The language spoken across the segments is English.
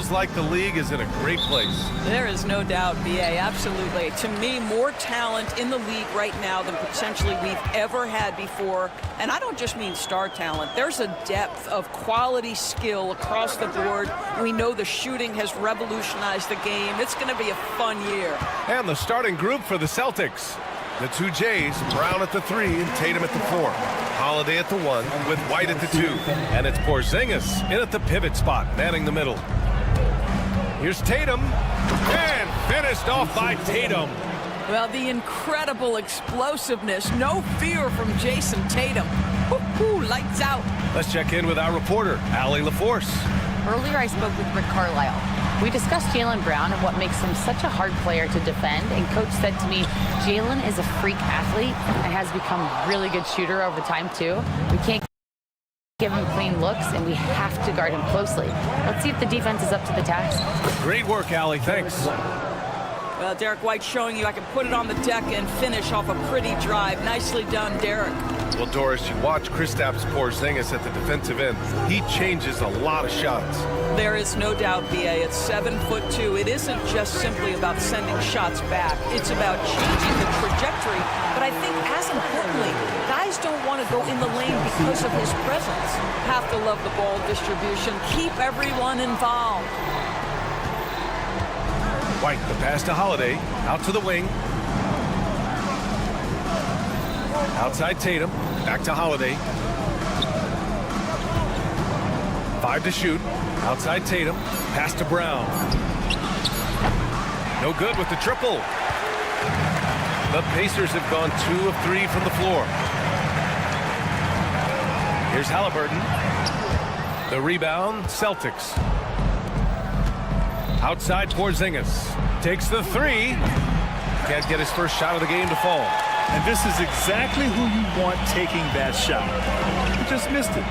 feels like the league is in a great place. There is no doubt, BA, absolutely. To me, more talent in the league right now than potentially we've ever had before. And I don't just mean star talent. There's a depth of quality skill across the board. We know the shooting has revolutionized the game. It's going to be a fun year. And the starting group for the Celtics. The two Jays, Brown at the 3 and Tatum at the 4. Holiday at the 1 with White at the 2. And it's Porzingis in at the pivot spot, manning the middle. Here's Tatum. And finished off by Tatum. Well, the incredible explosiveness. No fear from Jason Tatum. Woo-hoo, lights out. Let's check in with our reporter, Allie LaForce. Earlier, I spoke with Rick Carlisle. We discussed Jaylen Brown and what makes him such a hard player to defend. And Coach said to me, Jaylen is a freak athlete and has become a really good shooter over time, too. We can't give him clean looks, and we have to guard him closely. Let's see if the defense is up to the task. Great work, Allie. Thanks. Well, Derek White showing you I can put it on the deck and finish off a pretty drive. Nicely done, Derek. Well, Doris, you watch Kristaps Porzingis at the defensive end. He changes a lot of shots. There is no doubt, BA. It's 7'2". It isn't just simply about sending shots back. It's about changing the trajectory. But I think, as importantly, guys don't want to go in the lane because of his presence. Have to love the ball distribution. Keep everyone involved. White, the pass to Holiday, out to the wing. Outside Tatum, back to Holiday. 5 to shoot, outside Tatum, pass to Brown. No good with the triple. The Pacers have gone 2 of 3 from the floor. Here's Halliburton. The rebound, Celtics. Outside Porzingis. Takes the 3. Can't get his first shot of the game to fall. And this is exactly who you want taking that shot. He just missed it.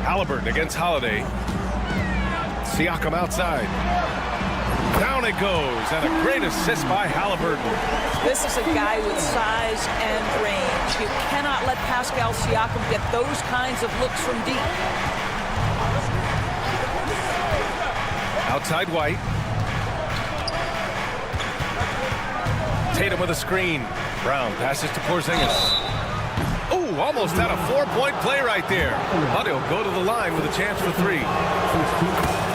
Halliburton against Holiday. Siakam outside. Down it goes, and a great assist by Halliburton. This is a guy with size and range. You cannot let Pascal Siakam get those kinds of looks from deep. Outside White. Tatum with a screen. Brown passes to Porzingis. Oh, almost had a 4-point play right there. But he'll go to the line with a chance for 3.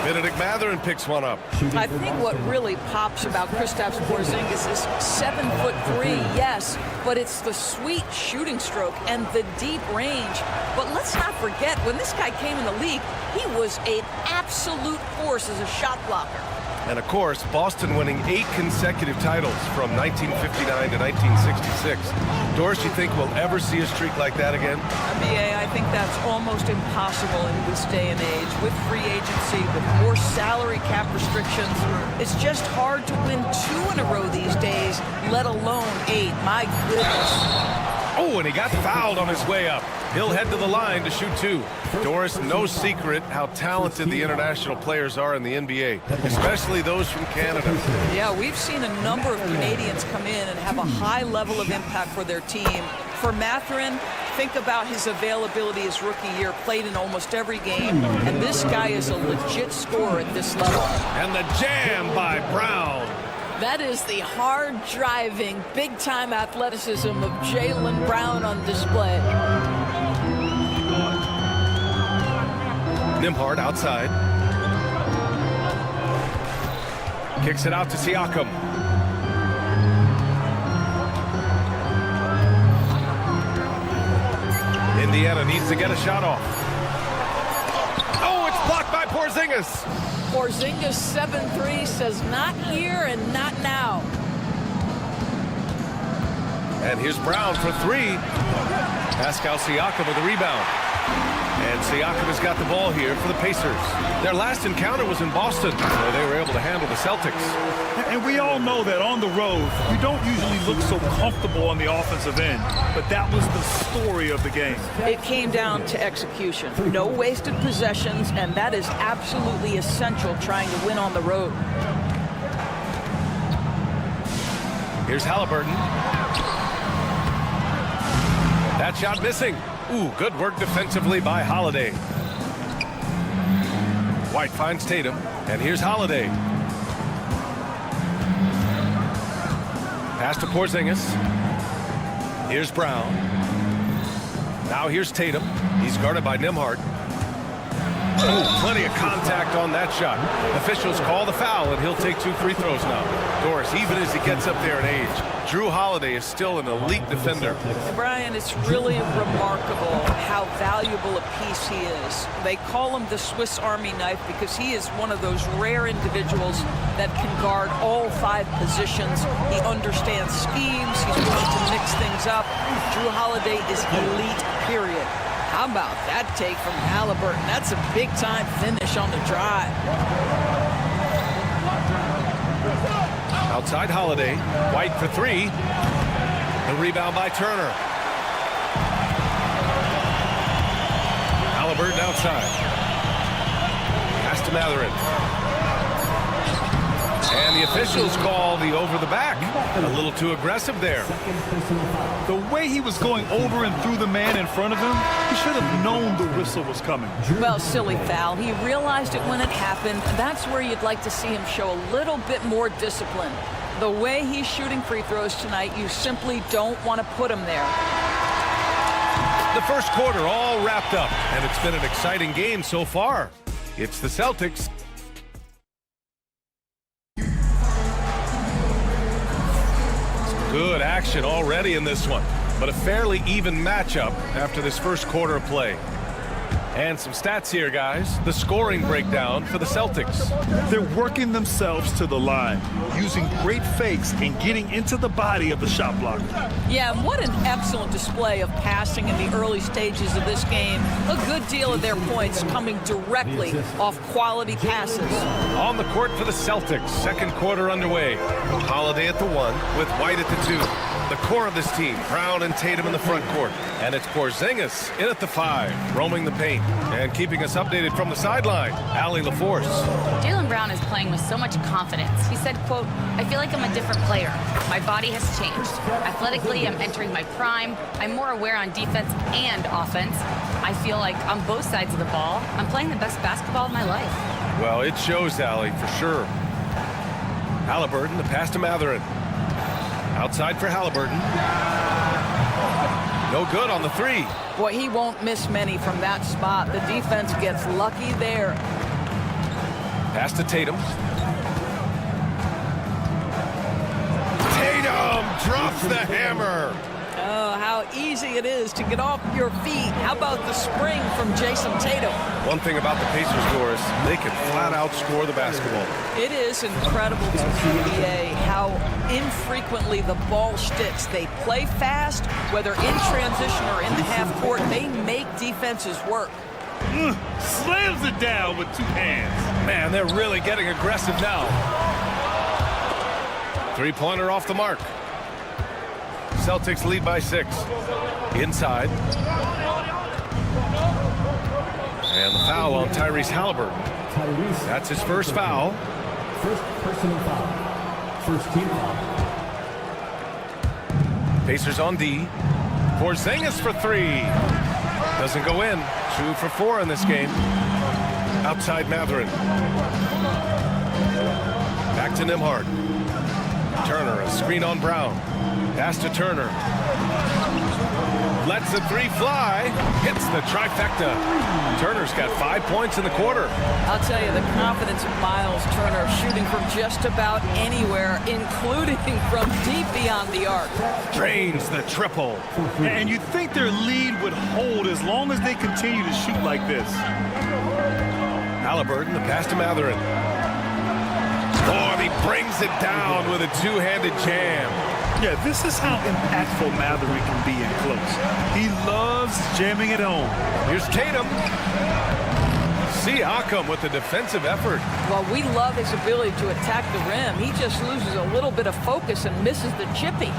Benedict Mathurin picks one up. I think what really pops about Kristaps Porzingis is 7'3", yes, but it's the sweet shooting stroke and the deep range. But let's not forget, when this guy came in the league, he was an absolute force as a shot blocker. And of course, Boston winning 8 consecutive titles from 1959 to 1966. Doris, you think we'll ever see a streak like that again? BA, I think that's almost impossible in this day and age. With free agency, with more salary cap restrictions, it's just hard to win 2 in a row these days, let alone 8. My goodness. Oh, and he got fouled on his way up. He'll head to the line to shoot 2. Doris, no secret how talented the international players are in the NBA, especially those from Canada. Yeah, we've seen a number of Canadians come in and have a high level of impact for their team. For Mathurin, think about his availability his rookie year, played in almost every game, and this guy is a legit scorer at this level. And the jam by Brown. That is the hard-driving, big-time athleticism of Jaylen Brown on display. Nembhard outside. Kicks it out to Siakam. Indiana needs to get a shot off. Oh, it's blocked by Porzingis. Porzingis 7'3", says not here and not now. And here's Brown for 3. Pascal Siakam with the rebound. And Siakam has got the ball here for the Pacers. Their last encounter was in Boston, where they were able to handle the Celtics. And we all know that on the road, you don't usually look so comfortable on the offensive end. But that was the story of the game. It came down to execution. No wasted possessions, and that is absolutely essential trying to win on the road. Here's Halliburton. That shot missing. Ooh, good work defensively by Holiday. White finds Tatum, and here's Holiday. Pass to Porzingis. Here's Brown. Now here's Tatum. He's guarded by Nembhard. Oh, plenty of contact on that shot. Officials call the foul, and he'll take 2 free throws now. Doris, even as he gets up there in age, Drew Holiday is still an elite defender. Brian, it's really remarkable how valuable a piece he is. They call him the Swiss Army knife because he is one of those rare individuals that can guard all 5 positions. He understands schemes. He's willing to mix things up. Drew Holiday is elite, period. How about that take from Halliburton? That's a big-time finish on the drive. Outside Holiday. White for 3. The rebound by Turner. Halliburton outside. Pass to Mathurin. And the officials call the over the back. A little too aggressive there. The way he was going over and through the man in front of him, he should have known the whistle was coming. Well, silly foul. He realized it when it happened. That's where you'd like to see him show a little bit more discipline. The way he's shooting free throws tonight, you simply don't want to put him there. The first quarter all wrapped up, and it's been an exciting game so far. It's the Celtics. Good action already in this one, but a fairly even matchup after this first quarter of play. And some stats here, guys. The scoring breakdown for the Celtics. They're working themselves to the line, using great fakes and getting into the body of the shot blocker. Yeah, and what an excellent display of passing in the early stages of this game. A good deal of their points coming directly off quality passes. On the court for the Celtics, second quarter underway. Holiday at the 1 with White at the 2. The core of this team, Brown and Tatum in the front court. And it's Porzingis in at the 5, roaming the paint. And keeping us updated from the sideline, Allie LaForce. Jaylen Brown is playing with so much confidence. He said, quote, "I feel like I'm a different player. My body has changed. Athletically, I'm entering my prime. I'm more aware on defense and offense. I feel like on both sides of the ball, I'm playing the best basketball of my life." Well, it shows, Allie, for sure. Halliburton, the pass to Mathurin. Outside for Halliburton. No good on the 3. Boy, he won't miss many from that spot. The defense gets lucky there. Pass to Tatum. Tatum drops the hammer. Oh, how easy it is to get off your feet. How about the spring from Jason Tatum? One thing about the Pacers, Doris, they can flat out score the basketball. It is incredible to the NBA how infrequently the ball sticks. They play fast, whether in transition or in the half court. They make defenses work. Slams it down with 2 hands. Man, they're really getting aggressive now. 3-pointer off the mark. Celtics lead by 6. Inside. And the foul on Tyrese Halliburton. That's his first foul. First personal foul. First team foul. Pacers on D. Porzingis for 3. Doesn't go in. 2 for 4 in this game. Outside Mathurin. Back to Nembhard. Turner, a screen on Brown. Pass to Turner. Lets the 3 fly. Hits the trifecta. Turner's got 5 points in the quarter. I'll tell you, the confidence of Miles Turner shooting from just about anywhere, including from deep beyond the arc. Drains the triple. And you'd think their lead would hold as long as they continue to shoot like this. Halliburton, the pass to Mathurin. Oh, and he brings it down with a 2-handed jam. Yeah, this is how impactful Mathurin can be in close. He loves jamming it home. Here's Tatum. Siakam with the defensive effort. Well, we love his ability to attack the rim. He just loses a little bit of focus and misses the chippy.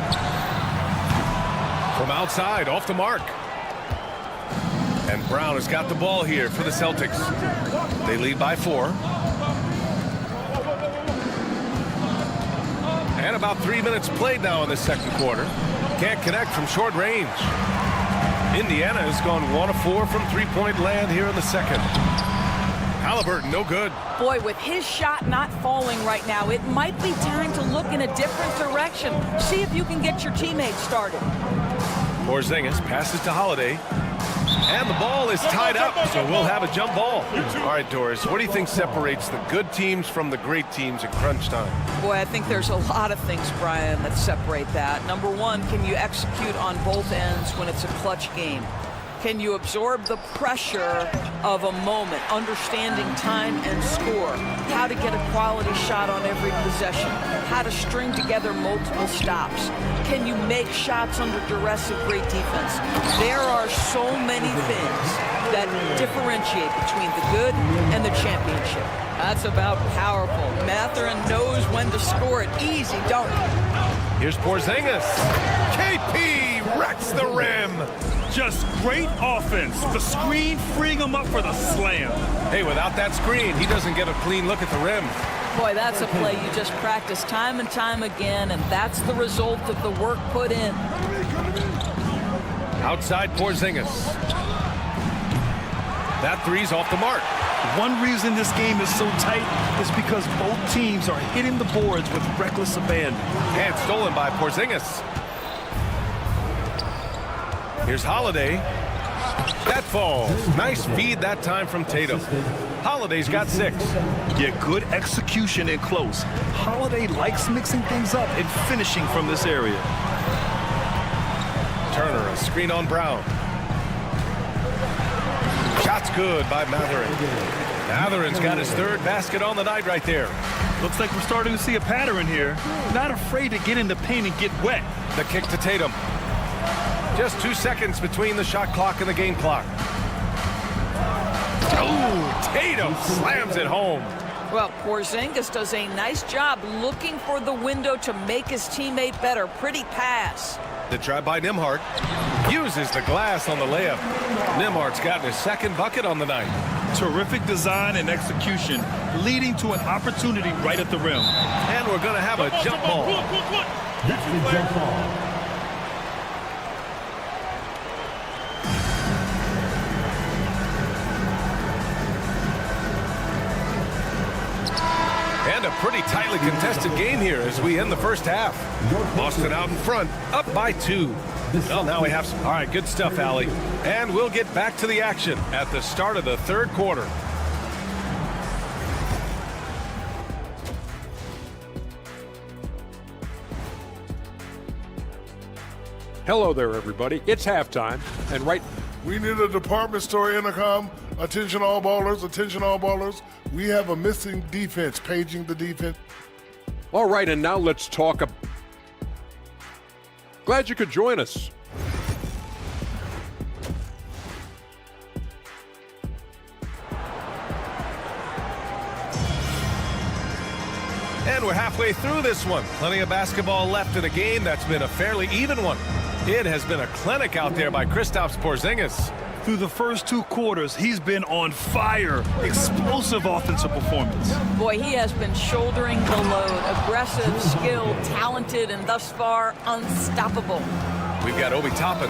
From outside, off the mark. And Brown has got the ball here for the Celtics. They lead by 4. And about 3 minutes played now in the second quarter. Can't connect from short range. Indiana has gone 1 of 4 from 3-point land here in the second. Halliburton, no good. Boy, with his shot not falling right now, it might be time to look in a different direction. See if you can get your teammates started. Porzingis passes to Holiday. And the ball is tied up, so we'll have a jump ball. All right, Doris, what do you think separates the good teams from the great teams at crunch time? Boy, I think there's a lot of things, Brian, that separate that. Number one, can you execute on both ends when it's a clutch game? Can you absorb the pressure of a moment, understanding time and score, how to get a quality shot on every possession, how to string together multiple stops? Can you make shots under duress of great defense? There are so many things that differentiate between the good and the championship. That's about powerful. Mathurin knows when to score it. Easy dunk. Here's Porzingis. KP wrecks the rim. Just great offense. The screen freeing him up for the slam. Hey, without that screen, he doesn't get a clean look at the rim. Boy, that's a play you just practice time and time again, and that's the result of the work put in. Outside Porzingis. That three's off the mark. One reason this game is so tight is because both teams are hitting the boards with reckless abandon. And stolen by Porzingis. Here's Holiday. That falls. Nice feed that time from Tatum. Holiday's got 6. Yeah, good execution in close. Holiday likes mixing things up and finishing from this area. Turner, a screen on Brown. Shot's good by Mathurin. Mathurin's got his 3rd basket on the night right there. Looks like we're starting to see a pattern here. Not afraid to get in the paint and get wet. The kick to Tatum. Just 2 seconds between the shot clock and the game clock. Oh, Tatum slams it home. Well, Porzingis does a nice job looking for the window to make his teammate better. Pretty pass. The try by Nembhard. Uses the glass on the layup. Nembhard's gotten his 2nd bucket on the night. Terrific design and execution, leading to an opportunity right at the rim. And we're going to have a jump ball. That's the jump ball. And a pretty tightly contested game here as we end the first half. Boston out in front, up by 2. Well, now we have some. All right, good stuff, Allie. And we'll get back to the action at the start of the 3rd quarter. Hello there, everybody. It's halftime, and We need a department store intercom. Attention all ballers, attention all ballers. We have a missing defense, paging the defense. all right, and now let's talk. Glad you could join us. And we're halfway through this one. Plenty of basketball left in a game that's been a fairly even one. It has been a clinic out there by Kristaps Porzingis. Through the first 2 quarters, he's been on fire. Explosive offensive performance. Boy, he has been shouldering the load. Aggressive, skilled, talented, and thus far unstoppable. We've got Obi Toppin.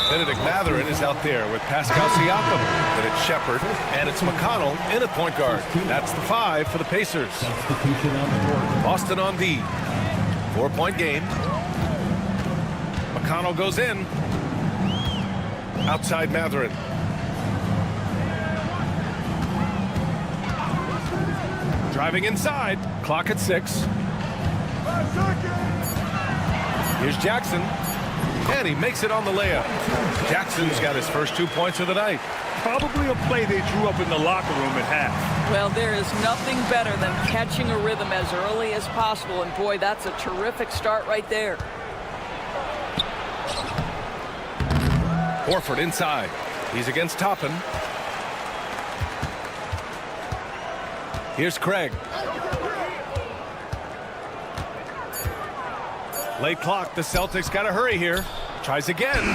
Benedict Mathurin is out there with Pascal Siakam. Then it's Shepard, and it's McConnell in at point guard. That's the 5 for the Pacers. Substitution on the board. Boston on D. 4-point game. McConnell goes in. Outside Mathurin. Driving inside. Clock at 6. Here's Jackson. And he makes it on the layup. Jackson's got his first 2 points of the night. Probably a play they drew up in the locker room at half. Well, there is nothing better than catching a rhythm as early as possible. And boy, that's a terrific start right there. Horford inside. He's against Toppin. Here's Craig. Late clock. The Celtics got to hurry here. Tries again.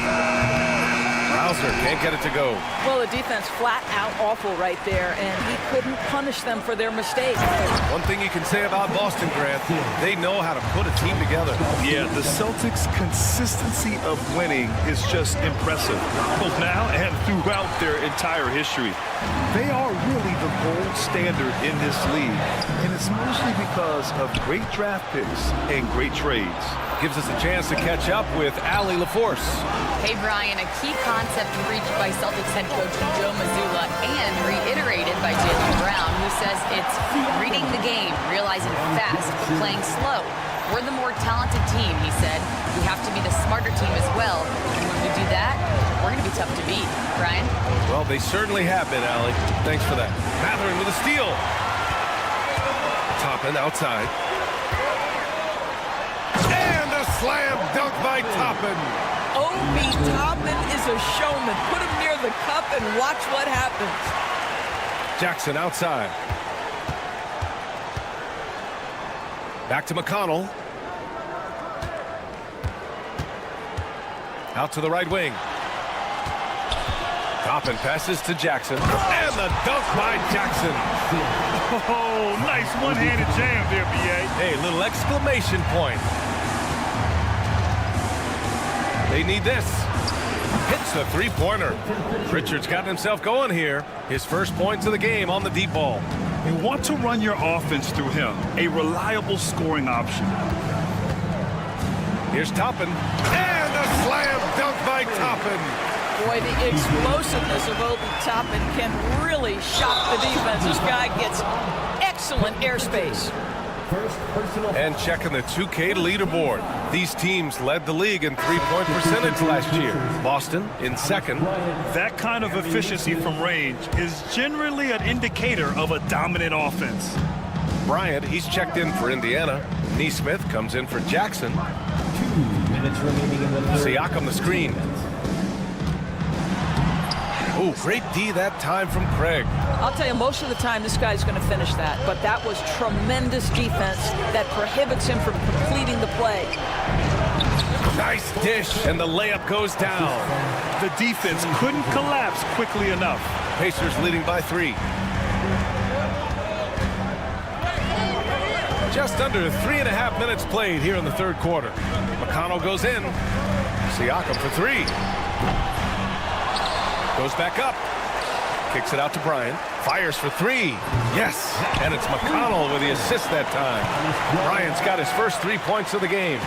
Bowser can't get it to go. Well, the defense flat out awful right there, and he couldn't punish them for their mistake. One thing you can say about Boston, Grant, they know how to put a team together. Yeah, the Celtics' consistency of winning is just impressive, both now and throughout their entire history. They are really the gold standard in this league, and it's mostly because of great draft picks and great trades. Gives us a chance to catch up with Allie LaForce. Hey, Brian, a key concept reached by Celtics head coach Joe Mazzulla and reiterated by Jaylen Brown, who says it's reading the game, realizing fast, but playing slow. We're the more talented team, he said. We have to be the smarter team as well. And when we do that, we're going to be tough to beat. Brian? Well, they certainly have been, Allie. Thanks for that. Matherin with a steal. Toppin outside. And a slam dunk by Toppin. Obi Toppin is a showman. Put him near the cup and watch what happens. Jackson outside. Back to McConnell. Out to the right wing. Toppin passes to Jackson. And the dunk by Jackson. Oh, nice one-handed jam there, B.A. Hey, little exclamation point. They need this. Hits the three-pointer. Pritchard's gotten himself going here. His first points of the game on the deep ball. You want to run your offense through him, a reliable scoring option. Here's Toppin. And a slam dunk by Toppin. Boy, the explosiveness of Obi Toppin can really shock the defense. This guy gets excellent airspace. And checking the 2K leaderboard. These teams led the league in three-point percentage last year. Boston in second. That kind of efficiency from range is generally an indicator of a dominant offense. Bryant, he's checked in for Indiana. Neesmith comes in for Jackson. 2 minutes remaining in the third. Siakam the screen. Oh, great D that time from Craig. I'll tell you, most of the time this guy's going to finish that, but that was tremendous defense that prohibits him from completing the play. Nice dish, and the layup goes down. The defense couldn't collapse quickly enough. Pacers leading by 3. Just under 3.5 minutes played here in the third quarter. McConnell goes in. Siakam for 3. Goes back up. Kicks it out to Bryant. Fires for 3. Yes. And it's McConnell with the assist that time. Bryant's got his first 3 points of the game.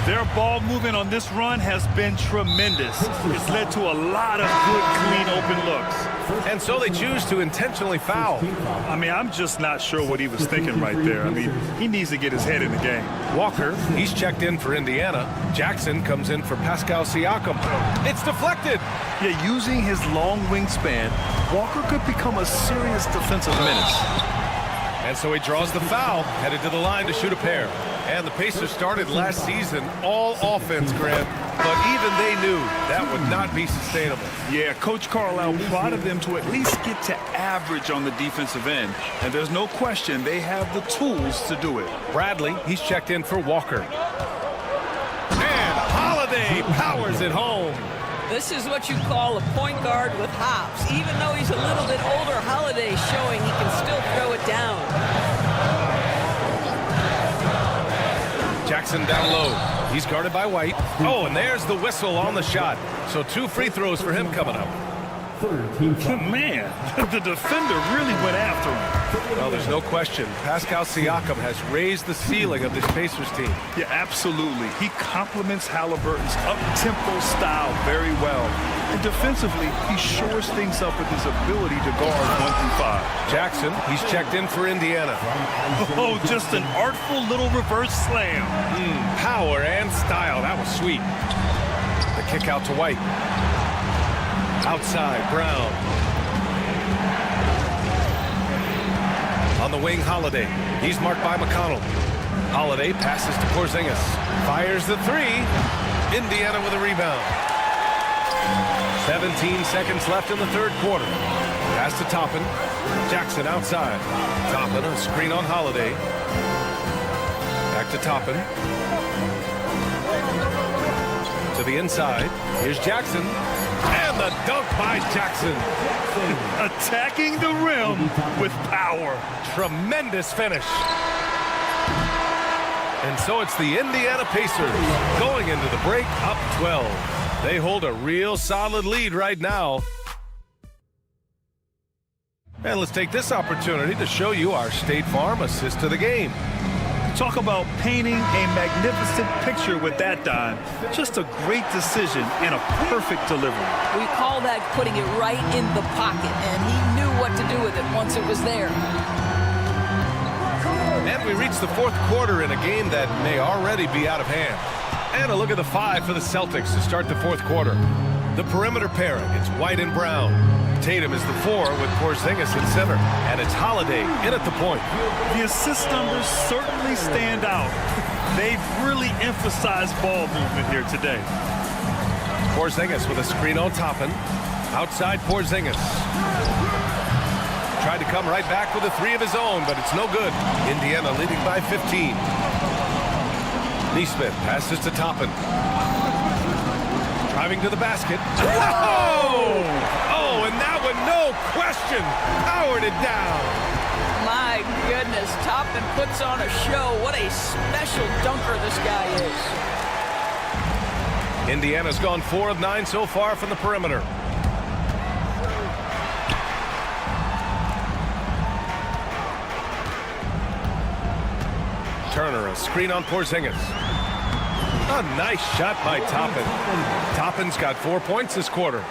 Their ball movement on this run has been tremendous. It's led to a lot of good, clean, open looks. And so they choose to intentionally foul. I mean, I'm just not sure what he was thinking right there. I mean, he needs to get his head in the game. Walker, he's checked in for Indiana. Jackson comes in for Pascal Siakam. It's deflected. Yeah, using his long wingspan, Walker could become a serious defensive menace. And so he draws the foul, headed to the line to shoot a pair. And the Pacers started last season all offense, Grant, but even they knew that would not be sustainable. Yeah, Coach Carlisle prodded them to at least get to average on the defensive end. And there's no question they have the tools to do it. Bradley, he's checked in for Walker. And Holiday powers it home. This is what you call a point guard with hops. Even though he's a little bit older, Holiday's showing he can still throw it down. Jackson down low. He's guarded by White. Oh, and there's the whistle on the shot. So 2 free throws for him coming up. Man, the defender really went after him. Well, there's no question. Pascal Siakam has raised the ceiling of this Pacers team. Yeah, absolutely. He complements Halliburton's up-tempo style very well. And defensively, he shores things up with his ability to guard 1 through 5. Jackson, he's checked in for Indiana. Oh, just an artful little reverse slam. Power and style. That was sweet. The kick out to White. Outside, Brown. On the wing, Holiday. He's marked by McConnell. Holiday passes to Porzingis. Fires the 3. Indiana with a rebound. 17 seconds left in the third quarter. Pass to Toppin. Jackson outside. Toppin, a screen on Holiday. Back to Toppin. To the inside. Here's Jackson. And the dunk by Jackson. Attacking the rim with power. Tremendous finish. And so it's the Indiana Pacers going into the break up 12. They hold a real solid lead right now. And let's take this opportunity to show you our State Farm assist to the game. Talk about painting a magnificent picture with that dime. Just a great decision and a perfect delivery. We call that putting it right in the pocket, and he knew what to do with it once it was there. And we reach the fourth quarter in a game that may already be out of hand. And a look at the 5 for the Celtics to start the fourth quarter. The perimeter pairing, it's White and Brown. Tatum is the 4 with Porzingis at center. And it's Holiday in at the point. The assist numbers certainly stand out. They've really emphasized ball movement here today. Porzingis with a screen on Toppin. Outside Porzingis. Tried to come right back with a 3 of his own, but it's no good. Indiana leading by 15. Nesmith passes to Toppin. Driving to the basket. Oh, and that one, no question, powered it down. My goodness, Toppin puts on a show. What a special dunker this guy is. Indiana's gone 4 of 9 so far from the perimeter. Turner, a screen on Porzingis. A nice shot by Toppin. Toppin's got 4 points this quarter.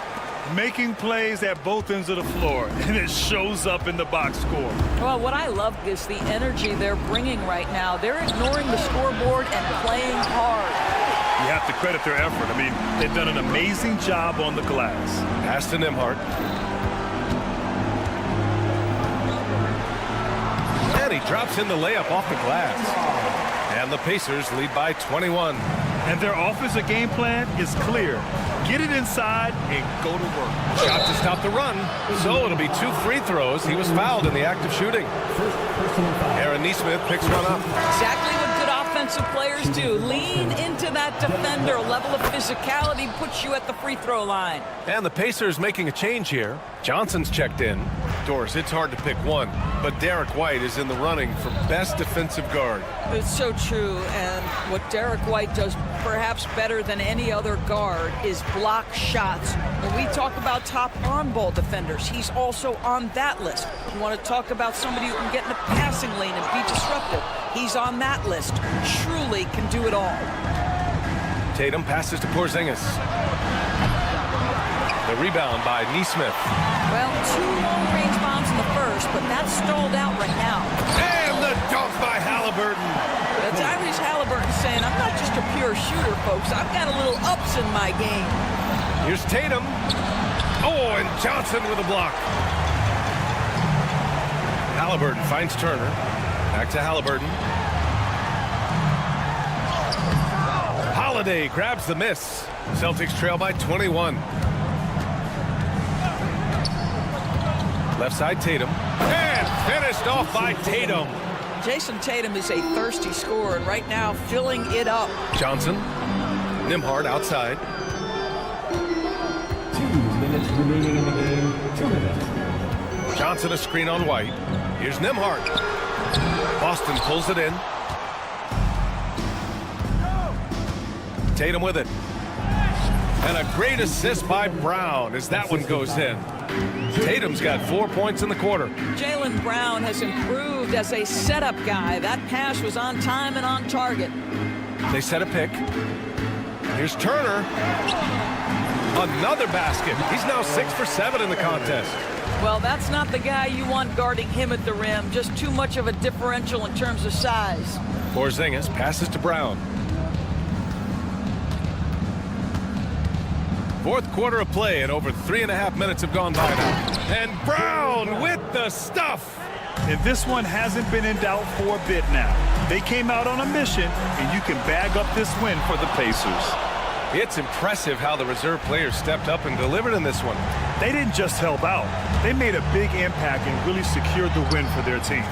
Making plays at both ends of the floor, and it shows up in the box score. Well, what I love is the energy they're bringing right now. They're ignoring the scoreboard and playing hard. You have to credit their effort. I mean, they've done an amazing job on the glass. Pass to Nembhard. And he drops in the layup off the glass. And the Pacers lead by 21. And their offensive game plan is clear. Get it inside and go to work. Shot to stop the run. So it'll be 2 free throws. He was fouled in the act of shooting. Aaron Nesmith picks one up. Exactly what good offensive players do. Lean into that defender. A level of physicality puts you at the free throw line. And the Pacers making a change here. Johnson's checked in. Doris, it's hard to pick one, but Derek White is in the running for best defensive guard. It's so true, and what Derek White does perhaps better than any other guard is block shots. When we talk about top on-ball defenders, he's also on that list. You want to talk about somebody who can get in the passing lane and be disruptive, he's on that list. Truly can do it all. Tatum passes to Porzingis. The rebound by Nesmith. Well, 2 long-range bombs in the first, but that's stalled out right now. And the dunk by Halliburton. That's Tyrese Halliburton saying, I'm not just a pure shooter, folks. I've got a little ups in my game. Here's Tatum. Oh, and Johnson with a block. Halliburton finds Turner. Back to Halliburton. Holiday grabs the miss. Celtics trail by 21. Left side Tatum. And finished off by Tatum. Jason Tatum is a thirsty scorer, and right now filling it up. Johnson. Nembhard outside. 2 minutes remaining in the game. 2 minutes. Johnson a screen on White. Here's Nembhard. Boston pulls it in. Tatum with it. And a great assist by Brown as that one goes in. Tatum's got 4 points in the quarter. Jaylen Brown has improved as a setup guy. That pass was on time and on target. They set a pick. Here's Turner. Another basket. He's now 6 for 7 in the contest. Well, that's not the guy you want guarding him at the rim. Just too much of a differential in terms of size. Porzingis passes to Brown. Fourth quarter of play, and over 3.5 minutes have gone by now. And Brown with the stuff. And this one hasn't been in doubt for a bit now. They came out on a mission, and you can bag up this win for the Pacers. It's impressive how the reserve players stepped up and delivered in this one. They didn't just help out. They made a big impact and really secured the win for their team.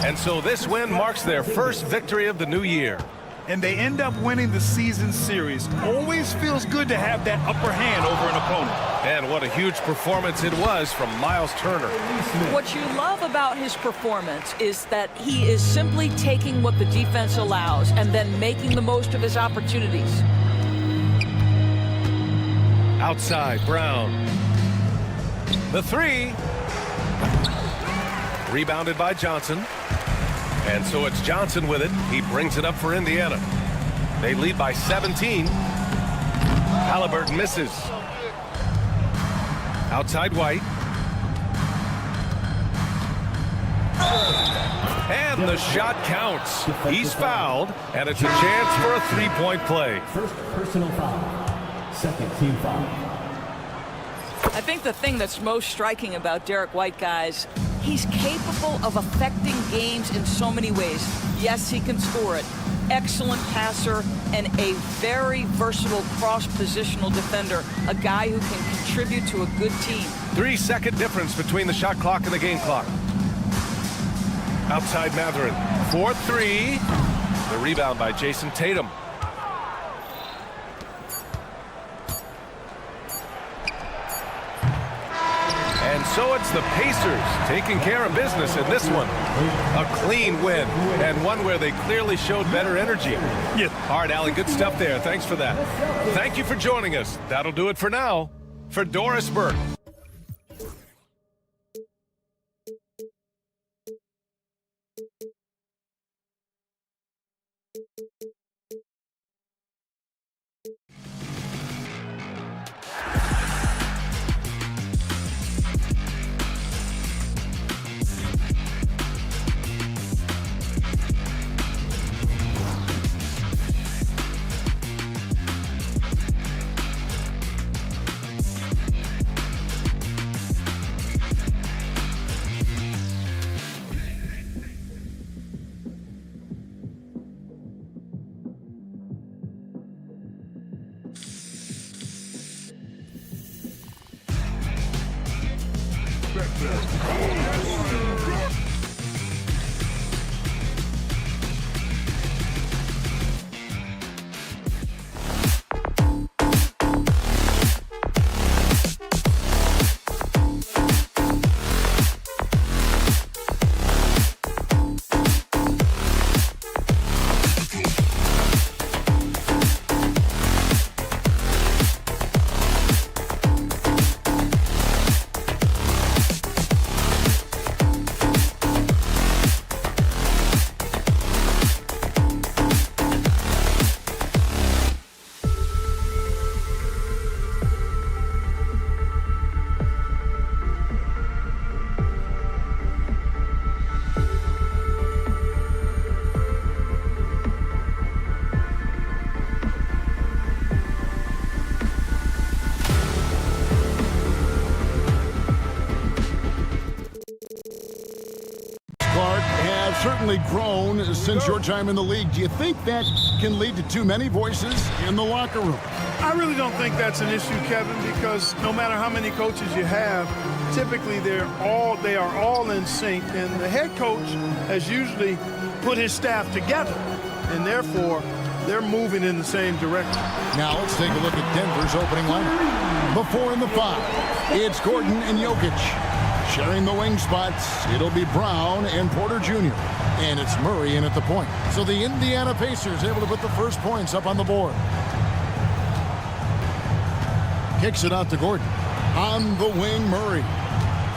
And so this win marks their first victory of the new year. And they end up winning the season series. Always feels good to have that upper hand over an opponent. And what a huge performance it was from Miles Turner. What you love about his performance is that he is simply taking what the defense allows and then making the most of his opportunities. Outside, Brown. The 3. Rebounded by Johnson. And so it's Johnson with it. He brings it up for Indiana. They lead by 17. Halliburton misses. Outside White. And the shot counts. He's fouled, and it's a chance for a three-point play. First personal foul. Second team foul. I think the thing that's most striking about Derek White, guys, he's capable of affecting games in so many ways. Yes, he can score it. Excellent passer and a very versatile cross-positional defender, a guy who can contribute to a good team. 3-second difference between the shot clock and the game clock. Outside Mathurin. 4-3. The rebound by Jason Tatum. And so it's the Pacers taking care of business in this one. A clean win, and one where they clearly showed better energy. Yeah. All right, Allie, good stuff there. Thanks for that. Thank you for joining us. That'll do it for now. For Doris Burke. Certainly grown since your time in the league. Do you think that can lead to too many voices in the locker room? I really don't think that's an issue, Kevin, because no matter how many coaches you have, typically they are all in sync, and the head coach has usually put his staff together, and therefore they're moving in the same direction. Now let's take a look at Denver's opening lineup. Before in the 5, it's Gordon and Jokic. Sharing the wing spots, it'll be Brown and Porter Jr. And it's Murray in at the point. So the Indiana Pacers able to put the first points up on the board. Kicks it out to Gordon. On the wing, Murray.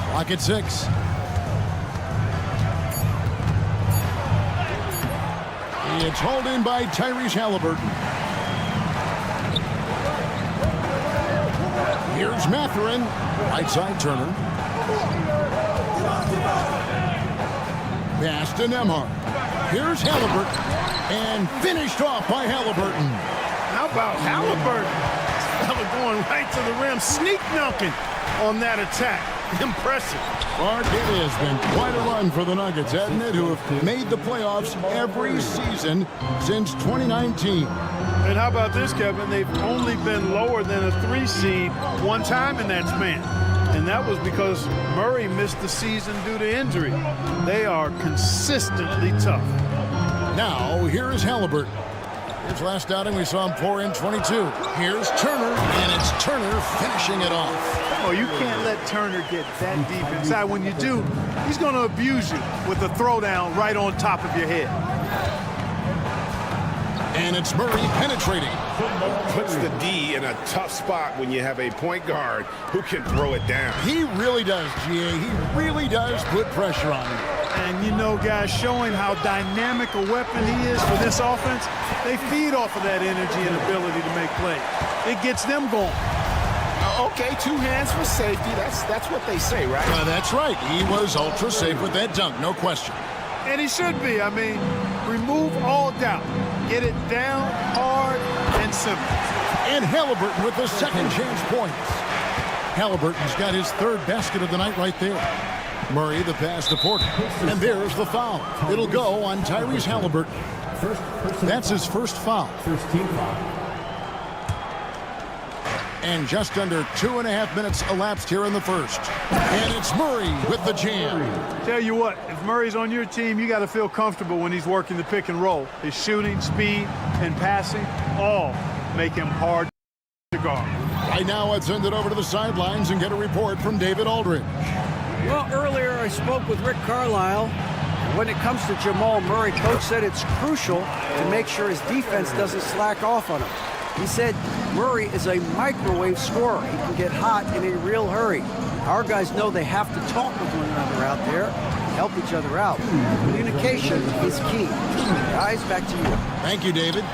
Clock at 6. It's hauled in by Tyrese Halliburton. Here's Mathurin. Right side Turner. Pass to Nembhard. Here's Halliburton. And finished off by Halliburton. How about Halliburton? Fella going right to the rim, sneak dunking on that attack. Impressive. Mark, it has been quite a run for the Nuggets, hasn't it, who have made the playoffs every season since 2019. And how about this, Kevin? They've only been lower than a 3 seed one time in that span. And that was because Murray missed the season due to injury. They are consistently tough. Now, here is Halliburton. His last outing, we saw him pour in 22. Here's Turner, and it's Turner finishing it off. Oh, you can't let Turner get that deep inside. When you do, he's going to abuse you with a throwdown right on top of your head. And it's Murray penetrating. Puts the D in a tough spot when you have a point guard who can throw it down. He really does, GA. He really does put pressure on him. And, you know, guys, showing how dynamic a weapon he is for this offense, they feed off of that energy and ability to make plays. It gets them going. Okay, 2 hands for safety. That's what they say, right? That's right. He was ultra safe with that dunk, no question. And he should be. I mean, remove all doubt. Get it down, hard, and simple. And Halliburton with the second chance points. Halliburton's got his 3rd basket of the night right there. Murray the pass to Porter. And there's the foul. It'll go on Tyrese Halliburton. That's his first foul. First team foul. And just under 2.5 minutes elapsed here in the first. And it's Murray with the jam. Tell you what, if Murray's on your team, you got to feel comfortable when he's working the pick and roll. His shooting, speed, and passing all make him hard to guard. Right now, let's send it over to the sidelines and get a report from David Aldridge. Well, earlier I spoke with Rick Carlisle. When it comes to Jamal Murray, coach said it's crucial to make sure his defense doesn't slack off on him. He said Murray is a microwave scorer. He can get hot in a real hurry. Our guys know they have to talk with one another out there, help each other out. Communication is key. Guys, back to you. Thank you, David.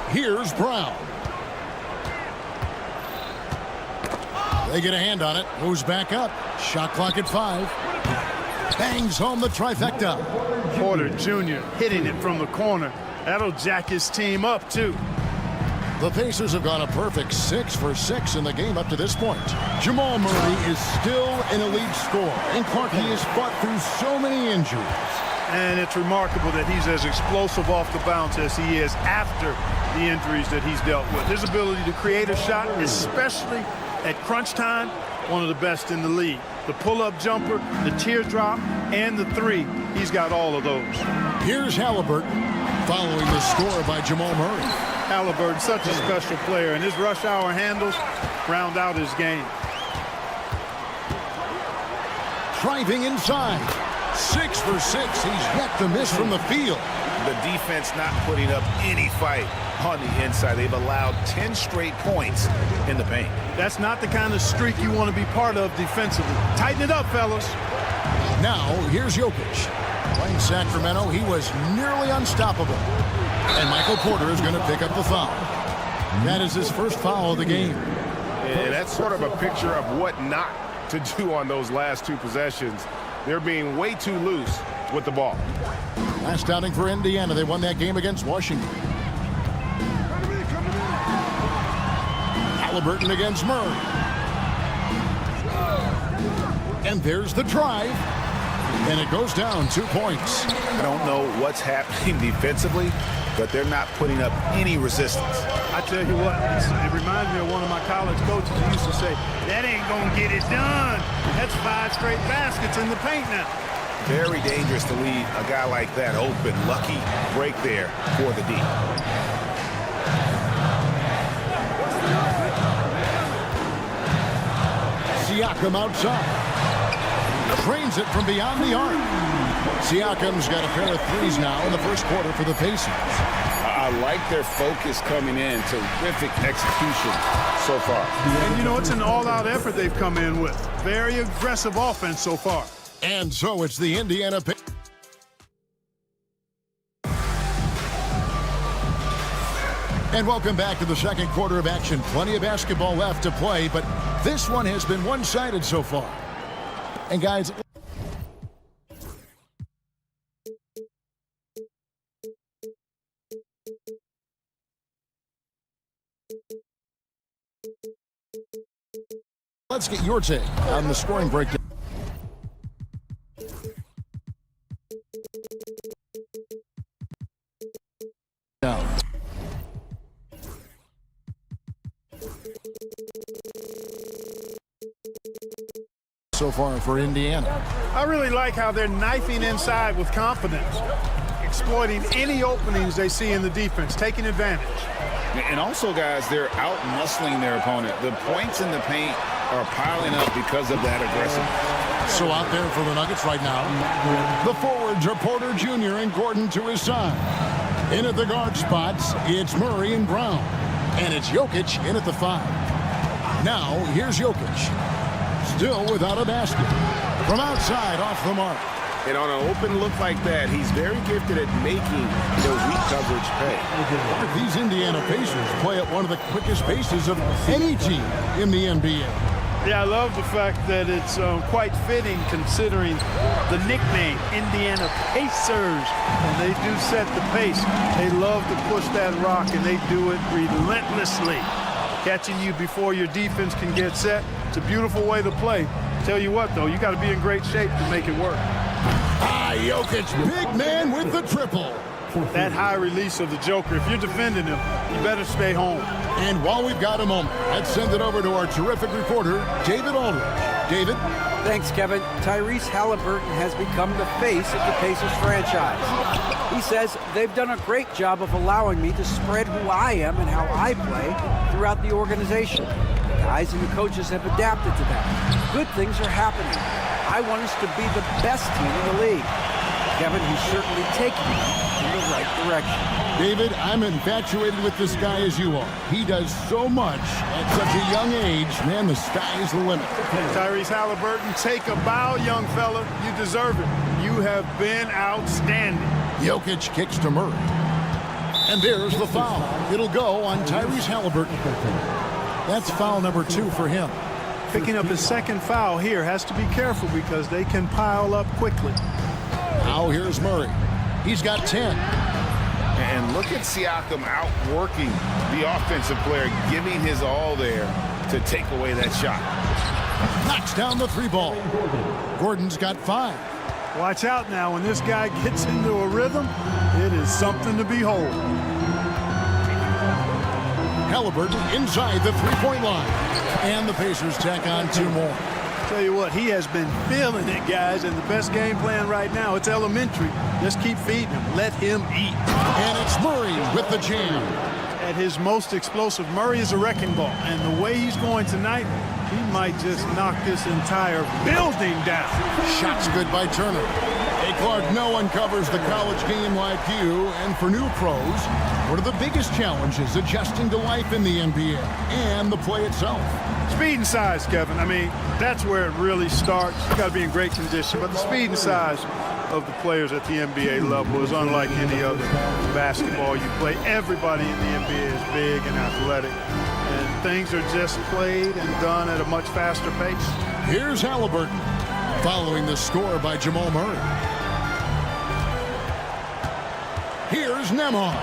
Here's Brown. They get a hand on it. Moves back up. Shot clock at 5. Bangs home the trifecta. Porter Jr. hitting it from the corner. That'll jack his team up, too. The Pacers have gone a perfect 6 for 6 in the game up to this point. Jamal Murray is still an elite scorer. And Clark, he has fought through so many injuries. And it's remarkable that he's as explosive off the bounce as he is after the injuries that he's dealt with. His ability to create a shot, especially at crunch time, one of the best in the league. The pull-up jumper, the teardrop, and the 3. He's got all of those. Here's Halliburton following the score by Jamal Murray. Halliburton, such a special player, and his rush hour handles round out his game. Driving inside. 6 for 6. He's yet to miss from the field. The defense not putting up any fight on the inside. They've allowed 10 straight points in the paint. That's not the kind of streak you want to be part of defensively. Tighten it up, fellas. Now, here's Jokic. Playing Sacramento, he was nearly unstoppable. And Michael Porter is going to pick up the foul. That is his first foul of the game. And that's sort of a picture of what not to do on those last 2 possessions. They're being way too loose with the ball. Last outing for Indiana. They won that game against Washington. Halliburton against Murray. And there's the drive. And it goes down 2 points. I don't know what's happening defensively, but they're not putting up any resistance. I tell you what, it reminds me of one of my college coaches who used to say, that ain't going to get it done. That's 5 straight baskets in the paint now. Very dangerous to leave a guy like that open. Lucky break there for the D. Siakam outside. Trains it from beyond the arc. Siakam's got a pair of 3s now in the first quarter for the Pacers. I like their focus coming in. Terrific execution so far. And, you know, it's an all-out effort they've come in with. Very aggressive offense so far. And so it's the Indiana Pacers. And welcome back to the second quarter of action. Plenty of basketball left to play, but this one has been one-sided so far. And guys, let's get your take on the scoring breakdown. So far for Indiana. I really like how they're knifing inside with confidence, exploiting any openings they see in the defense, taking advantage. And also, guys, they're out-muscling their opponent. The points in the paint are piling up because of that aggressiveness. So out there for the Nuggets right now, the forwards are Porter Jr. and Gordon to his side. In at the guard spots, it's Murray and Brown. And it's Jokic in at the 5. Now, here's Jokic. Still without a basket. From outside, off the mark. And on an open look like that, he's very gifted at making those weak coverage pay. These Indiana Pacers play at one of the quickest paces of any team in the NBA. Yeah, I love the fact that it's quite fitting considering the nickname, Indiana Pacers. And they do set the pace. They love to push that rock, and they do it relentlessly. Catching you before your defense can get set. It's a beautiful way to play. Tell you what, though, you got to be in great shape to make it work. Jokic, big man with the triple. That high release of the Joker, if you're defending him, you better stay home. And while we've got a moment, let's send it over to our terrific reporter, David Aldridge. David? Thanks, Kevin. Tyrese Halliburton has become the face of the Pacers franchise. He says they've done a great job of allowing me to spread who I am and how I play throughout the organization. The guys and the coaches have adapted to that. Good things are happening. I want us to be the best team in the league. Kevin, he's certainly taking it in the right direction. David, I'm infatuated with this guy as you are. He does so much at such a young age. Man, the sky's the limit. Tyrese Halliburton, take a bow, young fella. You deserve it. You have been outstanding. Jokic kicks to Murray. And there's the foul. It'll go on Tyrese Halliburton. That's foul number 2 for him. Picking up his second foul here, has to be careful because they can pile up quickly. Now here's Murray. He's got 10. And look at Siakam outworking the offensive player, giving his all there to take away that shot. Knocks down the 3-ball. Gordon's got 5. Watch out now. When this guy gets into a rhythm, it is something to behold. Halliburton inside the 3-point line. And the Pacers tack on 2 more. Tell you what, he has been feeling it, guys, and the best game plan right now, it's elementary. Just keep feeding him. Let him eat. And it's Murray with the jam. At his most explosive, Murray is a wrecking ball, and the way he's going tonight, he might just knock this entire building down. Shots good by Turner. Hey, Clark, no one covers the college game like you, and for new pros, what are the biggest challenges adjusting to life in the NBA and the play itself? Speed and size, Kevin. I mean, that's where it really starts. You got to be in great condition, but the speed and size of the players at the NBA level is unlike any other basketball you play. Everybody in the NBA is big and athletic, and things are just played and done at a much faster pace. Here's Halliburton following the score by Jamal Murray. Here's Nembhard,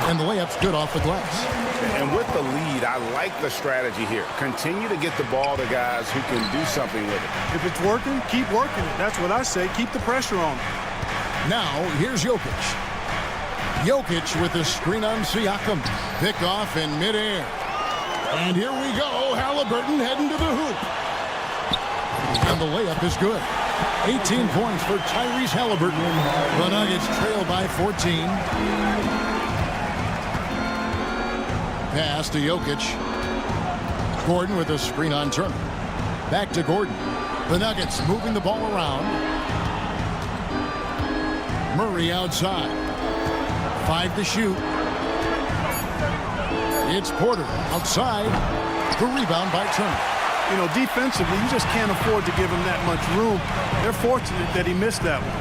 and the layup's good off the glass. And with the lead, I like the strategy here. Continue to get the ball to guys who can do something with it. If it's working, keep working it. That's what I say. Keep the pressure on him. Now, here's Jokic. Jokic with the screen on Siakam. Pick off in midair. And here we go. Halliburton heading to the hoop. And the layup is good. 18 points for Tyrese Halliburton. The Nuggets trail by 14. Pass to Jokic. Gordon with a screen on Turner. Back to Gordon. The Nuggets moving the ball around. Murray outside. 5 to shoot. It's Porter outside. The rebound by Turner. You know, defensively, you just can't afford to give him that much room. They're fortunate that he missed that one.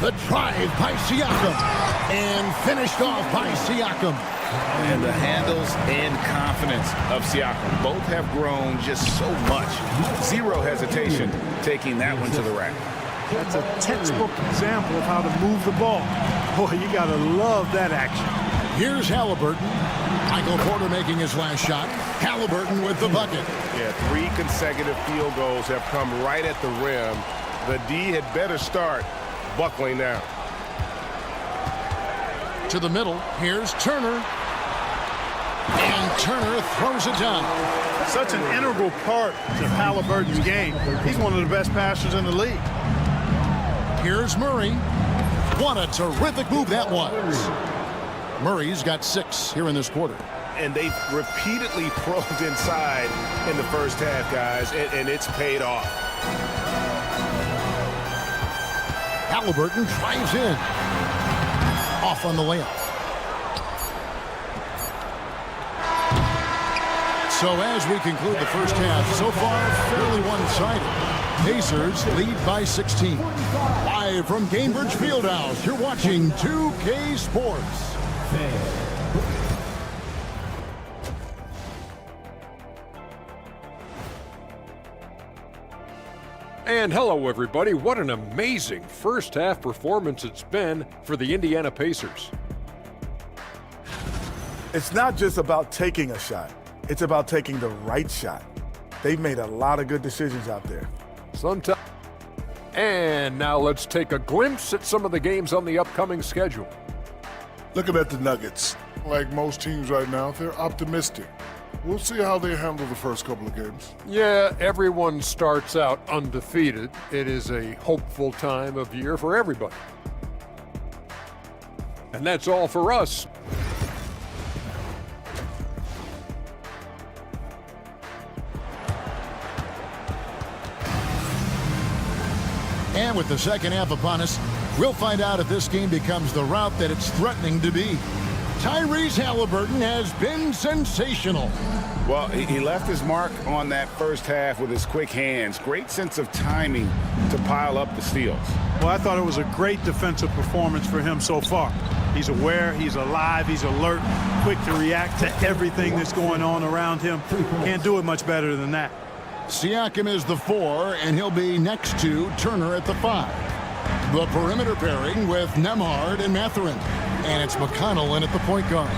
The drive by Siakam. And finished off by Siakam. And the handles and confidence of Siakam both have grown just so much. Zero hesitation taking that one to the rack. That's a textbook example of how to move the ball. Boy, you got to love that action. Here's Halliburton. Michael Porter making his last shot. Halliburton with the bucket. Yeah, 3 consecutive field goals have come right at the rim. The D had better start buckling down. To the middle, here's Turner. And Turner throws it down. Such an integral part to Halliburton's game. He's one of the best passers in the league. Here's Murray. What a terrific move that was. Murray's got 6 here in this quarter. And they've repeatedly probed inside in the first half, guys, and it's paid off. Halliburton drives in. Off on the layup. So as we conclude the first half, so far fairly one-sided. Pacers lead by 16. Live from Gainbridge Fieldhouse, you're watching 2K Sports. And hello, everybody. What an amazing first half performance it's been for the Indiana Pacers. It's not just about taking a shot. It's about taking the right shot. They've made a lot of good decisions out there. Sometimes. And now let's take a glimpse at some of the games on the upcoming schedule. Looking at the Nuggets, like most teams right now, they're optimistic. We'll see how they handle the first couple of games. Yeah, everyone starts out undefeated. It is a hopeful time of year for everybody. And that's all for us. And with the second half upon us, we'll find out if this game becomes the route that it's threatening to be. Tyrese Halliburton has been sensational. Well, he left his mark on that first half with his quick hands. Great sense of timing to pile up the steals. Well, I thought it was a great defensive performance for him so far. He's aware, he's alive, he's alert, quick to react to everything that's going on around him. Can't do it much better than that. Siakam is the 4, and he'll be next to Turner at the 5. The perimeter pairing with Nembhard and Mathurin. And it's McConnell in at the point guard.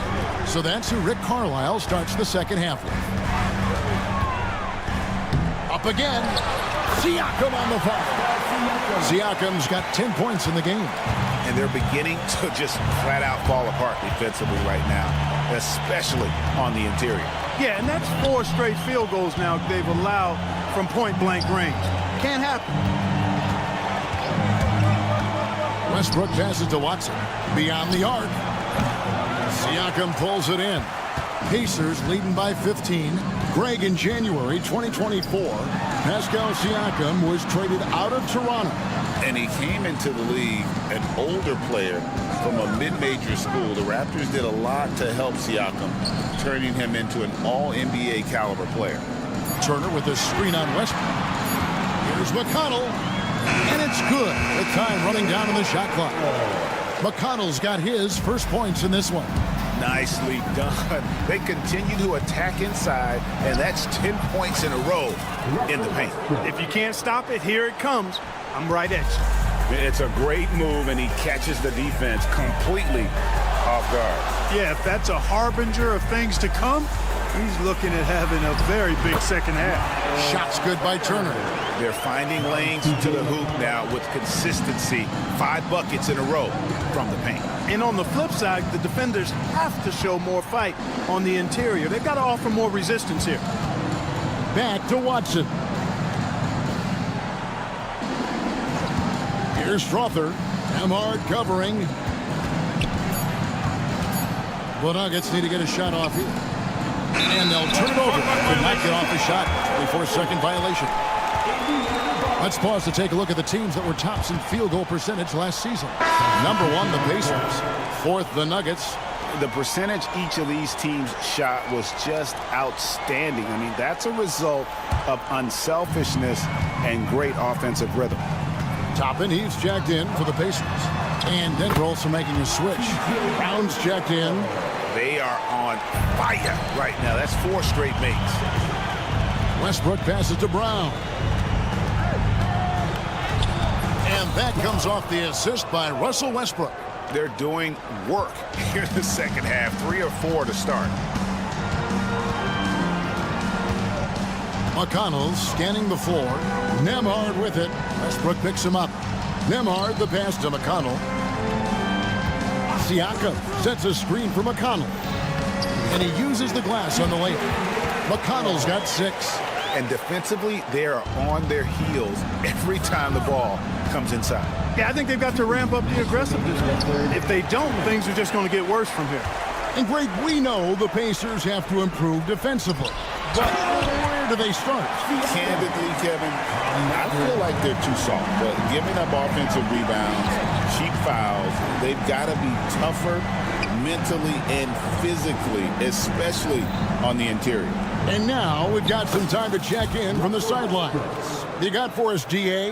So that's who Rick Carlisle starts the second half with. Up again. Siakam on the foul. Siakam's got 10 points in the game. And they're beginning to just flat out fall apart defensively right now, especially on the interior. Yeah, and that's 4 straight field goals now they've allowed from point-blank range. Can't happen. Westbrook passes to Watson. Beyond the arc. Siakam pulls it in. Pacers leading by 15. Greg, in January 2024, Pascal Siakam was traded out of Toronto. And he came into the league an older player from a mid-major school. The Raptors did a lot to help Siakam, turning him into an all-NBA caliber player. Turner with a screen on Westbrook. Here's McConnell. And it's good with time running down on the shot clock. McConnell's got his first points in this one. Nicely done. They continue to attack inside, and that's 10 points in a row in the paint. If you can't stop it, here it comes. I'm right at you. It's a great move, and he catches the defense completely off guard. Yeah, if that's a harbinger of things to come, he's looking at having a very big second half. Shots good by Turner. They're finding lanes to the hoop now with consistency. 5 buckets in a row from the paint. And on the flip side, the defenders have to show more fight on the interior. They've got to offer more resistance here. Back to Watson. Here's Strother. Nembhard covering. The Nuggets need to get a shot off here. And they'll turn it over. Could not get off the shot. 24-second violation. Let's pause to take a look at the teams that were tops in field goal percentage last season. Number 1, the Pacers. 4th, the Nuggets. The percentage each of these teams shot was just outstanding. I mean, that's a result of unselfishness and great offensive rhythm. Toppin, he's jacked in for the Pacers. And Denver also making a switch. Brown's jacked in. They are on fire right now. That's 4 straight makes. Westbrook passes to Brown. And that comes off the assist by Russell Westbrook. They're doing work here in the second half. 3 or 4 to start. McConnell scanning the floor. Nembhard with it. Westbrook picks him up. Nembhard the pass to McConnell. Siakam sets a screen for McConnell. And he uses the glass on the layup. McConnell's got 6. And defensively, they are on their heels every time the ball comes inside. Yeah, I think they've got to ramp up the aggressiveness. If they don't, things are just going to get worse from here. And Greg, we know the Pacers have to improve defensively. But Where do they start? Candidly, Kevin, I feel like they're too soft. But giving up offensive rebounds, cheap fouls, they've got to be tougher mentally and physically, especially on the interior. And now we've got some time to check in from the sidelines. You got for us, GA?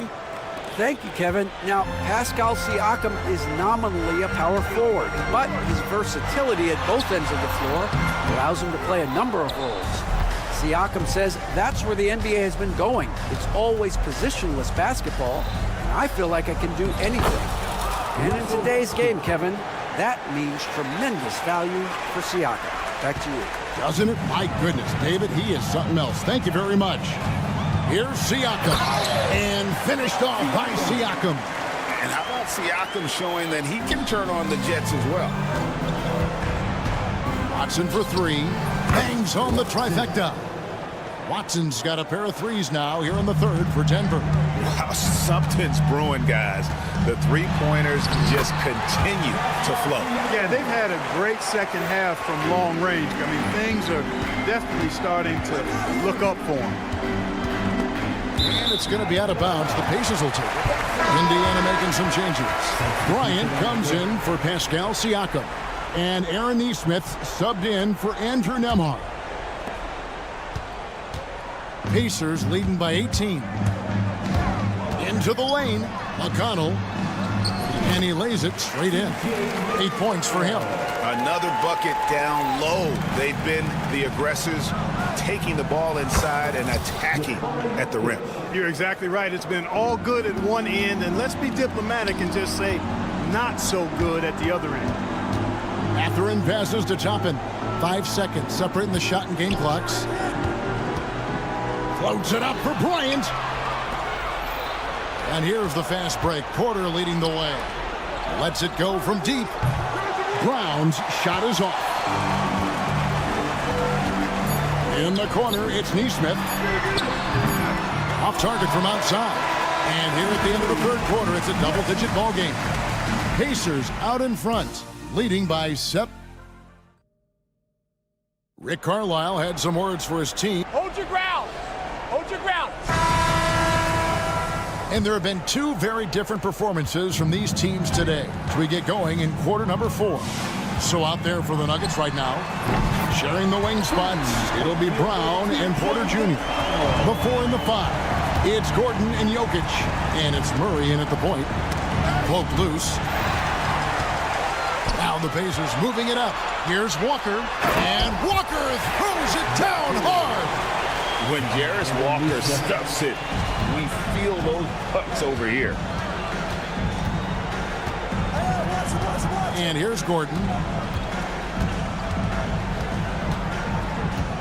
Thank you, Kevin. Now, Pascal Siakam is nominally a power forward, but his versatility at both ends of the floor allows him to play a number of roles. Siakam says that's where the NBA has been going. It's always positionless basketball, and I feel like I can do anything. And in today's game, Kevin, that means tremendous value for Siakam. Back to you. Doesn't it? My goodness, David, he is something else. Thank you very much. Here's Siakam, and finished off by Siakam. And how about Siakam showing that he can turn on the Jets as well? Watson for three, bangs home the trifecta. Watson's got a pair of threes now here in the third for Denver. Wow, something's brewing, guys. The three-pointers just continue to flow. Yeah, they've had a great second half from long range. I mean, things are definitely starting to look up for them. And it's going to be out of bounds. The Pacers will take it. Indiana making some changes. Bryant comes in for Pascal Siakam. And Aaron Nesmith subbed in for Andrew Nembhard. Pacers leading by 18. Into the lane. McConnell. And he lays it straight in. 8 points for him. Another bucket down low. They've been the aggressors, taking the ball inside and attacking at the rim. You're exactly right. It's been all good at one end, and let's be diplomatic and just say not so good at the other end. Mathurin passes to Toppin. 5 seconds separating the shot and game clocks. Floats it up for Bryant. And here's the fast break. Porter leading the way. Lets it go from deep. Brown's shot is off. In the corner, it's Nesmith. Off target from outside. And here at the end of the third quarter, it's a double-digit ball game. Pacers out in front, leading by 7. Rick Carlisle had some words for his team. Hold your ground. Hold your ground. And there have been two very different performances from these teams today as we get going in quarter number 4. So out there for the Nuggets right now, sharing the wing spots, it'll be Brown and Porter Jr. The 4 and the 5, it's Gordon and Jokic. And it's Murray in at the point. Poked loose. Now the Pacers moving it up. Here's Walker. And Walker throws it down hard. When Jarris Walker stuffs it, we feel those pucks over here. And here's Gordon.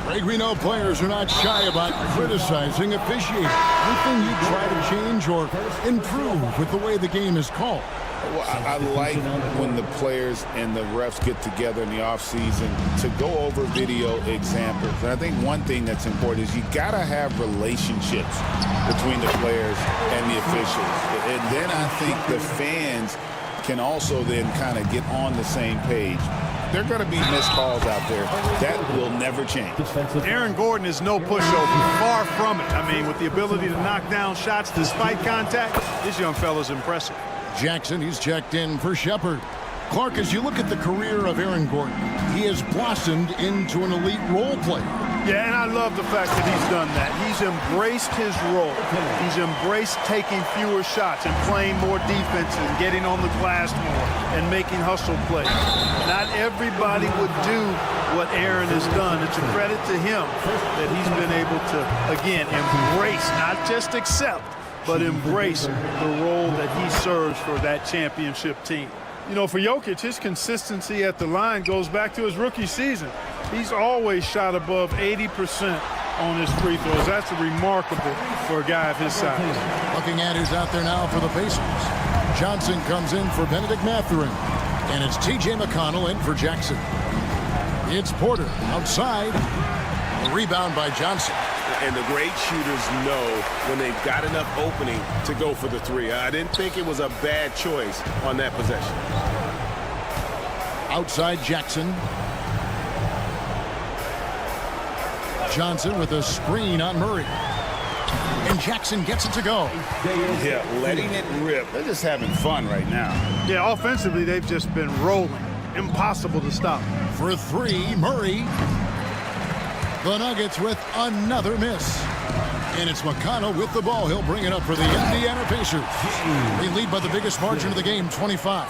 Greg, we know players are not shy about criticizing officiating. Anything you try to change or improve with the way the game is called? Well, I like when the players and the refs get together in the offseason to go over video examples. And I think one thing that's important is you got to have relationships between the players and the officials. And then I think the fans can also then kind of get on the same page. There are going to be missed calls out there. That will never change. Aaron Gordon is no pushover. Far from it. I mean, with the ability to knock down shots despite contact, this young fella's impressive. Jackson, he's checked in for Shepard. Clark, as you look at the career of Aaron Gordon, he has blossomed into an elite role player. Yeah, and I love the fact that he's done that. He's embraced his role. He's embraced taking fewer shots and playing more defense and getting on the glass more and making hustle plays. Not everybody would do what Aaron has done. It's a credit to him that he's been able to, again, embrace, not just accept, but embrace the role that he serves for that championship team. You know, for Jokic, his consistency at the line goes back to his rookie season. He's always shot above 80% on his free throws. That's remarkable for a guy of his size. Looking at who's out there now for the Pacers. Johnson comes in for Benedict Mathurin. And it's T.J. McConnell in for Jackson. It's Porter outside. A rebound by Johnson. And the great shooters know when they've got enough opening to go for the three. I didn't think it was a bad choice on that possession. Outside Jackson. Johnson with a screen on Murray. And Jackson gets it to go. Yeah, letting it rip. They're just having fun right now. Yeah, offensively, they've just been rolling. Impossible to stop. For three, Murray. The Nuggets with another miss. And it's McConnell with the ball. He'll bring it up for the Indiana Pacers. They lead by the biggest margin of the game, 25.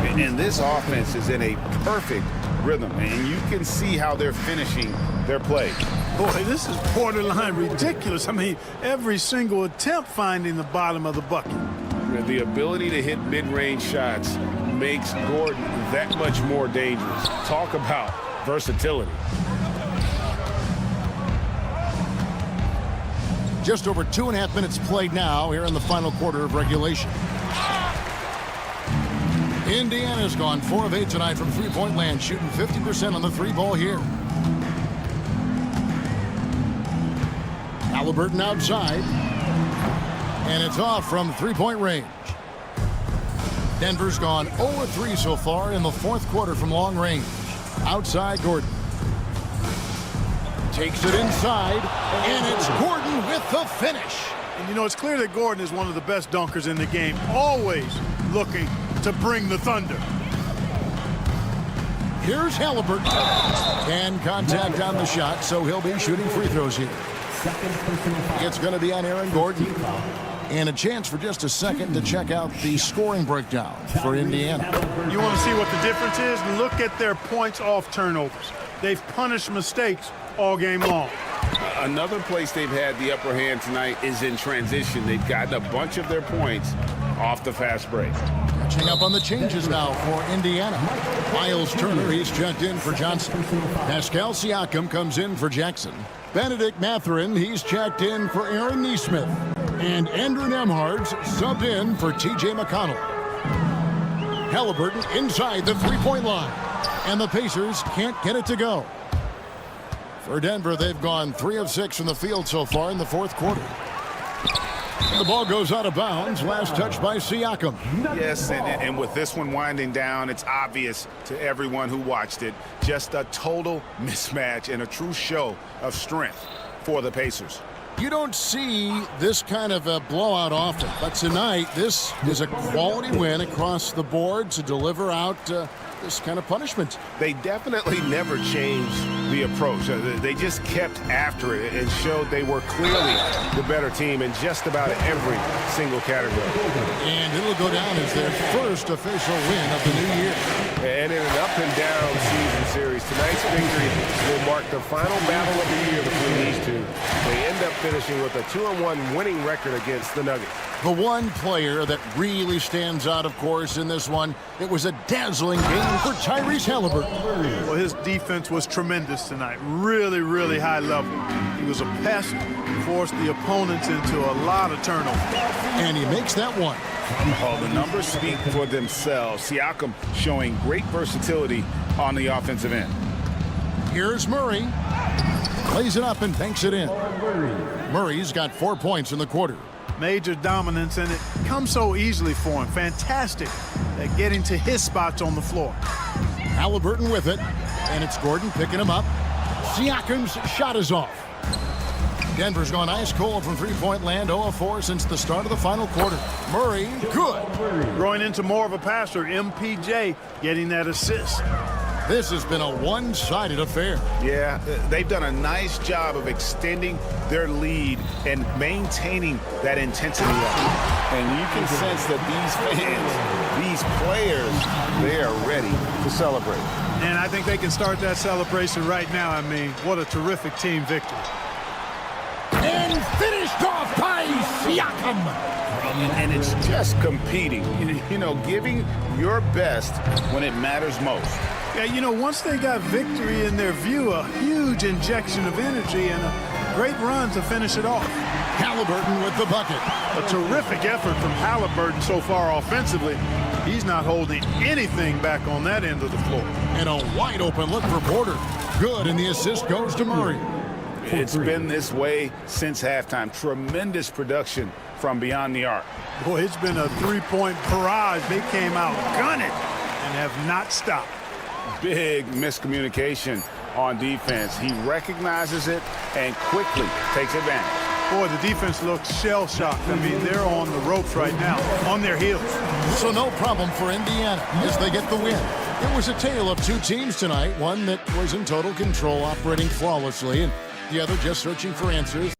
And this offense is in a perfect rhythm, and you can see how they're finishing their play. Boy, this is borderline ridiculous. I mean, every single attempt finding the bottom of the bucket. The ability to hit mid-range shots makes Gordon that much more dangerous. Talk about versatility. Just over 2.5 minutes played now here in the final quarter of regulation. Indiana's gone 4 of 8 tonight from three-point land, shooting 50% on the three ball here. Halliburton outside. And it's off from three-point range. Denver's gone 0-3 so far in the fourth quarter from long range. Outside Gordon. Takes it inside, and it's Gordon with the finish. And you know, it's clear that Gordon is one of the best dunkers in the game, always looking to bring the thunder. Here's Halliburton. And contact on the shot, so he'll be shooting free throws here. It's going to be on Aaron Gordon. And a chance for just a second to check out the scoring breakdown for Indiana. You want to see what the difference is? Look at their points off turnovers. They've punished mistakes all game long. Another place they've had the upper hand tonight is in transition. They've gotten a bunch of their points off the fast break. Catching up on the changes now for Indiana. Miles Turner, he's checked in for Johnson. Pascal Siakam comes in for Jackson. Benedict Mathurin, he's checked in for Aaron Nesmith. And Andrew Nembhard's subbed in for T.J. McConnell. Halliburton inside the three-point line. And the Pacers can't get it to go. For Denver, they've gone 3 of 6 from the field so far in the fourth quarter. And the ball goes out of bounds. Last touch by Siakam. Yes, and with this one winding down, it's obvious to everyone who watched it. Just a total mismatch and a true show of strength for the Pacers. You don't see this kind of a blowout often, but tonight this is a quality win across the board to deliver out this kind of punishment. They definitely never changed the approach. They just kept after it and showed they were clearly the better team in just about every single category. And it'll go down as their first official win of the new year. And in an up-and-down season series, tonight's victory will mark the final battle of the year between these two. They end up finishing with a 2-1 winning record against the Nuggets. The one player that really stands out, of course, in this one, it was a dazzling game for Tyrese Halliburton. Well, his defense was tremendous tonight. Really, really high level. He was a pest, forced the opponents into a lot of turnovers. And he makes that one. Oh, the numbers speak for themselves. Siakam showing great versatility on the offensive end. Here's Murray. Plays it up and banks it in. Murray's got 4 points in the quarter. Major dominance, and it comes so easily for him. Fantastic at getting to his spots on the floor. Halliburton with it, and it's Gordon picking him up. Siakam's shot is off. Denver's gone ice cold from three-point land, 0-4 since the start of the final quarter. Murray, good. Growing into more of a passer, MPJ getting that assist. This has been a one-sided affair. Yeah, they've done a nice job of extending their lead and maintaining that intensity level. And you can sense that these fans, these players, they are ready to celebrate. And I think they can start that celebration right now. I mean, what a terrific team victory. And finished off by Siakam. And it's just competing, you know, giving your best when it matters most. Yeah, you know, once they got victory in their view, a huge injection of energy and a great run to finish it off. Halliburton with the bucket. A terrific effort from Halliburton so far offensively. He's not holding anything back on that end of the floor. And a wide open look for Porter. Good, and the assist goes to Murray. It's been this way since halftime. Tremendous production from beyond the arc. Boy, it's been a three-point barrage. They came out gunning and have not stopped. Big miscommunication on defense. He recognizes it and quickly takes advantage. Boy, the defense looks shell-shocked. I mean, they're on the ropes right now, on their heels. So no problem for Indiana as they get the win. It was a tale of two teams tonight, one that was in total control, operating flawlessly, and the other just searching for answers.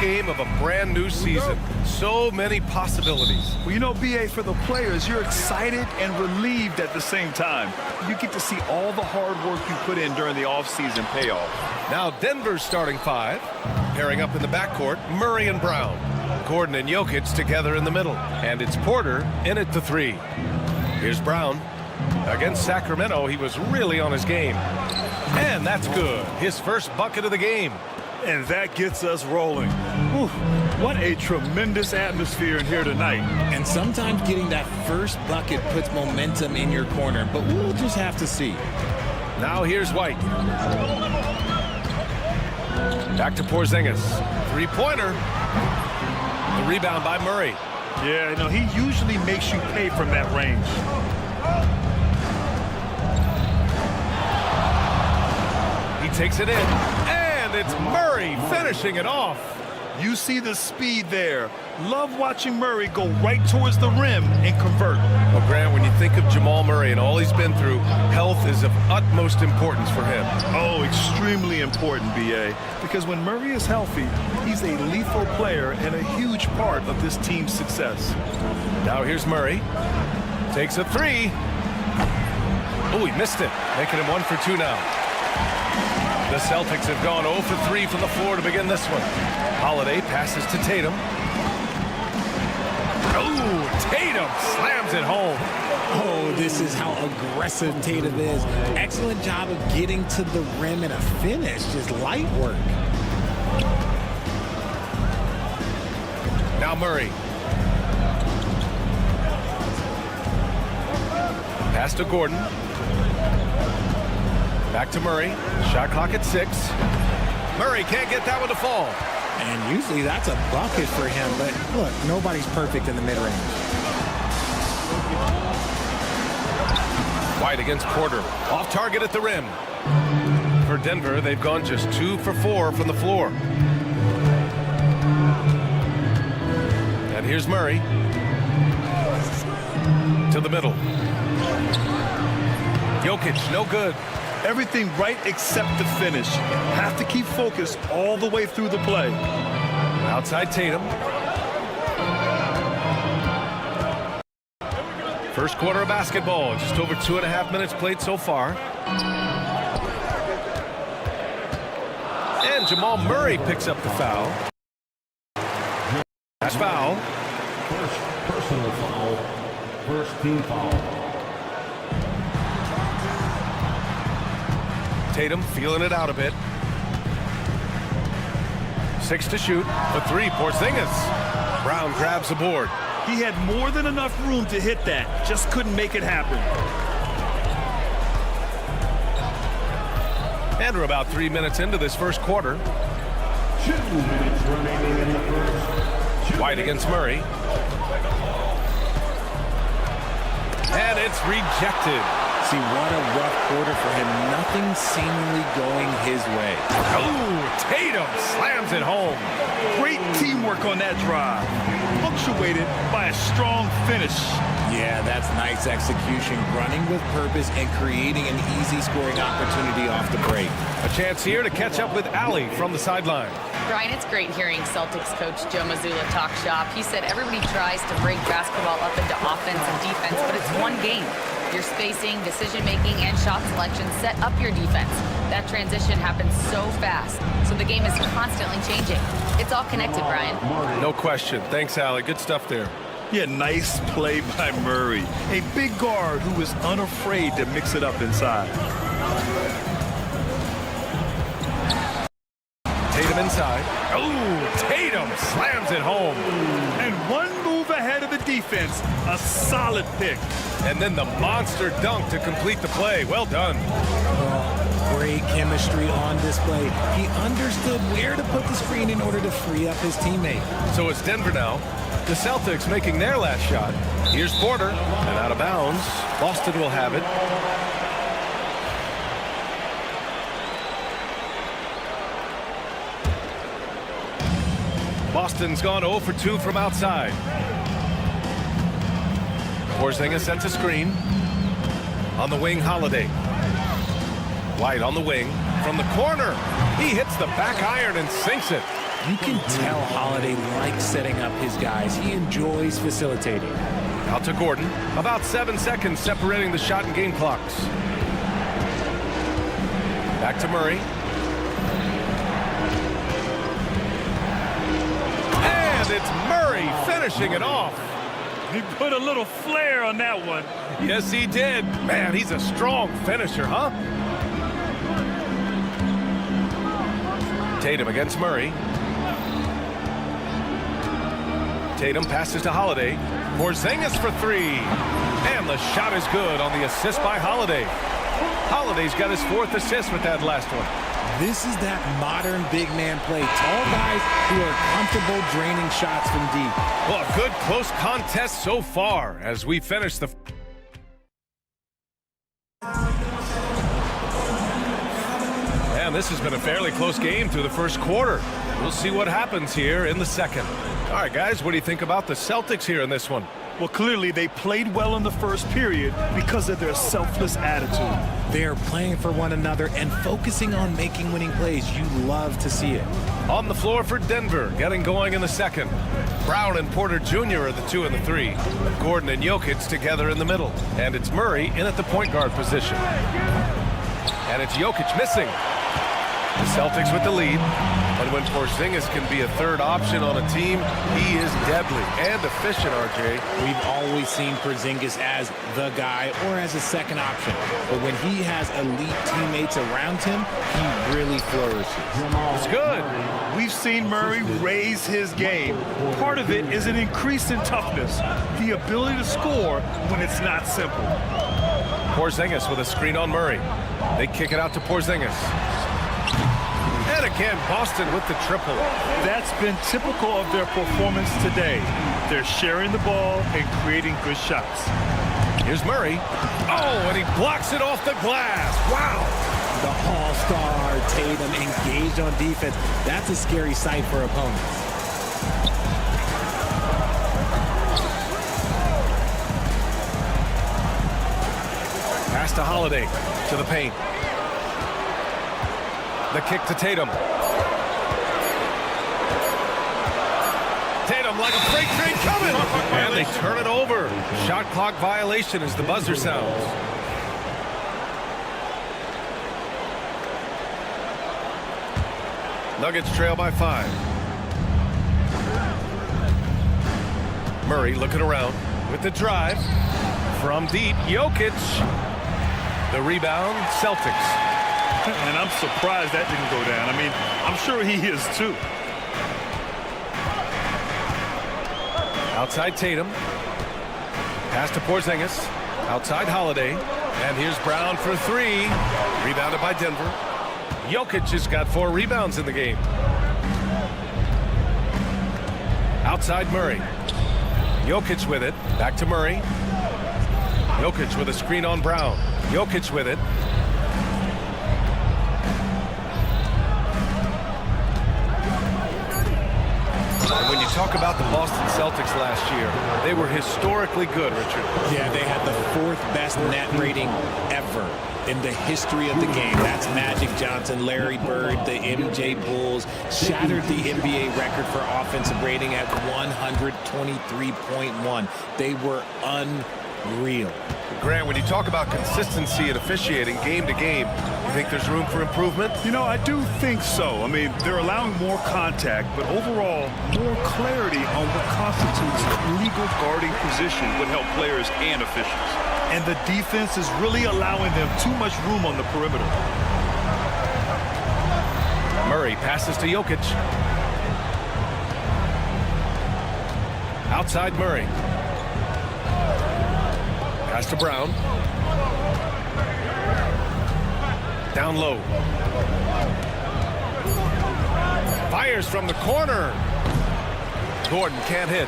game of a brand new season. So many possibilities. Well, you know, BA, for the players, you're excited and relieved at the same time. You get to see all the hard work you put in during the offseason pay off. Now Denver's starting 5. Pairing up in the backcourt, Murray and Brown. Gordon and Jokic together in the middle. And it's Porter in at the 3. Here's Brown. Against Sacramento, he was really on his game. And that's good. His first bucket of the game. And that gets us rolling. Whew, what a tremendous atmosphere in here tonight. And sometimes getting that first bucket puts momentum in your corner, but we'll just have to see. Now here's White. Back to Porzingis. Three-pointer. The rebound by Murray. Yeah, you know, he usually makes you pay from that range. He takes it in, and it's Murray finishing it off. You see the speed there. Love watching Murray go right towards the rim and convert. Well, Grant, when you think of Jamal Murray and all he's been through, health is of utmost importance for him. Oh, extremely important, BA. Because when Murray is healthy, he's a lethal player and a huge part of this team's success. Now here's Murray. Takes a 3. Oh, he missed it. Making him 1 for 2 now. The Celtics have gone 0 for 3 from the floor to begin this one. Holiday passes to Tatum. Oh, Tatum slams it home. Oh, this is how aggressive Tatum is. Excellent job of getting to the rim and a finish. Just light work. Now Murray. Pass to Gordon. Back to Murray. Shot clock at 6. Murray can't get that one to fall. And usually that's a bucket for him, but look, nobody's perfect in the mid-range. White against Porter. Off target at the rim. For Denver, they've gone just 2 for 4 from the floor. And here's Murray. To the middle. Jokic, no good. Everything right except the finish. Have to keep focused all the way through the play. Outside Tatum. First quarter of basketball. Just over 2.5 minutes played so far. And Jamal Murray picks up the foul. That's foul. First personal foul. First team foul. Tatum feeling it out a bit. 6 to shoot. For 3, Porzingis. Brown grabs the board. He had more than enough room to hit that. Just couldn't make it happen. And we're about 3 minutes into this first quarter. 2 minutes remaining in the first. White against Murray. And it's rejected. See, what a rough quarter for him. Nothing seemingly going his way. Oh, Tatum slams it home. Great teamwork on that drive. Punctuated by a strong finish. Yeah, that's nice execution. Running with purpose and creating an easy scoring opportunity off the break. A chance here to catch up with Allie from the sideline. Brian, it's great hearing Celtics coach Joe Mazzulla talk shop. He said everybody tries to break basketball up into offense and defense, but it's one game. Your spacing, decision-making, and shot selection set up your defense. That transition happens so fast, so the game is constantly changing. It's all connected, Brian. No question. Thanks, Allie. Good stuff there. Yeah, nice play by Murray. A big guard who is unafraid to mix it up inside. Tatum inside. Oh, Tatum slams it home. And one move ahead of the defense. A solid pick. And then the monster dunk to complete the play. Well done. Great chemistry on display. He understood where to put the screen in order to free up his teammate. So it's Denver now. The Celtics making their last shot. Here's Porter, and out of bounds. Boston will have it. Boston's gone 0 for 2 from outside. Porzingis sets a screen. On the wing, Holiday. White on the wing. From the corner, he hits the back iron and sinks it. You can tell Holiday likes setting up his guys. He enjoys facilitating. Out to Gordon. About 7 seconds separating the shot and game clocks. Back to Murray. And it's Murray finishing it off. He put a little flair on that one. Yes, he did. Man, he's a strong finisher, huh? Tatum against Murray. Tatum passes to Holiday. Porzingis for three. And the shot is good on the assist by Holiday. Holiday's got his 4th assist with that last one. This is that modern big man play. Tall guys who are comfortable draining shots from deep. Well, a good close contest so far as we finish the... And this has been a fairly close game through the first quarter. We'll see what happens here in the second. All right, guys, what do you think about the Celtics here in this one? Well, clearly they played well in the first period because of their selfless attitude. They are playing for one another and focusing on making winning plays. You love to see it. On the floor for Denver, getting going in the second. Brown and Porter Jr. are the 2 and the 3. Gordon and Jokic together in the middle. And it's Murray in at the point guard position. And it's Jokic missing. The Celtics with the lead. And when Porzingis can be a 3rd option on a team, he is deadly and efficient, RJ. We've always seen Porzingis as the guy or as a 2nd option. But when he has elite teammates around him, he really flourishes. It's good. We've seen Murray raise his game. Part of it is an increase in toughness, the ability to score when it's not simple. Porzingis with a screen on Murray. They kick it out to Porzingis. And again, Boston with the triple. That's been typical of their performance today. They're sharing the ball and creating good shots. Here's Murray. Oh, and he blocks it off the glass. Wow. The all-star Tatum engaged on defense. That's a scary sight for opponents. Pass to Holiday, to the paint. The kick to Tatum. Tatum like a freight train coming. And they turn it over. Shot clock violation as the buzzer sounds. Nuggets trail by 5. Murray looking around with the drive. From deep, Jokic. The rebound, Celtics. And I'm surprised that didn't go down. I mean, I'm sure he is too. Outside Tatum. Pass to Porzingis. Outside Holiday. And here's Brown for 3. Rebounded by Denver. Jokic has got 4 rebounds in the game. Outside Murray. Jokic with it. Back to Murray. Jokic with a screen on Brown. Jokic with it. And when you talk about the Boston Celtics last year, they were historically good, Richard. Yeah, they had the 4th best net rating ever in the history of the game. That's Magic Johnson, Larry Bird, the MJ Bulls, shattered the NBA record for offensive rating at 123.1. They were unreal. Grant, when you talk about consistency and officiating game to game, you think there's room for improvement? You know, I do think so. I mean, they're allowing more contact, but overall, more clarity on what constitutes legal guarding position would help players and officials. And the defense is really allowing them too much room on the perimeter. Murray passes to Jokic. Outside Murray. Pass to Brown. Down low. Fires from the corner. Gordon can't hit.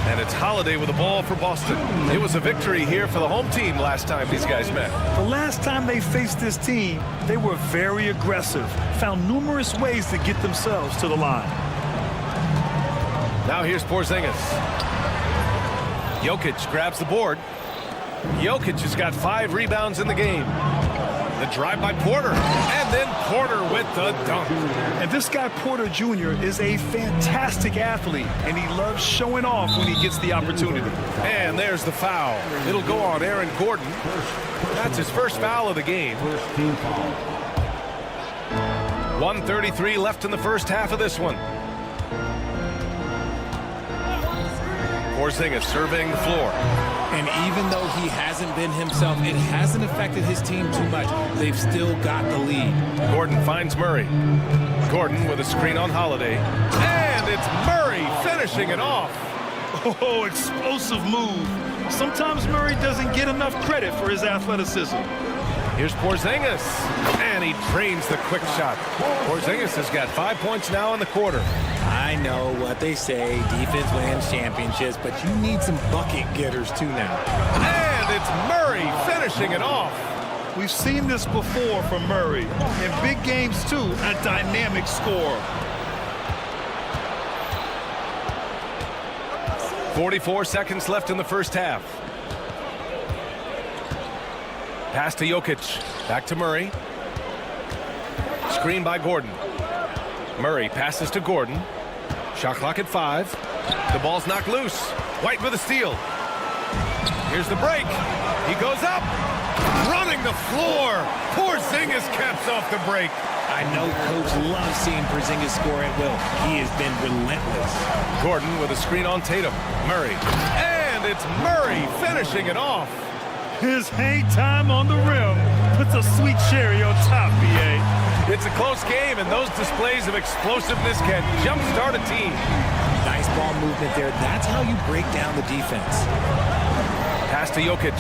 And it's Holiday with the ball for Boston. It was a victory here for the home team last time these guys met. The last time they faced this team, they were very aggressive, found numerous ways to get themselves to the line. Now here's Porzingis. Jokic grabs the board. Jokic has got 5 rebounds in the game. The drive by Porter. And then Porter with the dunk. And this guy, Porter Jr., is a fantastic athlete, and he loves showing off when he gets the opportunity. And there's the foul. It'll go on Aaron Gordon. That's his first foul of the game. 1:33 left in the first half of this one. Porzingis surveying the floor. And even though he hasn't been himself, it hasn't affected his team too much. They've still got the lead. Gordon finds Murray. Gordon with a screen on Holiday. And it's Murray finishing it off. Oh, explosive move. Sometimes Murray doesn't get enough credit for his athleticism. Here's Porzingis. And he drains the quick shot. Porzingis has got 5 points now in the quarter. I know what they say, defense wins championships, but you need some bucket getters too now. And it's Murray finishing it off. We've seen this before from Murray. In big games, too, a dynamic scorer. 44 seconds left in the first half. Pass to Jokic. Back to Murray. Screen by Gordon. Murray passes to Gordon. Shot clock at 5. The ball's knocked loose. White with a steal. Here's the break. He goes up. Running the floor. Porzingis caps off the break. I know Coach loves seeing Porzingis score at will. He has been relentless. Gordon with a screen on Tatum. Murray. And it's Murray finishing it off. His hang time on the rim puts a sweet cherry on top, BA. It's a close game, and those displays of explosiveness can jumpstart a team. Nice ball movement there. That's how you break down the defense. Pass to Jokic.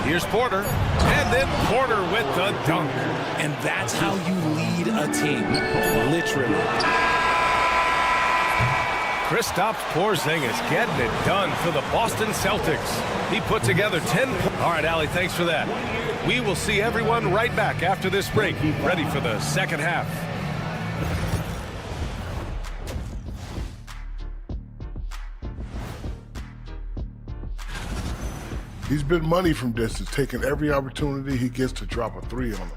Here's Porter. And then Porter with the dunk. And that's how you lead a team. Literally. Kristaps Porzingis getting it done for the Boston Celtics. He put together 10 points. All right, Allie, thanks for that. We will see everyone right back after this break, ready for the second half. He's been money from distance, taking every opportunity he gets to drop a 3 on him.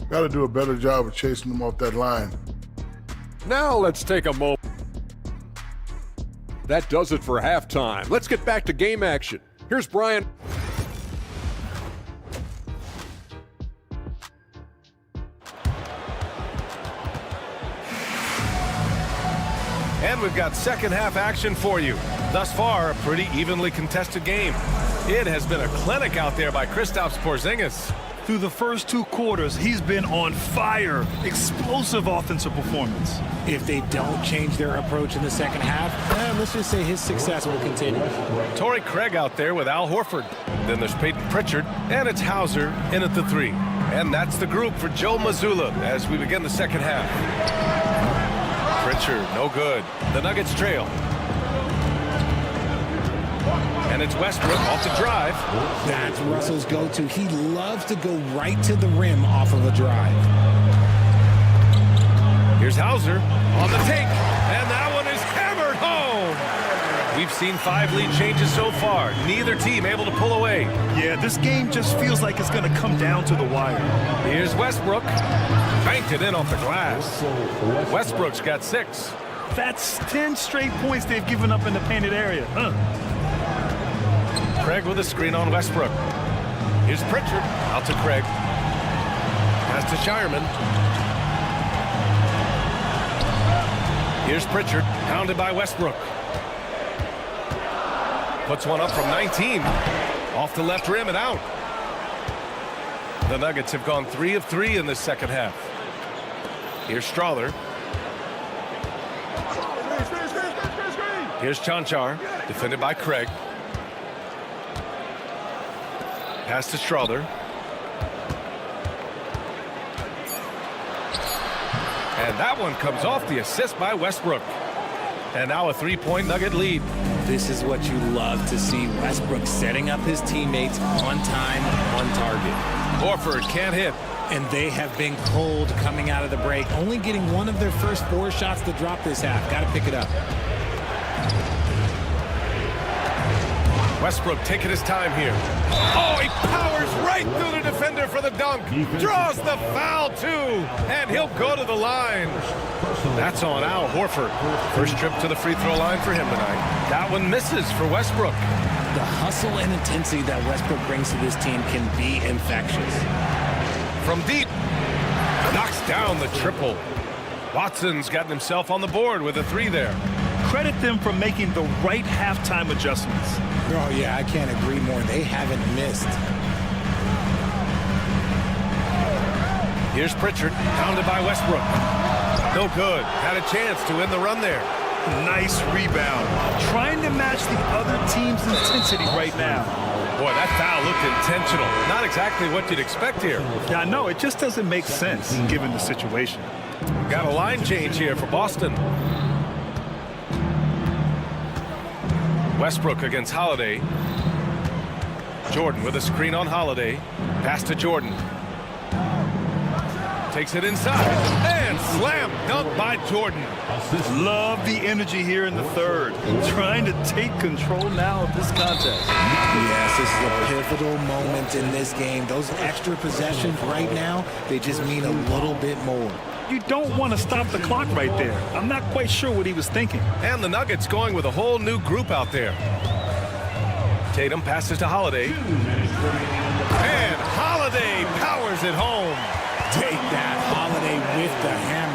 Got to do a better job of chasing him off that line. Now let's take a moment. That does it for halftime. Let's get back to game action. Here's Brian. And we've got second half action for you. Thus far, a pretty evenly contested game. It has been a clinic out there by Kristaps Porzingis. Through the first 2 quarters, he's been on fire. Explosive offensive performance. If they don't change their approach in the second half, let's just say his success will continue. Torrey Craig out there with Al Horford. Then there's Peyton Pritchard, and it's Hauser in at the 3. And that's the group for Joe Mazzulla as we begin the second half. Pritchard, no good. The Nuggets trail. And it's Westbrook off the drive. That's Russell's go-to. He loves to go right to the rim off of a drive. Here's Hauser on the take. And that one is hammered home. We've seen 5 lead changes so far. Neither team able to pull away. Yeah, this game just feels like it's going to come down to the wire. Here's Westbrook. Banked it in off the glass. Westbrook's got 6. That's 10 straight points they've given up in the painted area. Craig with a screen on Westbrook. Here's Pritchard. Out to Craig. Pass to Shireman. Here's Pritchard. Pounded by Westbrook. Puts one up from 19. Off the left rim and out. The Nuggets have gone 3 of 3 in this second half. Here's Strawther. Here's Chanchar. Defended by Craig. Pass to Strawther. And that one comes off the assist by Westbrook. And now a 3-point Nugget lead. This is what you love to see. Westbrook setting up his teammates on time, on target. Horford can't hit. And they have been cold coming out of the break. Only getting one of their first 4 shots to drop this half. Got to pick it up. Westbrook taking his time here. Oh, he powers right through the defender for the dunk. Draws the foul, too. And he'll go to the line. That's on Al Horford. First trip to the free throw line for him tonight. That one misses for Westbrook. The hustle and intensity that Westbrook brings to this team can be infectious. From deep. Knocks down the triple. Watson's gotten himself on the board with a 3 there. Credit them for making the right halftime adjustments. Oh, yeah, I can't agree more. They haven't missed. Here's Pritchard, pounded by Westbrook. No good. Had a chance to end the run there. Nice rebound. Trying to match the other team's intensity right now. Boy, that foul looked intentional. Not exactly what you'd expect here. Yeah, I know. It just doesn't make sense given the situation. Got a line change here for Boston. Westbrook against Holiday. Jordan with a screen on Holiday. Pass to Jordan. Takes it inside. And slam dunk by Jordan. Love the energy here in the third. Trying to take control now of this contest. Yes, this is a pivotal moment in this game. Those extra possessions right now, they just mean a little bit more. You don't want to stop the clock right there. I'm not quite sure what he was thinking. And the Nuggets going with a whole new group out there. Tatum passes to Holiday. And Holiday powers it home. Take that, Holiday with the hammer.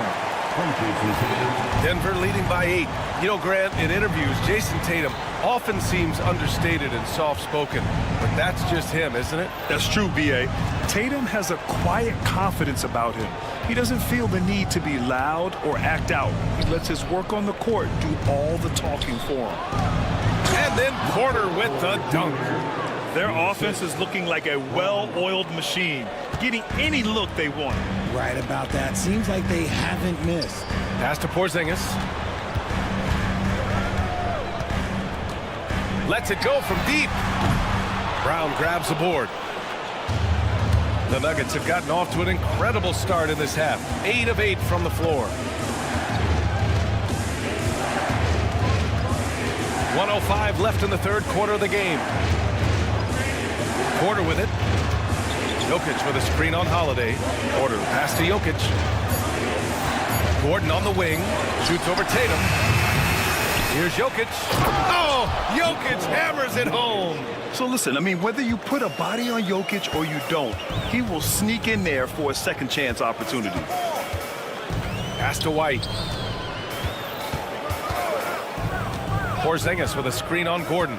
Denver leading by 8. You know, Grant, in interviews, Jason Tatum often seems understated and soft-spoken. But that's just him, isn't it? That's true, B.A. Tatum has a quiet confidence about him. He doesn't feel the need to be loud or act out. He lets his work on the court do all the talking for him. And then Porter with the dunk. Their offense is looking like a well-oiled machine, getting any look they want. Right about that. Seems like they haven't missed. Pass to Porzingis. Lets it go from deep. Brown grabs the board. The Nuggets have gotten off to an incredible start in this half. 8 of 8 from the floor. 1:05 left in the third quarter of the game. Porter with it. Jokic with a screen on Holiday. Porter pass to Jokic. Gordon on the wing. Shoots over Tatum. Here's Jokic. Oh, Jokic hammers it home. So listen, I mean, whether you put a body on Jokic or you don't, he will sneak in there for a second chance opportunity. Pass to White. Porzingis with a screen on Gordon.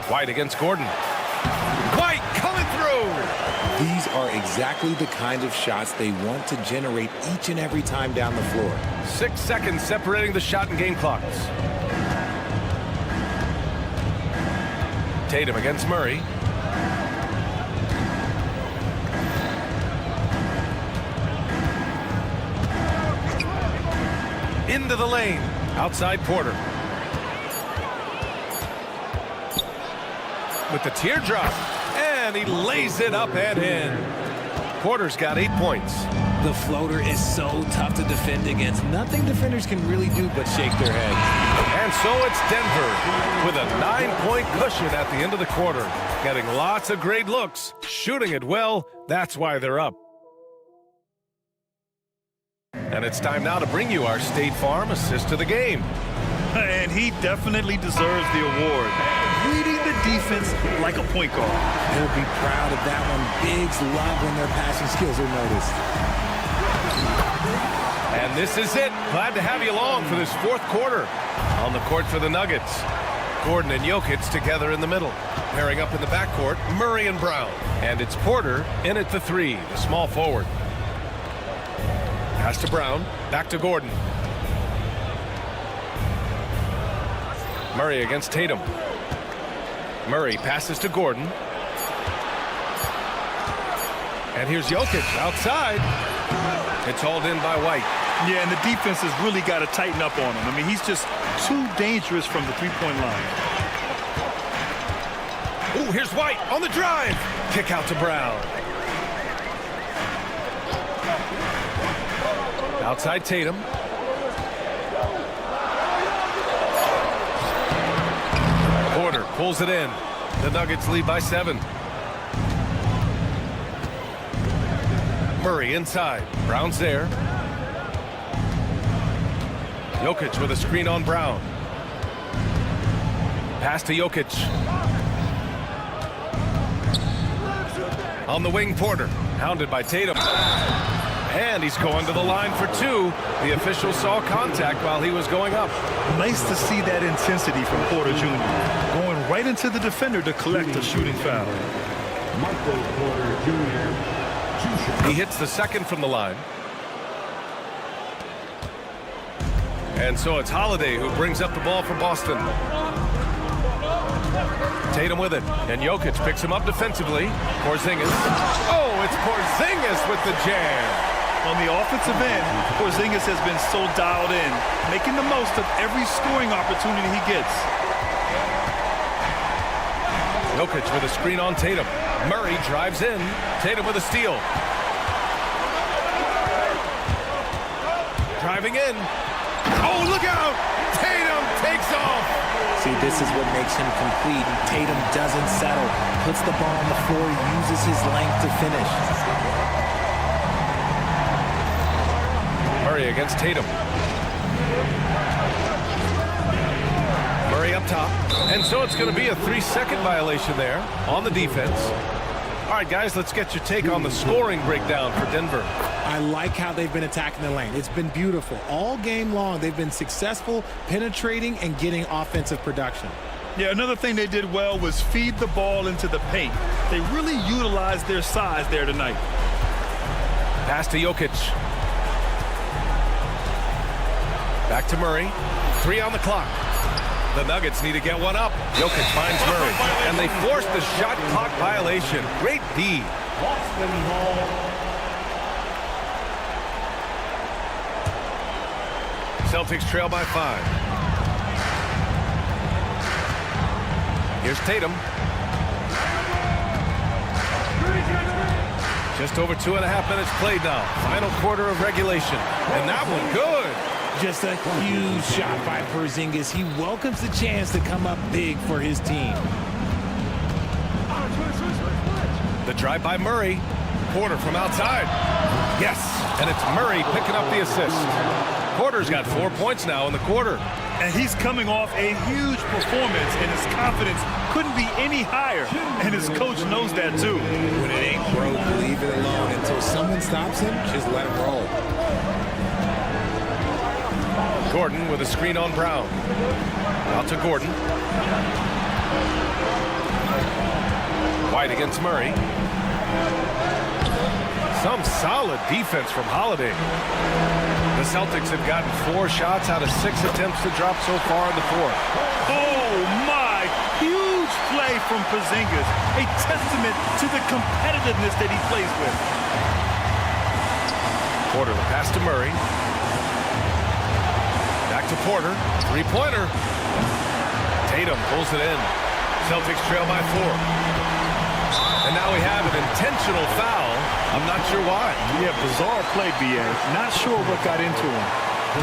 White against Gordon. White coming through. These are exactly the kind of shots they want to generate each and every time down the floor. 6 seconds separating the shot and game clocks. Tatum against Murray. Into the lane. Outside Porter. With the teardrop. And he lays it up and in. Porter's got 8 points. The floater is so tough to defend against. Nothing defenders can really do but shake their heads. And so it's Denver with a 9-point cushion at the end of the quarter. Getting lots of great looks. Shooting it well. That's why they're up. And it's time now to bring you our State Farm assist to the game. And he definitely deserves the award. Reading the defense like a point guard. He'll be proud of that one. Bigs love when their passing skills are noticed. And this is it. Glad to have you along for this fourth quarter. On the court for the Nuggets. Gordon and Jokic together in the middle. Pairing up in the backcourt, Murray and Brown. And it's Porter in at the 3, the small forward. Pass to Brown, back to Gordon. Murray against Tatum. Murray passes to Gordon. And here's Jokic outside. It's hauled in by White. Yeah, and the defense has really got to tighten up on him. I mean, he's just too dangerous from the three-point line. Ooh, here's White on the drive. Kick out to Brown. Outside Tatum. Pulls it in. The Nuggets lead by 7. Murray inside. Brown's there. Jokic with a screen on Brown. Pass to Jokic. On the wing, Porter. Hounded by Tatum. And he's going to the line for 2. The official saw contact while he was going up. Nice to see that intensity from Porter Jr. Going right into the defender to collect a shooting foul. Michael Porter Jr. He hits the second from the line. And so it's Holiday who brings up the ball for Boston. Tatum with it, and Jokic picks him up defensively. Porzingis. Oh, it's Porzingis with the jam. On the offensive end, Porzingis has been so dialed in, making the most of every scoring opportunity he gets. Jokic with a screen on Tatum. Murray drives in. Tatum with a steal. Driving in. Oh, look out! Tatum takes off! See, this is what makes him complete. Tatum doesn't settle. Puts the ball on the floor, uses his length to finish. Murray against Tatum. Murray up top. And so it's going to be a 3-second violation there on the defense. All right, guys, let's get your take on the scoring breakdown for Denver. I like how they've been attacking the lane. It's been beautiful. All game long, they've been successful penetrating and getting offensive production. Yeah, another thing they did well was feed the ball into the paint. They really utilized their size there tonight. Pass to Jokic. Back to Murray. 3 on the clock. The Nuggets need to get one up. Jokic finds Murray, and they force the shot clock violation. Great D. Celtics trail by 5. Here's Tatum. Just over 2.5 minutes played now. Final quarter of regulation. And that one good. Just a huge shot by Porzingis. He welcomes the chance to come up big for his team. The drive by Murray. Porter from outside. Yes, and it's Murray picking up the assist. Porter's got 4 points now in the quarter. And he's coming off a huge performance, and his confidence couldn't be any higher. And his coach knows that, too. When it ain't broke, leave it alone. Until someone stops him, just let him roll. Gordon with a screen on Brown. Out to Gordon. White against Murray. Some solid defense from Holiday. The Celtics have gotten 4 shots out of 6 attempts to drop so far in the fourth. Oh, my! Huge play from Porzingis. A testament to the competitiveness that he plays with. Porter, the pass to Murray. Back to Porter. 3-pointer. Tatum pulls it in. Celtics trail by 4. And now we have an intentional foul. I'm not sure why. Yeah, bizarre play, B.A. Not sure what got into him.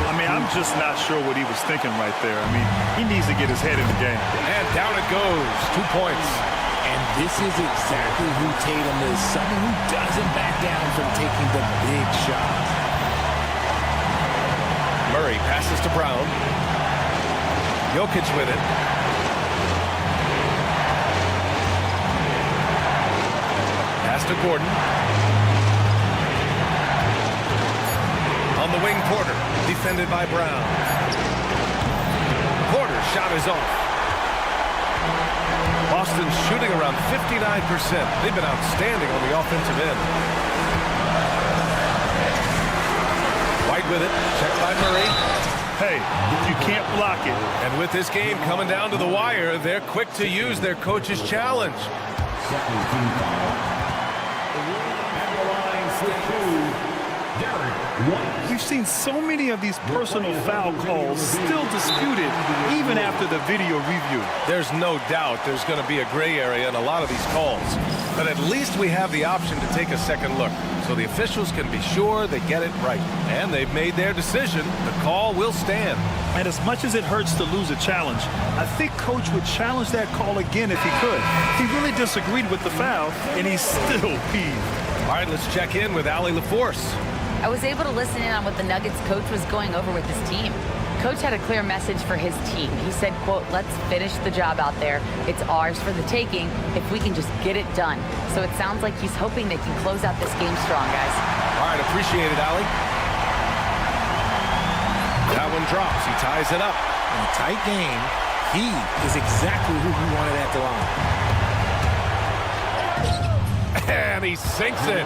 I mean, I'm just not sure what he was thinking right there. I mean, he needs to get his head in the game. And down it goes. 2 points. And this is exactly who Tatum is. Someone who doesn't back down from taking the big shots. Murray passes to Brown. Jokic with it. Pass to Gordon. On the wing, Porter. Defended by Brown. Porter's shot is off. Boston's shooting around 59%. They've been outstanding on the offensive end. White with it. Checked by Murray. Hey, you can't block it. And with this game coming down to the wire, they're quick to use their coach's challenge. We've seen so many of these personal foul calls still disputed even after the video review. There's no doubt there's going to be a gray area in a lot of these calls, but at least we have the option to take a second look. so the officials can be sure they get it right. And they've made their decision. The call will stand. And as much as it hurts to lose a challenge, I think Coach would challenge that call again if he could. He really disagreed with the foul, and he's still peeved. All right, let's check in with Allie LaForce. I was able to listen in on what the Nuggets coach was going over with his team. Coach had a clear message for his team. He said, quote, let's finish the job out there. It's ours for the taking if we can just get it done. So it sounds like he's hoping they can close out this game strong, guys. All right, appreciate it, Allie. That one drops. He ties it up. In a tight game, he is exactly who he wanted at the line. And he sinks it.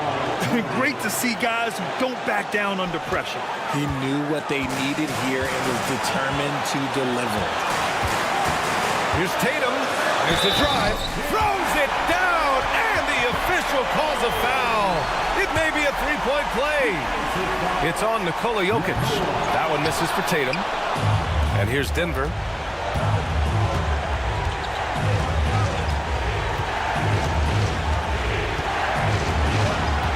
Great to see guys who don't back down under pressure. He knew what they needed here and was determined to deliver. Here's Tatum. Here's the drive. Throws it down, and the official calls a foul. It may be a three-point play. It's on Nikola Jokic. That one misses for Tatum. And here's Denver.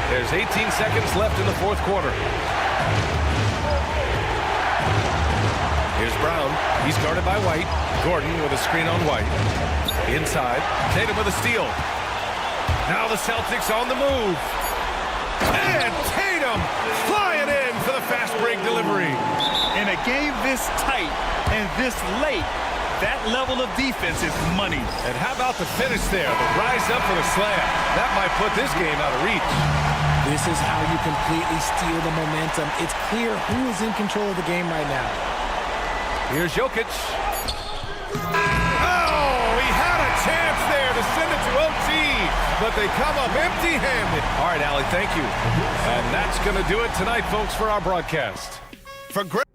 There's 18 seconds left in the fourth quarter. Here's Brown. He's guarded by White. Gordon with a screen on White. Inside. Tatum with a steal. Now the Celtics on the move. And Tatum flying in for the fast break delivery. In a game this tight and this late, that level of defense is money. And how about the finish there? The rise up for the slam. That might put this game out of reach. This is how you completely steal the momentum. It's clear who is in control of the game right now. Here's Jokic. Oh, he had a chance there to send it to OT, but they come up empty-handed. All right, Allie, thank you. And that's going to do it tonight, folks, for our broadcast. For great.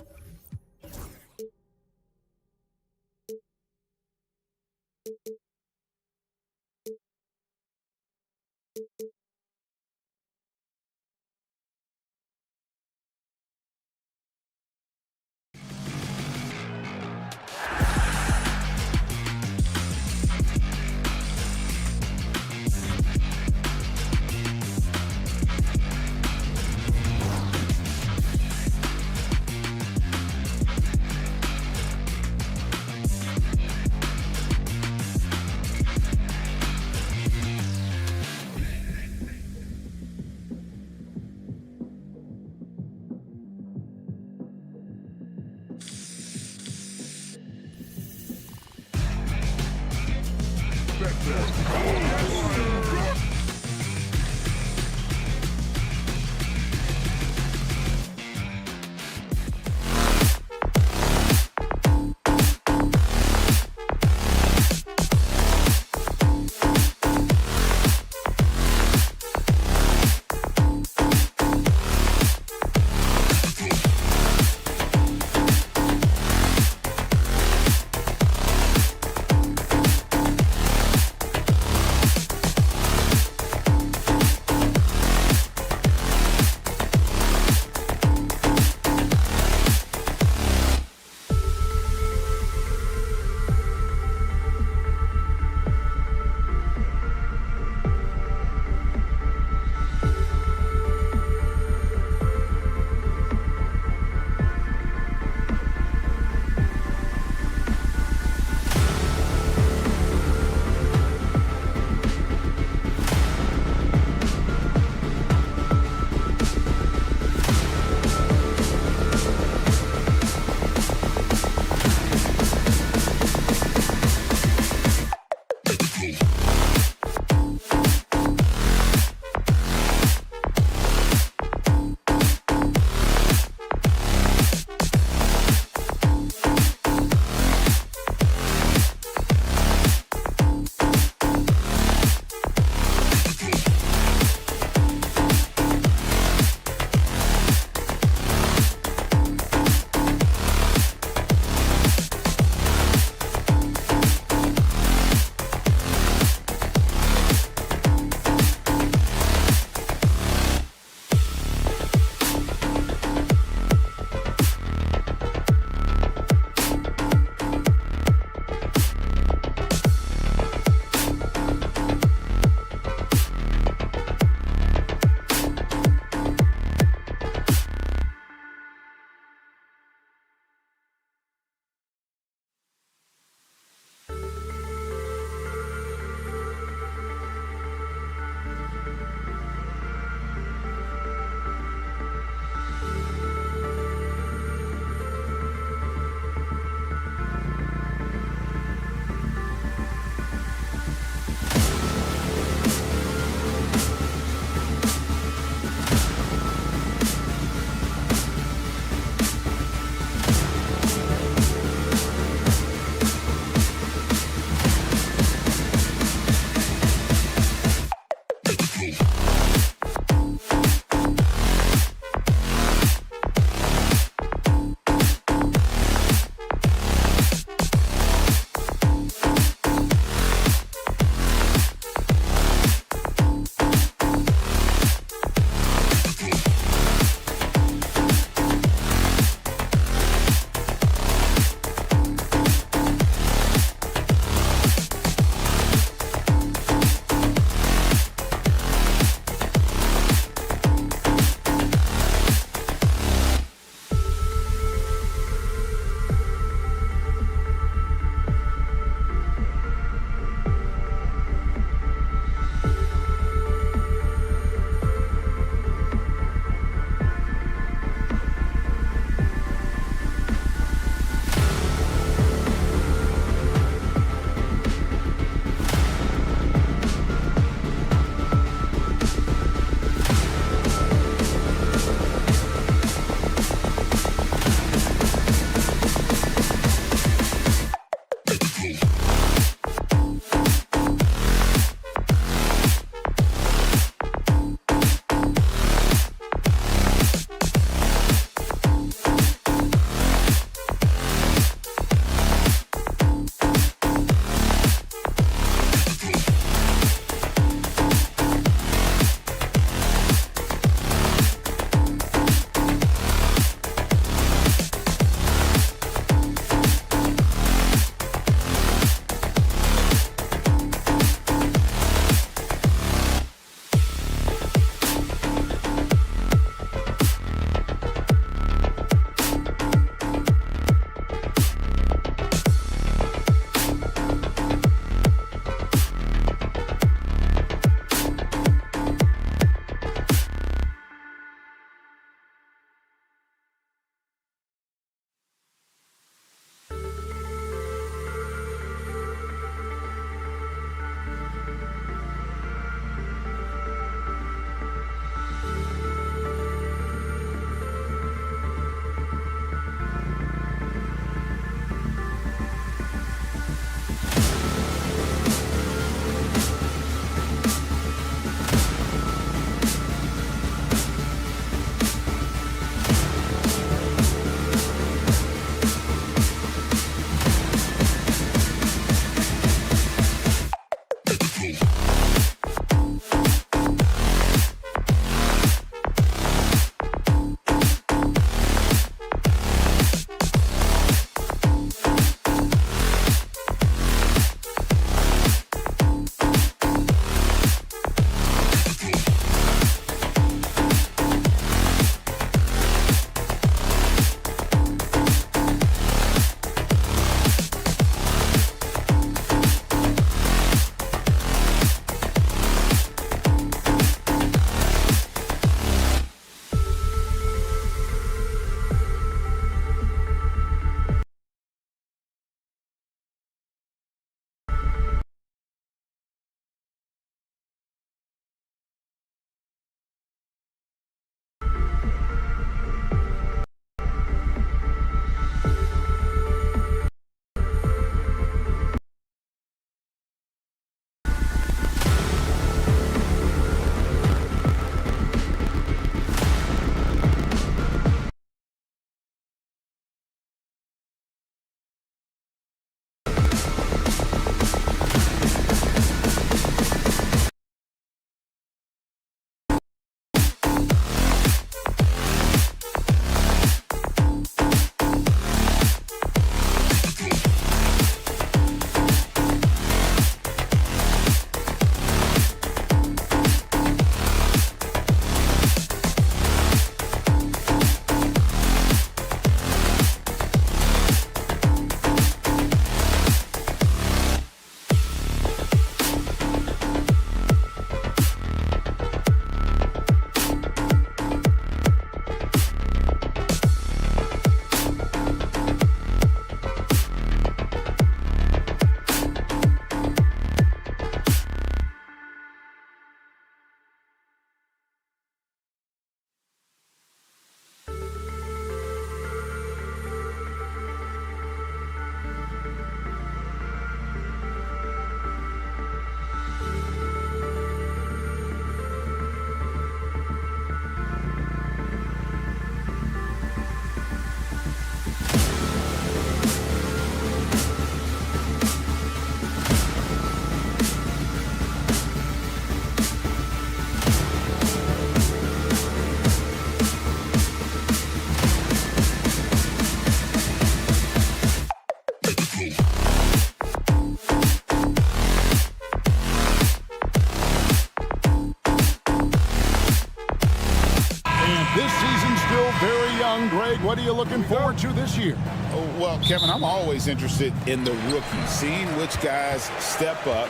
looking forward to this year? Oh, well, Kevin, I'm always interested in the rookies, seeing which guys step up.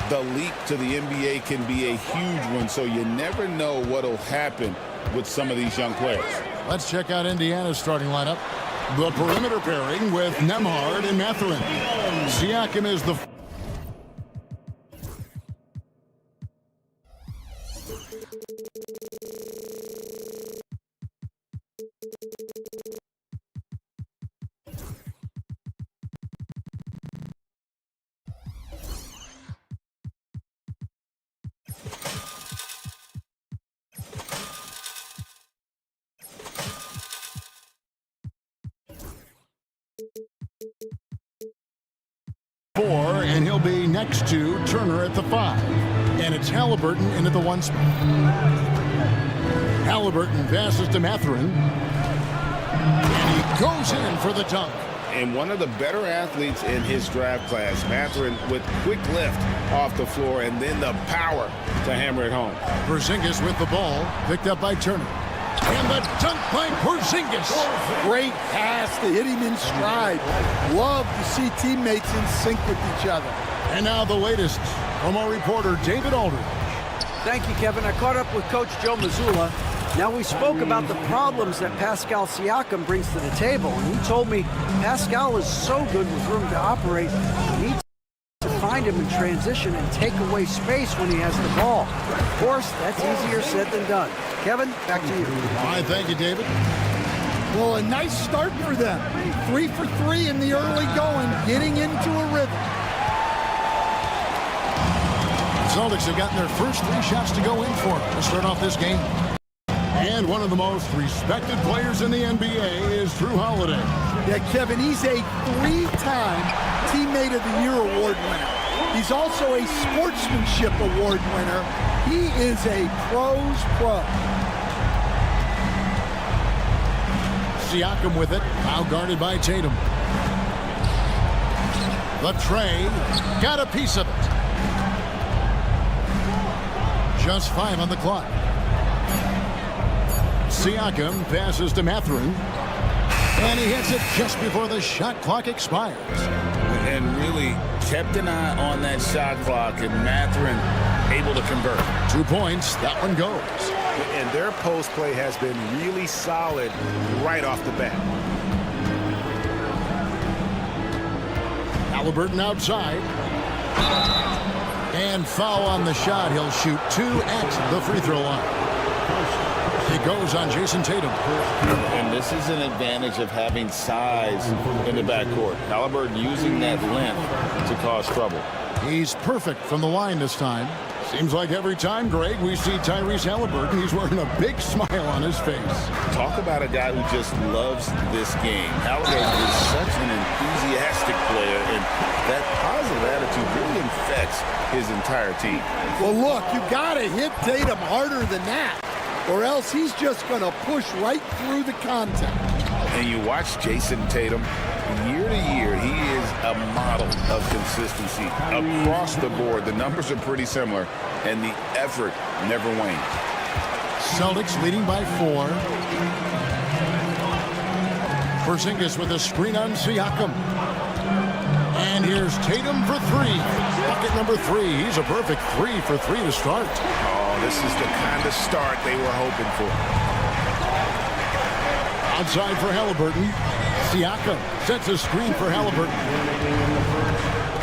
The leap to the NBA can be a huge one, so you never know what will happen with some of these young players. Let's check out Indiana's starting lineup. The perimeter pairing with Nembhard and Mathurin. Siakam is the... and he'll be next to Turner at the 5. And it's Halliburton in at the 1 spot. Halliburton passes to Mathurin. And he goes in for the dunk. And one of the better athletes in his draft class, Mathurin, with quick lift off the floor and then the power to hammer it home. Porzingis with the ball, picked up by Turner. And the dunk by Porzingis. Great pass to hit him in stride. Love to see teammates in sync with each other. And now the latest from our reporter, David Aldridge. Thank you, Kevin. I caught up with Coach Joe Mazzulla. Now, we spoke about the problems that Pascal Siakam brings to the table, and he told me Pascal is so good with room to operate, he needs to find him in transition and take away space when he has the ball. Of course, that's easier said than done. Kevin, back to you. All right, thank you, David. Well, a nice start for them. 3 for 3 in the early going, getting into a rhythm. Celtics have gotten their first 3 shots to go in for to start off this game. And one of the most respected players in the NBA is Drew Holiday. Yeah, Kevin, he's a 3-time Teammate of the Year award winner. He's also a Sportsmanship Award winner. He is a pro's pro. Siakam with it, now guarded by Tatum. The tray, got a piece of it. Just 5 on the clock. Siakam passes to Mathurin. And he hits it just before the shot clock expires. And really kept an eye on that shot clock, and Mathurin able to convert. 2 points, that one goes. And their post play has been really solid right off the bat. Halliburton outside. And foul on the shot. He'll shoot 2 at the free throw line. He goes on Jason Tatum. And this is an advantage of having size in the backcourt. Halliburton using that length to cause trouble. He's perfect from the line this time. Seems like every time, Greg, we see Tyrese Halliburton, he's wearing a big smile on his face. Talk about a guy who just loves this game. Halliburton is such an enthusiastic player, and that positive attitude really infects his entire team. Well, look, you got to hit Tatum harder than that, or else he's just going to push right through the contact. And you watch Jason Tatum, year to year, he is a model of consistency. Across the board, the numbers are pretty similar, and the effort never wanes. Celtics leading by 4. Porzingis with a screen on Siakam. And here's Tatum for 3. Bucket number 3. He's a perfect 3 for 3 to start. Oh, this is the kind of start they were hoping for. Outside for Halliburton. Siakam sets a screen for Halliburton.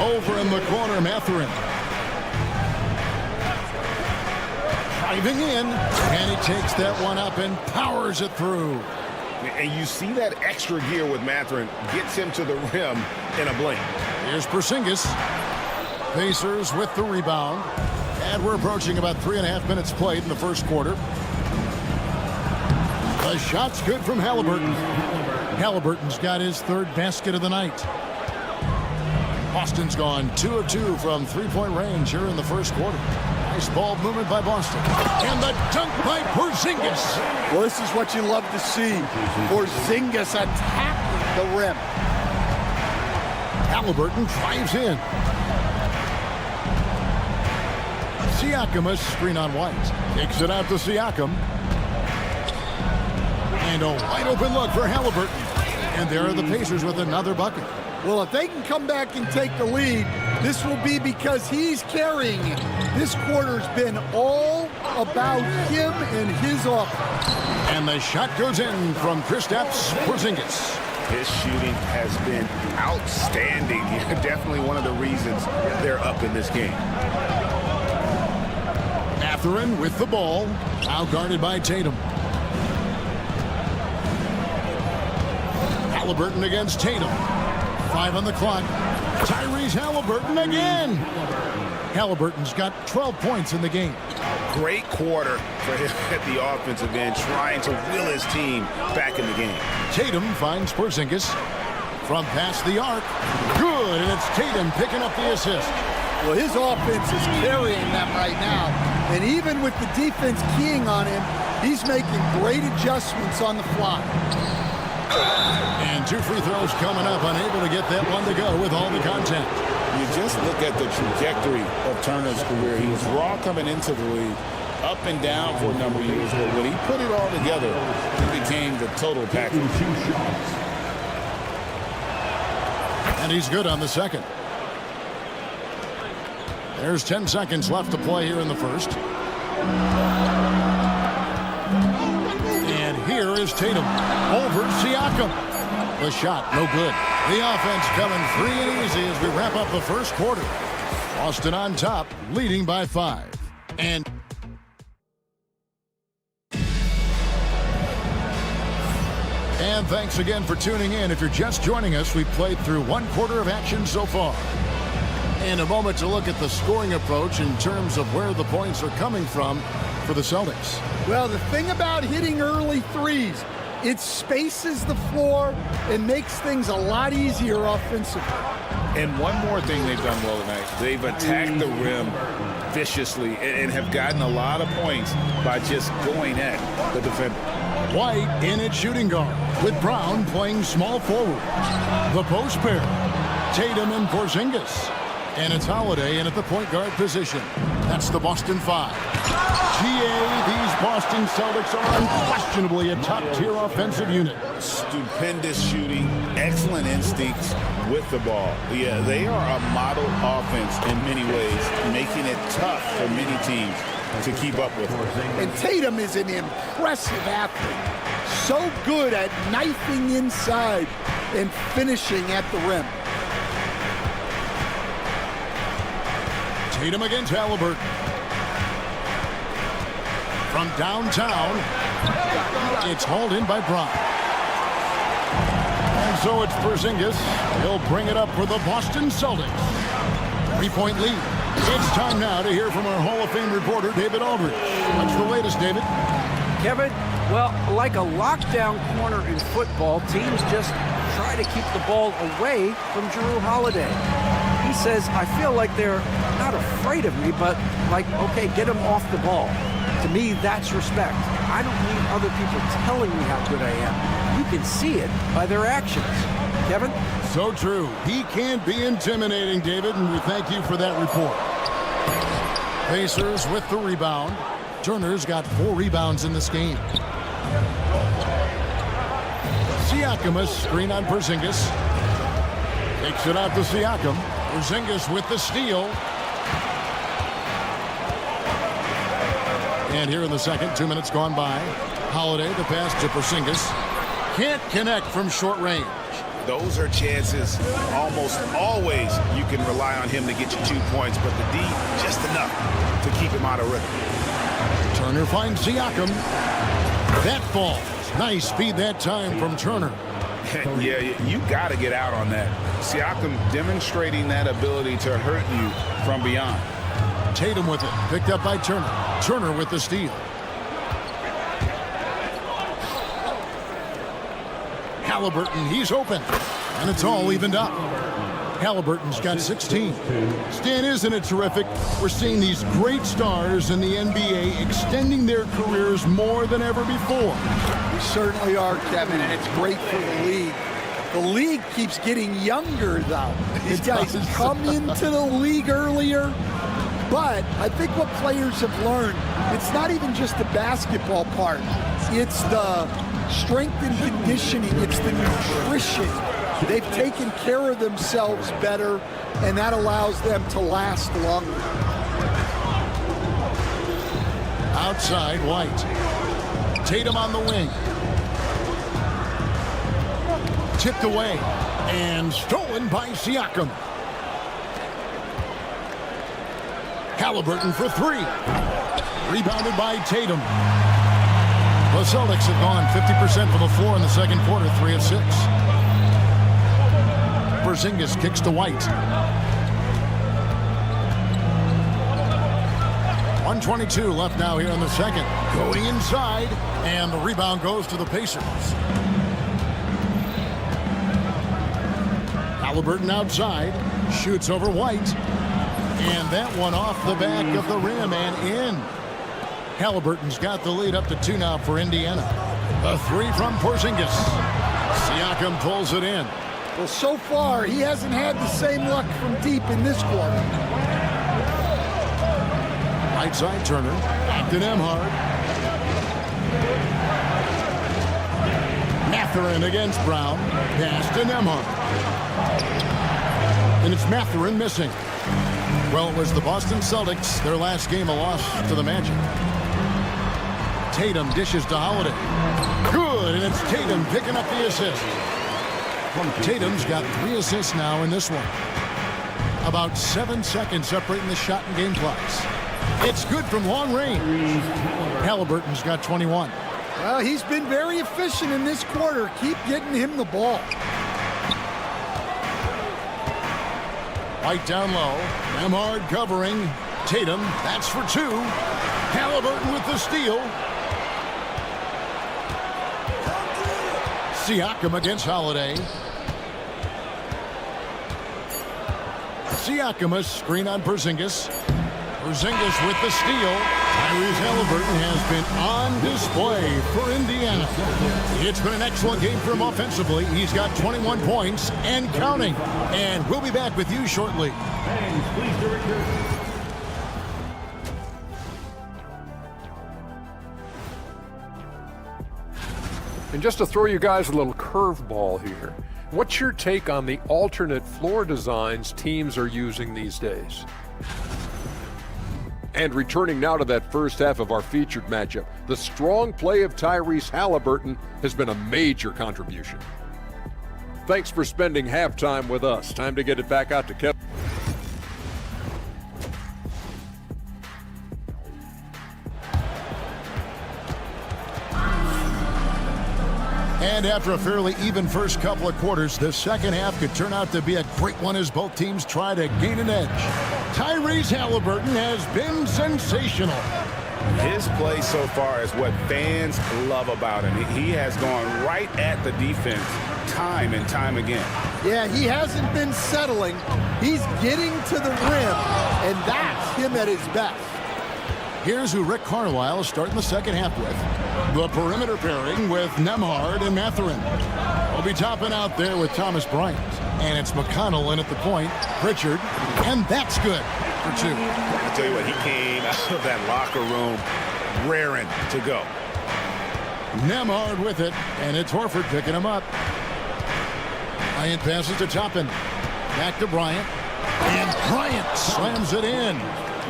Over in the corner, Mathurin. Driving in, and he takes that one up and powers it through. And you see that extra gear with Mathurin, gets him to the rim in a blink. Here's Porzingis. Pacers with the rebound. And we're approaching about 3.5 minutes played in the first quarter. The shot's good from Halliburton. Halliburton's got his 3rd basket of the night. Boston's gone 2 of 2 from 3-point range here in the first quarter. Nice ball movement by Boston. And the dunk by Porzingis. Well, this is what you love to see. Porzingis attacking the rim. Halliburton drives in. Siakam, a screen on White. Takes it out to Siakam. And a wide open look for Halliburton. And there are the Pacers with another bucket. Well, if they can come back and take the lead, this will be because he's carrying it. This quarter's been all about him and his offense. And the shot goes in from Kristaps Porzingis. His shooting has been outstanding. Definitely one of the reasons they're up in this game. Mathurin with the ball, now guarded by Tatum. Halliburton against Tatum. 5 on the clock. Tyrese Halliburton again. Halliburton's got 12 points in the game. Great quarter for him at the offensive end, trying to will his team back in the game. Tatum finds Porzingis from past the arc. Good, and it's Tatum picking up the assist. Well, his offense is carrying them right now. And even with the defense keying on him, he's making great adjustments on the fly. And 2 free throws coming up, unable to get that one to go with all the contact. You just look at the trajectory of Turner's career. He was raw coming into the league, up and down for a number of years, but when he put it all together, he became the total package. And he's good on the second. There's 10 seconds left to play here in the first. And here is Tatum over Siakam. The shot, no good. The offense coming free and easy as we wrap up the first quarter. Boston on top, leading by 5. And thanks again for tuning in. If you're just joining us, we've played through 1 quarter of action so far. And a moment to look at the scoring approach in terms of where the points are coming from for the Celtics. Well, the thing about hitting early threes, it spaces the floor and makes things a lot easier offensively. And one more thing they've done well tonight. They've attacked the rim viciously and have gotten a lot of points by just going at the defender. White in at shooting guard with Brown playing small forward. The post pair, Tatum and Porzingis. And it's Holiday in at the point guard position. That's the Boston 5. These Boston Celtics are unquestionably a top-tier offensive unit. Stupendous shooting, excellent instincts with the ball. Yeah, they are a model offense in many ways, making it tough for many teams to keep up with. And Tatum is an impressive athlete. So good at knifing inside and finishing at the rim. Tatum against Halliburton. From downtown, it's hauled in by Brown. And so it's Porzingis. He'll bring it up for the Boston Celtics. 3-point lead. It's time now to hear from our Hall of Fame reporter, David Aldridge. What's the latest, David? Kevin, well, like a lockdown corner in football, teams just try to keep the ball away from Jrue Holiday. He says, I feel like they're not afraid of me, but like, okay, get him off the ball. To me, that's respect. I don't need other people telling me how good I am. You can see it by their actions. Kevin? So true. He can't be intimidating, David, and we thank you for that report. Pacers with the rebound. Turner's got 4 rebounds in this game. Siakam, a screen on Porzingis. Takes it out to Siakam. Porzingis with the steal. And here in the second, 2 minutes gone by. Holiday, the pass to Porzingis. Can't connect from short range. Those are chances almost always you can rely on him to get you 2 points, but the D, just enough to keep him out of rhythm. Turner finds Siakam. That falls. Nice speed that time from Turner. Yeah, you got to get out on that. Siakam demonstrating that ability to hurt you from beyond. Tatum with it, picked up by Turner. Turner with the steal. Halliburton, he's open. And it's all evened up. Halliburton's got 16. Stan, isn't it terrific? We're seeing these great stars in the NBA extending their careers more than ever before. We certainly are, Kevin, and it's great for the league. The league keeps getting younger, though. These guys come into the league earlier. But I think what players have learned, it's not even just the basketball part. It's the strength and conditioning. It's the nutrition. They've taken care of themselves better, and that allows them to last longer. Outside, White. Tatum on the wing. Tipped away and stolen by Siakam. Halliburton for three. Rebounded by Tatum. The Celtics have gone 50% from the floor in the second quarter, 3 of 6. Porzingis kicks to White. 1:22 left now here in the second. Going inside, and the rebound goes to the Pacers. Halliburton outside, shoots over White, and that one off the back of the rim and in. Halliburton's got the lead up to 2 now for Indiana. A 3 from Porzingis. Siakam pulls it in. Well, so far, he hasn't had the same luck from deep in this quarter. Right side Turner, back to Nembhard. Mathurin against Brown, pass to Nembhard. And it's Mathurin missing. Well, it was the Boston Celtics, their last game, a loss to the Magic. Tatum dishes to Holiday. Good, and it's Tatum picking up the assist. Tatum's got 3 assists now in this one. About 7 seconds separating the shot and game clocks. It's good from long range. Halliburton's got 21. Well, he's been very efficient in this quarter. Keep getting him the ball. White down low. Nembhard covering. Tatum, that's for 2. Halliburton with the steal. Siakam against Holiday. Siakam a screen on Porzingis. Porzingis with the steal. Tyrese Halliburton has been on display for Indiana. It's been an excellent game for him offensively. He's got 21 points and counting. And we'll be back with you shortly. And just to throw you guys a little curveball here, what's your take on the alternate floor designs teams are using these days? And returning now to that first half of our featured matchup, the strong play of Tyrese Halliburton has been a major contribution. Thanks for spending halftime with us. Time to get it back out to Kevin. And after a fairly even first couple of quarters, the second half could turn out to be a great one as both teams try to gain an edge. Tyrese Halliburton has been sensational. His play so far is what fans love about him. He has gone right at the defense time and time again. Yeah, he hasn't been settling. He's getting to the rim, and that's him at his best. Here's who Rick Carlisle is starting the second half with. The perimeter pairing with Nembhard and Mathurin. We'll be topping out there with Thomas Bryant. And it's McConnell in at the point. Pritchard. And that's good for 2. I tell you what, he came out of that locker room raring to go. Nembhard with it. And it's Horford picking him up. Bryant passes to Toppin. Back to Bryant. And Bryant slams it in.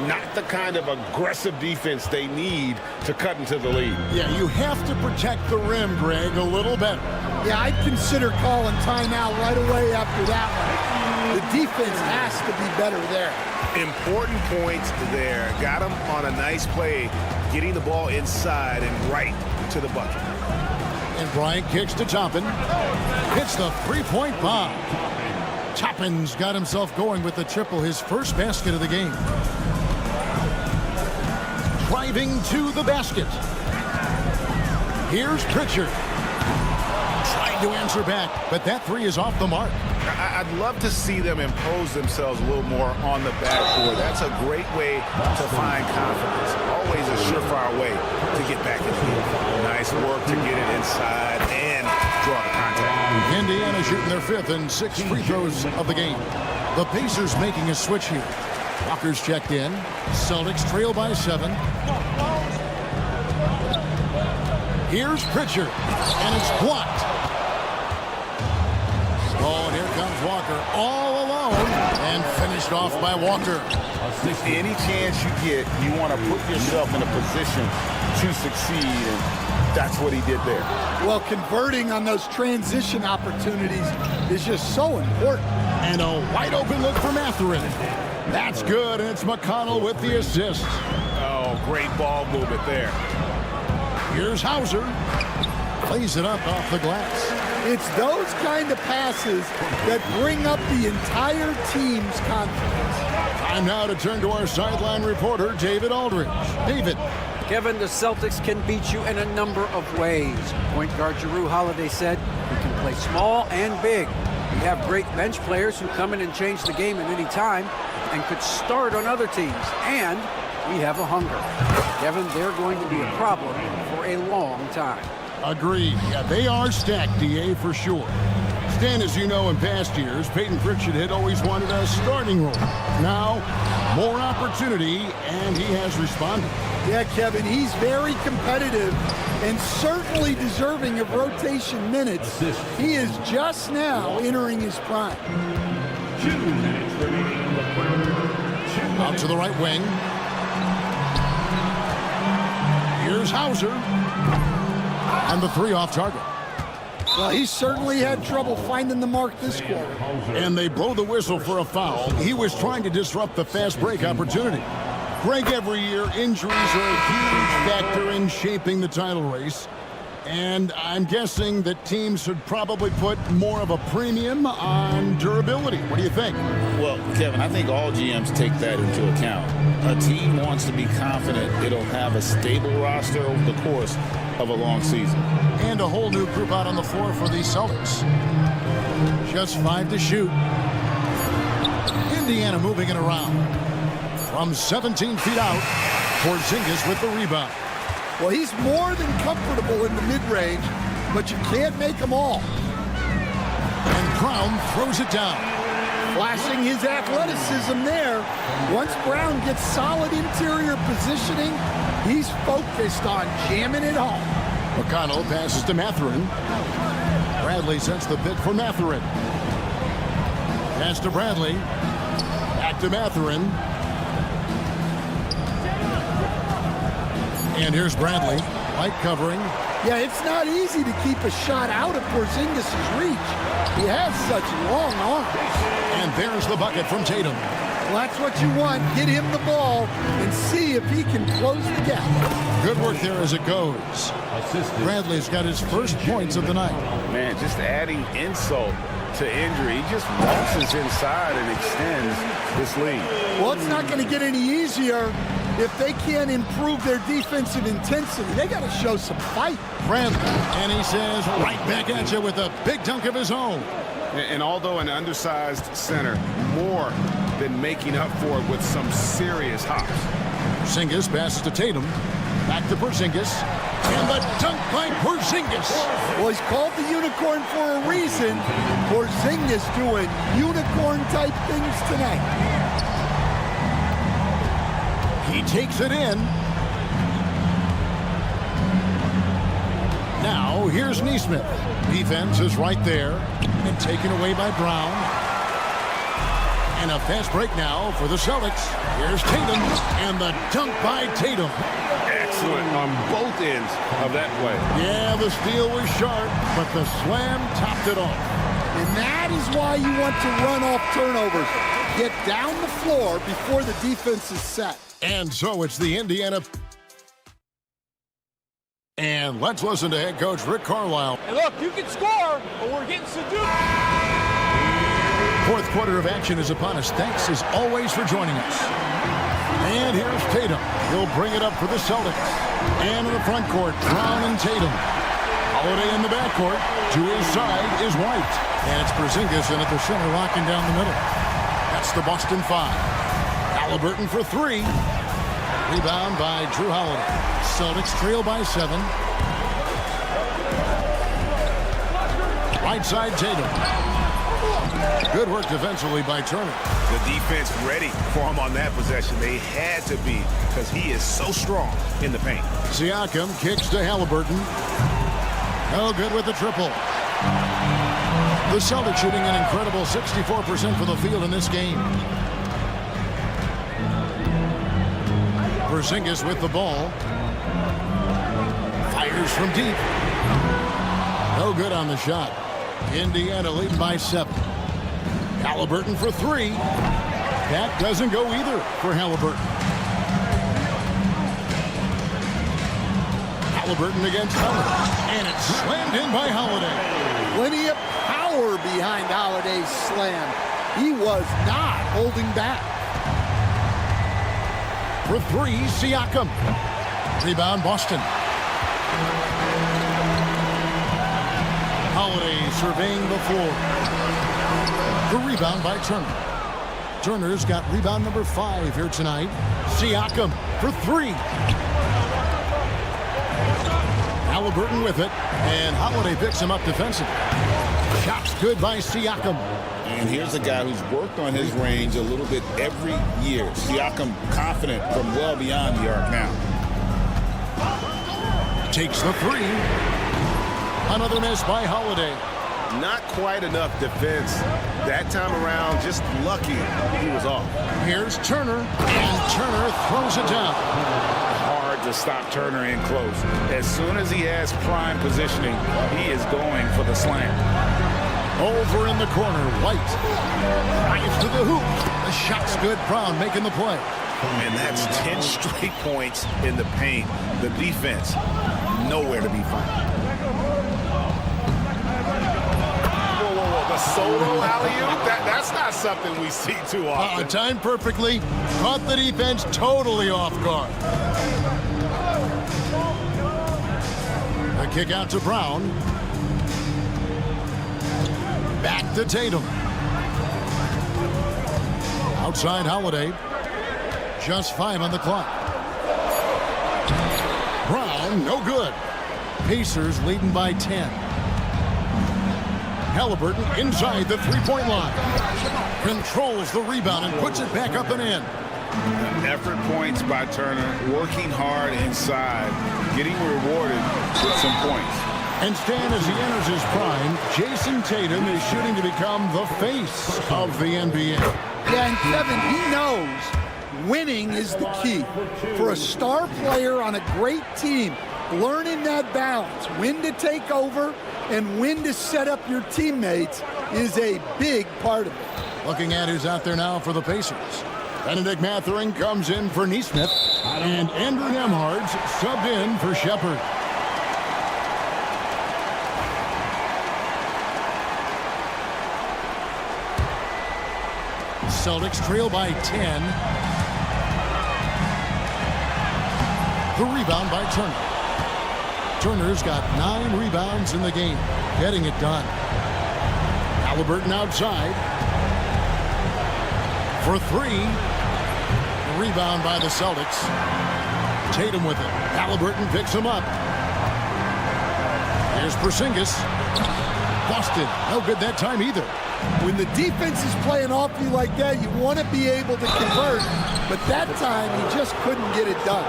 Not the kind of aggressive defense they need to cut into the lead. Yeah, you have to protect the rim, Greg, a little better. Yeah, I'd consider calling timeout right away after that one. The defense has to be better there. Important points there. Got him on a nice play, getting the ball inside and right to the bucket. And Bryant kicks to Toppin. Hits the three-point bomb. Toppin's got himself going with the triple, his first basket of the game. Driving to the basket. Here's Pritchard. Trying to answer back, but that 3 is off the mark. I'd love to see them impose themselves a little more on the backboard. That's a great way to find confidence. Always a surefire way to get back in the game. Nice work to get it inside and draw the contact. Indiana shooting their 5th and 6th free throws of the game. The Pacers making a switch here. Walker's checked in. Celtics trail by 7. Here's Pritchard, and it's blocked. Oh, and here comes Walker all alone, and finished off by Walker. Any chance you get, you want to put yourself in a position to succeed, and that's what he did there. Well, converting on those transition opportunities is just so important. And a wide open look for Mathurin. That's good, and it's McConnell with the assist. Oh, great ball movement there. Here's Hauser. Plays it up off the glass. It's those kind of passes that bring up the entire team's confidence. Time now to turn to our sideline reporter, David Aldridge. David. Kevin, the Celtics can beat you in a number of ways. Point guard Jrue Holiday said, "We can play small and big. We have great bench players who come in and change the game at any time and could start on other teams. And we have a hunger." Kevin, they're going to be a problem for a long time. Agreed. Yeah, they are stacked, DA, for sure. Stan, as you know, in past years, Peyton Pritchard had always wanted a starting role. Now, more opportunity, and he has responded. Yeah, Kevin, he's very competitive and certainly deserving of rotation minutes. He is just now entering his prime. 2 minutes remaining in the quarter. Out to the right wing. Here's Hauser. And the three off target. Well, he certainly had trouble finding the mark this quarter. And they blow the whistle for a foul. He was trying to disrupt the fast break opportunity. Greg, every year, injuries are a huge factor in shaping the title race. And I'm guessing that teams should probably put more of a premium on durability. What do you think? Well, Kevin, I think all GMs take that into account. A team wants to be confident it'll have a stable roster over the course of a long season. And a whole new group out on the floor for the Celtics. Just 5 to shoot. Indiana moving it around. From 17 feet out, Porzingis with the rebound. Well, he's more than comfortable in the mid-range, but you can't make them all. And Brown throws it down. Flashing his athleticism there. Once Brown gets solid interior positioning, he's focused on jamming it home. McConnell passes to Mathurin. Bradley sets the pick for Mathurin. Pass to Bradley. Back to Mathurin. And here's Bradley. Light covering. Yeah, it's not easy to keep a shot out of Porzingis' reach. He has such long arms. And there's the bucket from Tatum. Well, that's what you want. Get him the ball and see if he can close the gap. Good work there as it goes. Bradley's got his first points of the night. Man, just adding insult to injury. He just waltzes inside and extends this lead. Well, it's not going to get any easier if they can't improve their defensive intensity. They got to show some fight. Bradley, and he says right back at you with a big dunk of his own. And although an undersized center, more than making up for it with some serious hops. Porzingis passes to Tatum. Back to Porzingis. And the dunk by Porzingis. Well, he's called the unicorn for a reason. Porzingis doing unicorn-type things tonight. He takes it in. Now, here's Nesmith. Defense is right there. And taken away by Brown. And a fast break now for the Celtics. Here's Tatum. And the dunk by Tatum. Excellent on both ends of that play. Yeah, the steal was sharp, but the slam topped it off. And that is why you want to run off turnovers. Get down the floor before the defense is set. And so it's the Indiana. And let's listen to head coach Rick Carlisle. And look, you can score, but we're getting seduced. Fourth quarter of action is upon us. Thanks as always for joining us. And here's Tatum. He'll bring it up for the Celtics. And in the front court, Brown and Tatum. Holiday in the backcourt. To his side is White. And it's Porzingis in at the center, locking down the middle. That's the Boston 5. Halliburton for 3. Rebound by Jrue Holiday. Celtics trail by 7. Right side Tatum. Good work defensively by Turner. The defense ready for him on that possession. They had to be because he is so strong in the paint. Siakam kicks to Halliburton. No good with the triple. The Celtics shooting an incredible 64% for the field in this game. Porzingis with the ball. Fires from deep. No good on the shot. Indiana leading by 7. Halliburton for 3. That doesn't go either for Halliburton. Halliburton against Holiday. And it's slammed in by Holiday. Plenty of power behind Holiday's slam. He was not holding back. For 3, Siakam. Rebound, Boston. Holiday surveying the floor. The rebound by Turner. Turner's got rebound number 5 here tonight. Siakam for 3. Halliburton with it, and Holiday picks him up defensively. Shots good by Siakam. And here's a guy who's worked on his range a little bit every year. Siakam confident from well beyond the arc now. Takes the 3. Another miss by Holiday. Not quite enough defense that time around. Just lucky he was off. Here's Turner, and Turner throws it down. Hard to stop Turner in close. As soon as he has prime positioning, he is going for the slam. Over in the corner, White. Drives to the hoop. The shot's good. Brown making the play. And that's 10 straight points in the paint. The defense, nowhere to be found. A solo alley-oop? That's not something we see too often. Timed perfectly. Caught the defense totally off guard. A kick out to Brown. Back to Tatum. Outside Holiday. Just 5 on the clock. Brown, no good. Pacers leading by 10. Halliburton inside the three-point line. Controls the rebound and puts it back up and in. Effort points by Turner, working hard inside, getting rewarded with some points. And Stan, as he enters his prime, Jason Tatum is shooting to become the face of the NBA. Yeah, and Kevin, he knows winning is the key. For a star player on a great team, learning that balance, when to take over and when to set up your teammates is a big part of it. Looking at who's out there now for the Pacers. Benedict Mathurin comes in for Neesmith, and Andrew Nembhard's subbed in for Shepard. Celtics trail by 10. The rebound by Turner. Turner's got 9 rebounds in the game, getting it done. Halliburton outside. For 3. The rebound by the Celtics. Tatum with it. Halliburton picks him up. Here's Porzingis. Busted. No good that time either. When the defense is playing off you like that, you want to be able to convert. But that time, he just couldn't get it done.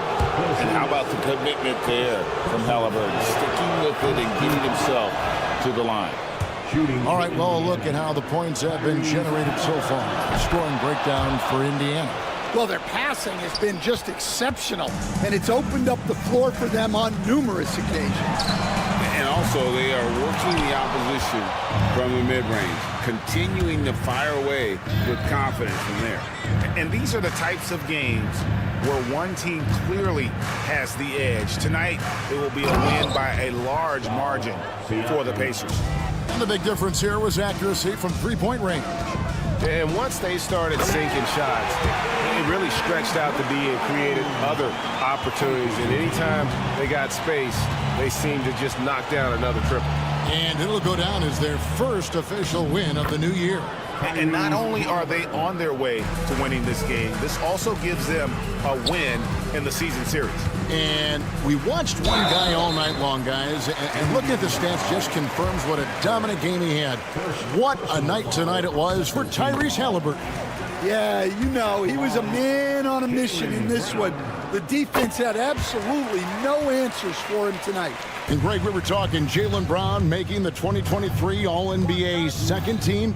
And how about the commitment there from Halliburton? Sticking with it and getting himself to the line. All right, well, look at how the points have been generated so far. Scoring breakdown for Indiana. Well, their passing has been just exceptional, and it's opened up the floor for them on numerous occasions. And also, they are working the opposition from the mid-range, continuing to fire away with confidence from there. And these are the types of games where one team clearly has the edge. Tonight, it will be a win by a large margin for the Pacers. And the big difference here was accuracy from three-point range. And once they started sinking shots, it really stretched out to be and created other opportunities. And anytime they got space, they seemed to just knock down another triple. And it'll go down as their first official win of the new year. And not only are they on their way to winning this game, this also gives them a win in the season series. And we watched one guy all night long, guys, and looking at the stats just confirms what a dominant game he had. What a night tonight it was for Tyrese Halliburton. Yeah, you know, he was a man on a mission in this one. The defense had absolutely no answers for him tonight. And Greg, we were talking Jaylen Brown making the 2023 All-NBA second team.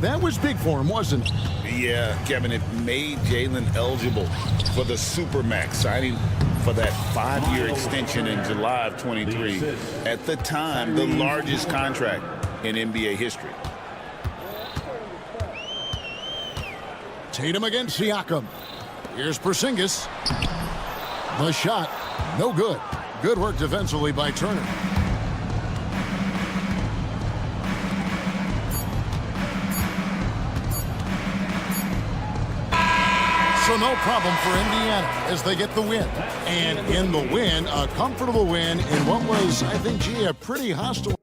That was big for him, wasn't it? Yeah, Kevin, it made Jaylen eligible for the Supermax, signing for that 5-year extension in July of 23. At the time, the largest contract in NBA history. Tatum against Siakam. Here's Porzingis. The shot, no good. Good work defensively by Turner. So no problem for Indiana as they get the win. And in the win, a comfortable win in what was, I think, a pretty hostile.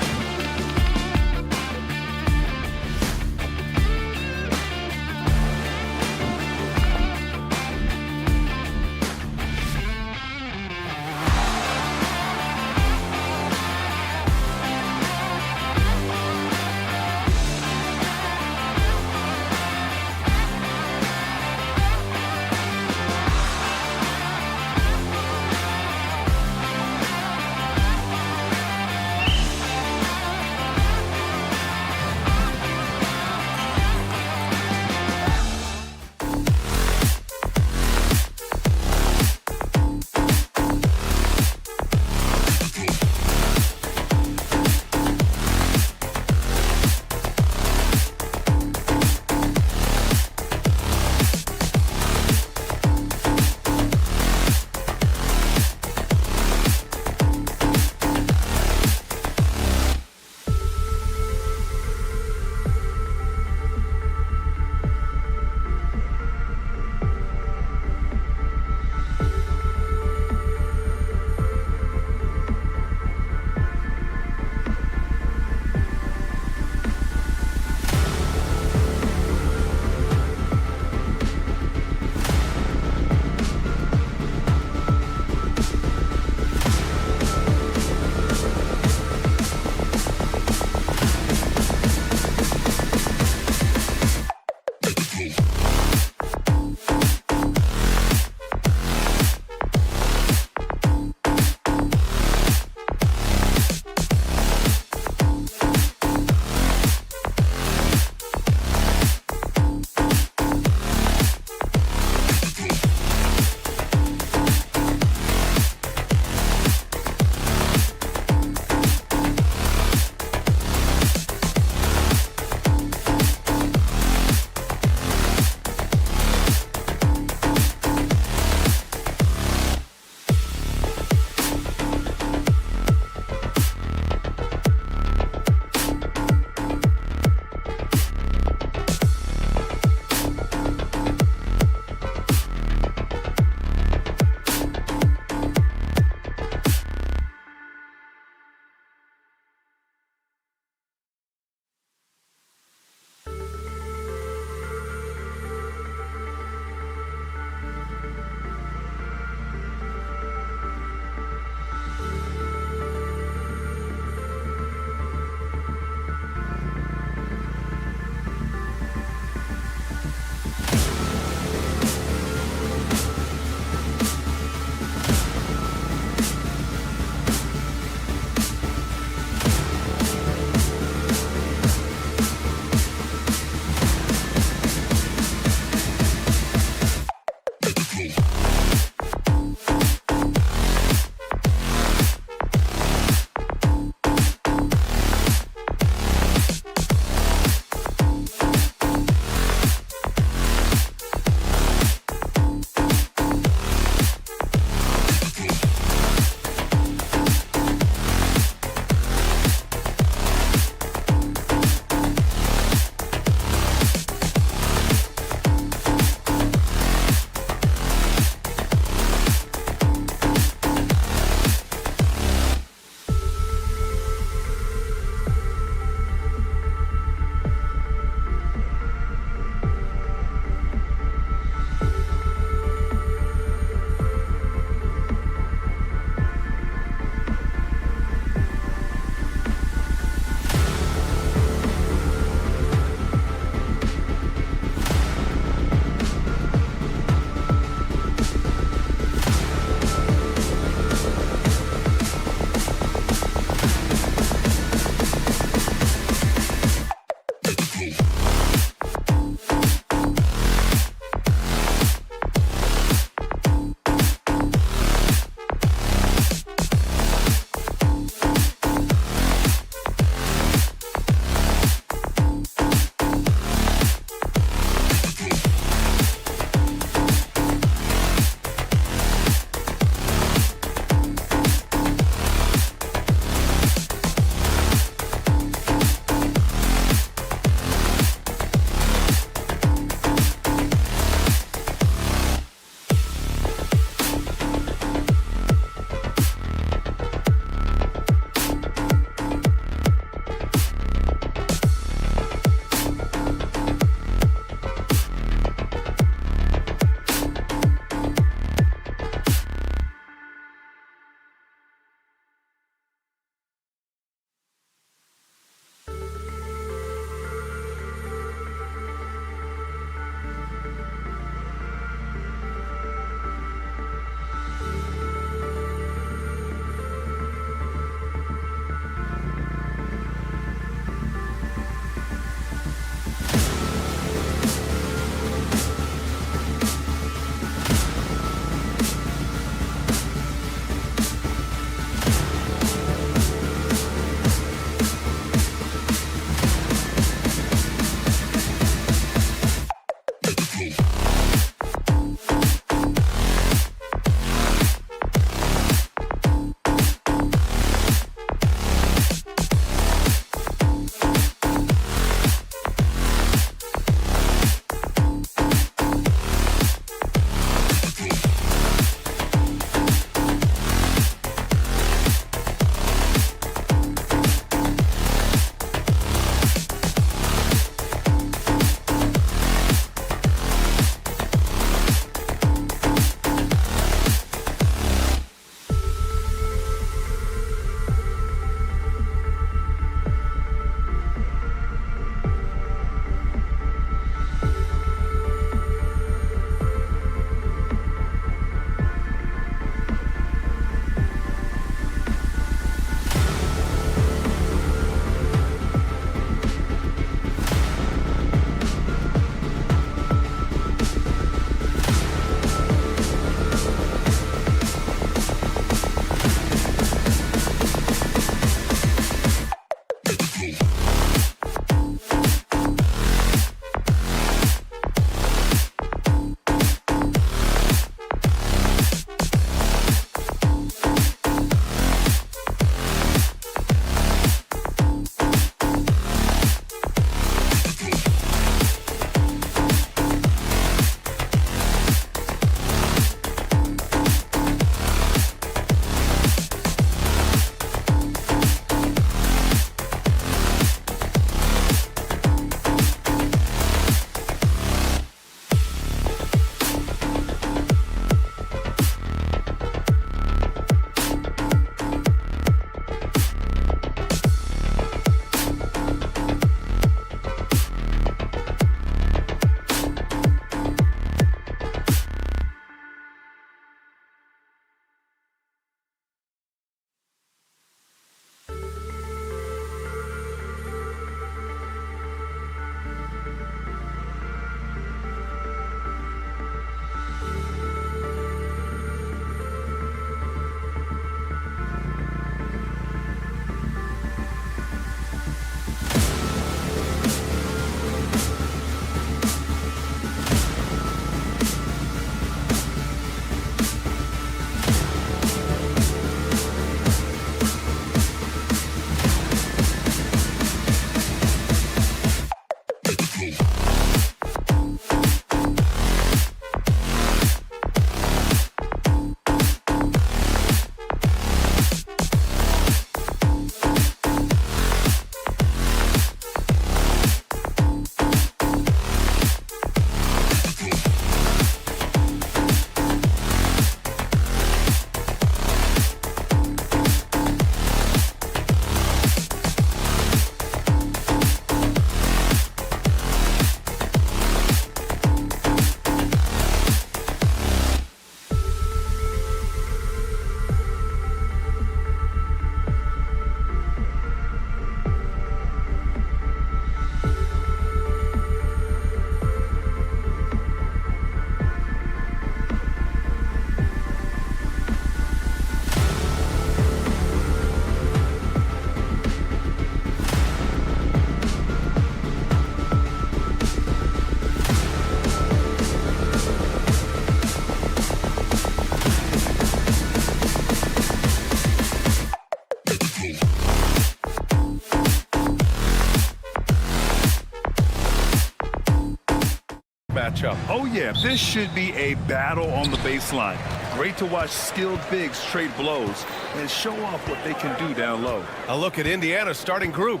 matchup. Oh, yeah. This should be a battle on the baseline. Great to watch skilled bigs trade blows and show off what they can do down low. A look at Indiana's starting group.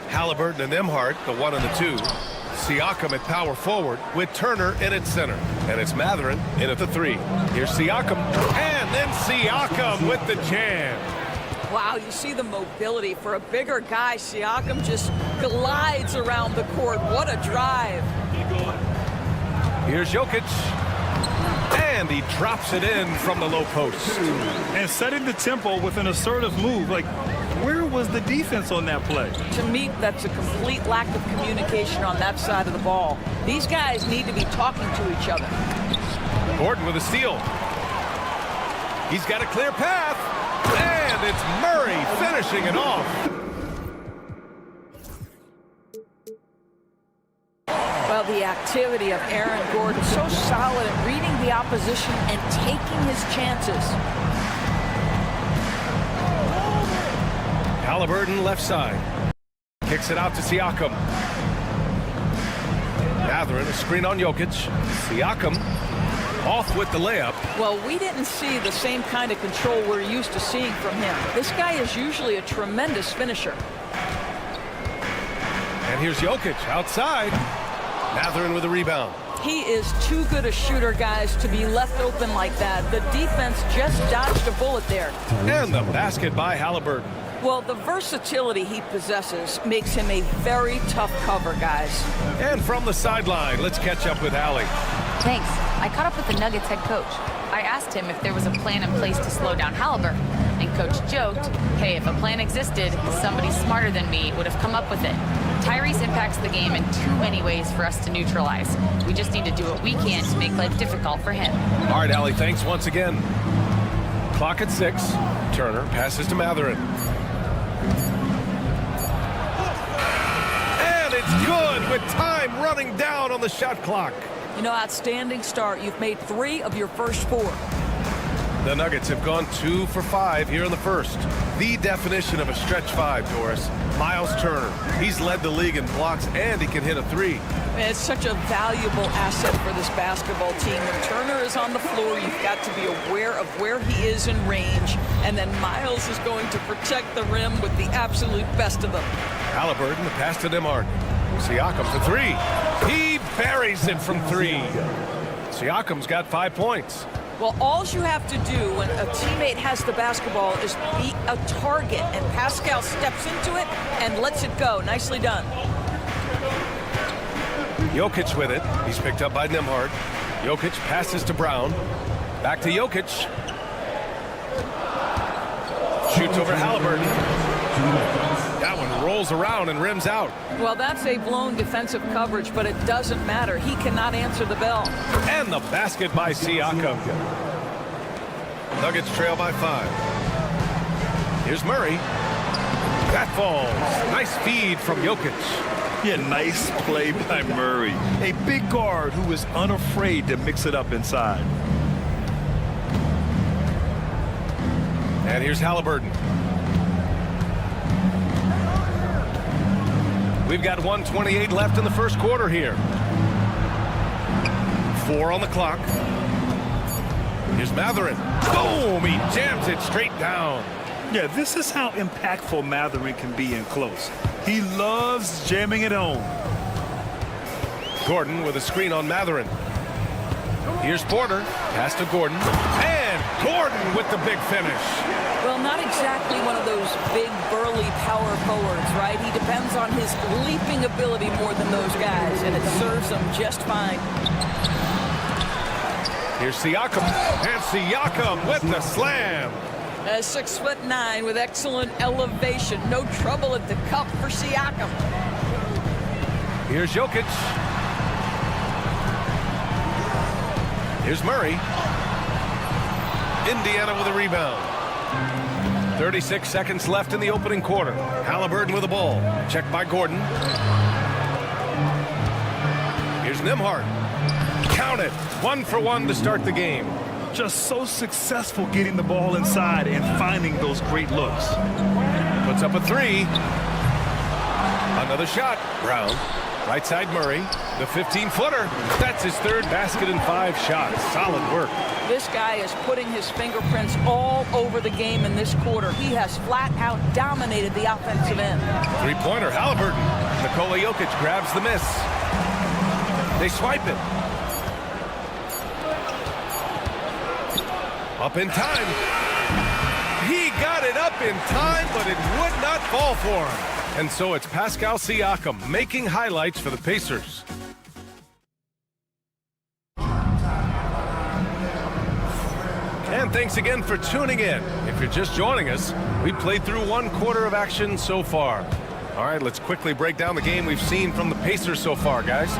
Halliburton and Nembhard, the 1 and the 2. Siakam at power forward with Turner in at center. And it's Mathurin in at the 3. Here's Siakam. And then Siakam with the jam. Wow, you see the mobility for a bigger guy. Siakam just glides around the court. What a drive. Here's Jokic. And he drops it in from the low post. And setting the tempo with an assertive move. Like, where was the defense on that play? To me, that's a complete lack of communication on that side of the ball. These guys need to be talking to each other. Gordon with a steal. He's got a clear path. And it's Murray finishing it off. Well, the activity of Aaron Gordon, so solid at reading the opposition and taking his chances. Halliburton left side. Kicks it out to Siakam. Mathurin, a screen on Jokic. Siakam off with the layup. Well, we didn't see the same kind of control we're used to seeing from him. This guy is usually a tremendous finisher. And here's Jokic outside. Mathurin with a rebound. He is too good a shooter, guys, to be left open like that. The defense just dodged a bullet there. And the basket by Halliburton. Well, the versatility he possesses makes him a very tough cover, guys. And from the sideline, let's catch up with Allie. Thanks. I caught up with the Nuggets head coach. I asked him if there was a plan in place to slow down Halliburton. And coach joked, hey, if a plan existed, somebody smarter than me would have come up with it. Tyrese impacts the game in too many ways for us to neutralize. We just need to do what we can to make life difficult for him. All right, Allie, thanks once again. Clock at 6. Turner passes to Mathurin. And it's good with time running down on the shot clock. You know, outstanding start. You've made 3 of your first 4. The Nuggets have gone 2 for 5 here in the first. The definition of a stretch 5, Doris. Miles Turner. He's led the league in blocks, and he can hit a 3. It's such a valuable asset for this basketball team. When Turner is on the floor, you've got to be aware of where he is in range, and then Miles is going to protect the rim with the absolute best of them. Halliburton, the pass to Nembhard. Siakam for 3. He buries it from 3. Siakam's got 5 points. Well, all you have to do when a teammate has the basketball is be a target, and Pascal steps into it and lets it go. Nicely done. Jokic with it. He's picked up by Nembhard. Jokic passes to Brown. Back to Jokic. Shoots over Halliburton. That one rolls around and rims out. Well, that's a blown defensive coverage, but it doesn't matter. He cannot answer the bell. And the basket by Siakam. Nuggets trail by 5. Here's Murray. That falls. Nice feed from Jokic. Yeah, nice play by Murray. A big guard who is unafraid to mix it up inside. And here's Halliburton. We've got 1:28 left in the first quarter here. 4 on the clock. Here's Mathurin. Boom! He jams it straight down. Yeah, this is how impactful Mathurin can be in close. He loves jamming it home. Gordon with a screen on Mathurin. Here's Porter. Pass to Gordon. And Gordon with the big finish. Well, not exactly one of those big, burly power forwards, right? He depends on his leaping ability more than those guys, and it serves him just fine. Here's Siakam. And Siakam with the slam. 6'9" with excellent elevation. No trouble at the cup for Siakam. Here's Jokic. Here's Murray. Indiana with a rebound. 36 seconds left in the opening quarter. Halliburton with the ball. Checked by Gordon. Here's Nembhard. Count it. 1 for 1 to start the game. Just so successful getting the ball inside and finding those great looks. Puts up a 3. Another shot. Brown. Right side Murray. The 15-footer. That's his third basket in 5 shots. Solid work. This guy is putting his fingerprints all over the game in this quarter. He has flat out dominated the offensive end. Three-pointer, Halliburton. Nikola Jokic grabs the miss. They swipe it. Up in time. He got it up in time, but it would not fall for him. And so it's Pascal Siakam making highlights for the Pacers. And thanks again for tuning in. If you're just joining us, we played through 1 quarter of action so far. All right, let's quickly break down the game we've seen from the Pacers so far, guys.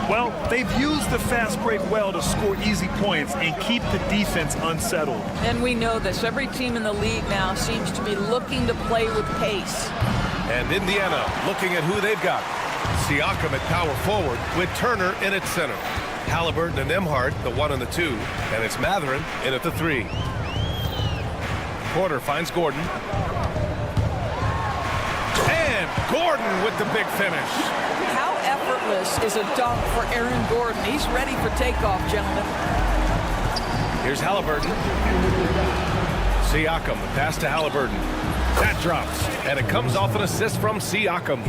Well, they've used the fast break well to score easy points and keep the defense unsettled. And we know this. Every team in the league now seems to be looking to play with pace. And Indiana looking at who they've got. Siakam at power forward with Turner in at center. Halliburton and Nembhard, the 1 and the 2. And it's Mathurin in at the 3. Porter finds Gordon. And Gordon with the big finish. How effortless is a dunk for Aaron Gordon? He's ready for takeoff, gentlemen. Here's Halliburton. Siakam, the pass to Halliburton. That drops, and it comes off an assist from Siakam.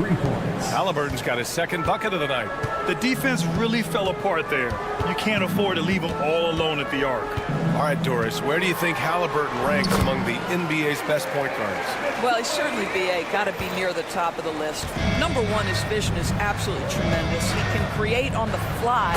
Halliburton's got his 2nd bucket of the night. The defense really fell apart there. You can't afford to leave them all alone at the arc. All right, Doris, where do you think Halliburton ranks among the NBA's best point guards? Well, he's certainly, B.A., got to be near the top of the list. Number 1, his vision is absolutely tremendous. He can create on the fly.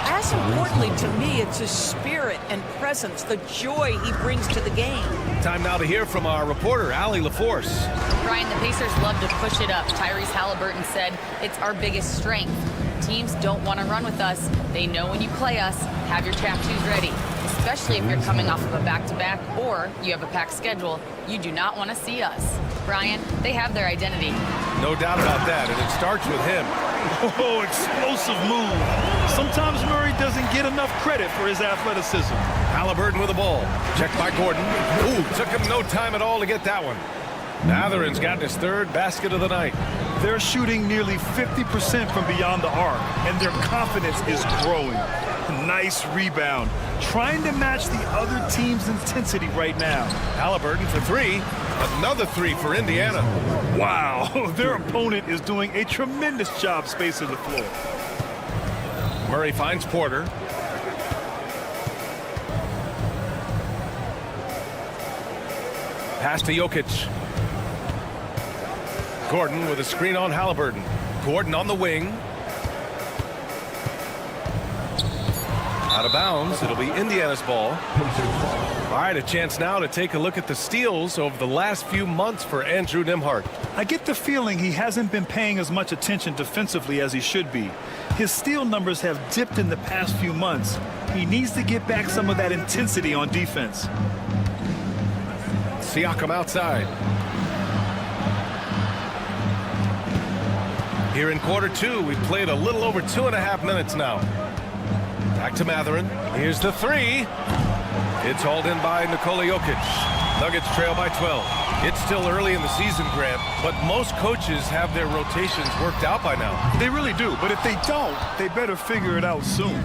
As importantly to me, it's his spirit and presence, the joy he brings to the game. Time now to hear from our reporter, Allie LaForce. Brian, the Pacers love to push it up. Tyrese Halliburton said, it's our biggest strength. Teams don't want to run with us. They know when you play us, have your tattoos ready. Especially if you're coming off of a back-to-back or you have a packed schedule. You do not want to see us. Brian, they have their identity. No doubt about that, and it starts with him. Oh, explosive move. Sometimes Murray doesn't get enough credit for his athleticism. Halliburton with the ball. Checked by Gordon. Ooh, took him no time at all to get that one. Mathurin's got his 3rd basket of the night. They're shooting nearly 50% from beyond the arc, and their confidence is growing. Nice rebound. Trying to match the other team's intensity right now. Halliburton for 3. Another 3 for Indiana. Wow, their opponent is doing a tremendous job spacing the floor. Murray finds Porter. Pass to Jokic. Gordon with a screen on Halliburton. Gordon on the wing. Out of bounds. It'll be Indiana's ball. All right, a chance now to take a look at the steals over the last few months for Andrew Nembhard. I get the feeling he hasn't been paying as much attention defensively as he should be. His steal numbers have dipped in the past few months. He needs to get back some of that intensity on defense. Siakam outside. Here in quarter 2, we've played a little over 2.5 minutes now. Back to Mathurin. Here's the 3. It's hauled in by Nikola Jokic. Nuggets trail by 12. It's still early in the season, Grant, but most coaches have their rotations worked out by now. They really do, but if they don't, they better figure it out soon.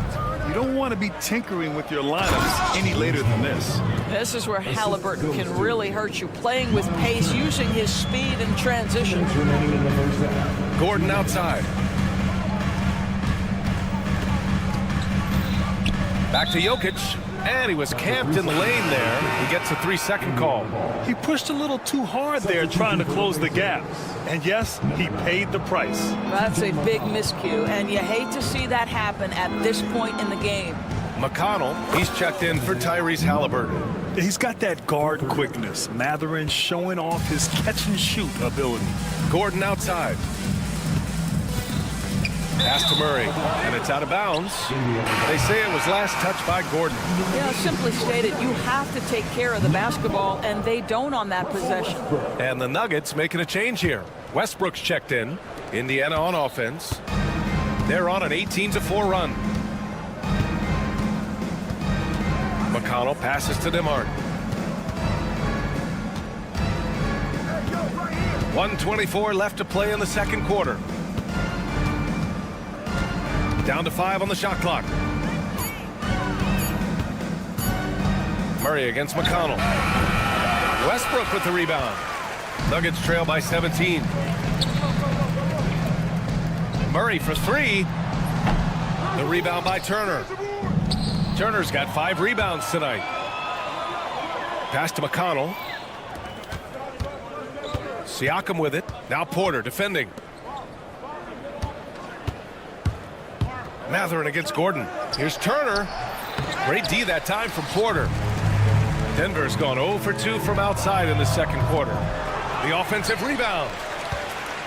You don't want to be tinkering with your lineups any later than this. This is where Halliburton can really hurt you, playing with pace, using his speed and transition. Gordon outside. Back to Jokic, and he was camped in the lane there. He gets a 3-second call. He pushed a little too hard there trying to close the gap. And yes, he paid the price. That's a big miscue, and you hate to see that happen at this point in the game. McConnell, he's checked in for Tyrese Halliburton. He's got that guard quickness. Mathurin showing off his catch-and-shoot ability. Gordon outside. Pass to Murray, and it's out of bounds. They say it was last touched by Gordon. Yeah, simply stated, you have to take care of the basketball, and they don't on that possession. And the Nuggets making a change here. Westbrook's checked in. Indiana on offense. They're on an 18-4 run. McConnell passes to Nembhard. 1:24 left to play in the second quarter. Down to 5 on the shot clock. Murray against McConnell. Westbrook with the rebound. Nuggets trail by 17. Murray for 3. The rebound by Turner. Turner's got 5 rebounds tonight. Pass to McConnell. Siakam with it. Now Porter defending. Mathurin against Gordon. Here's Turner. Great D that time from Porter. Denver's gone 0 for 2 from outside in the second quarter. The offensive rebound.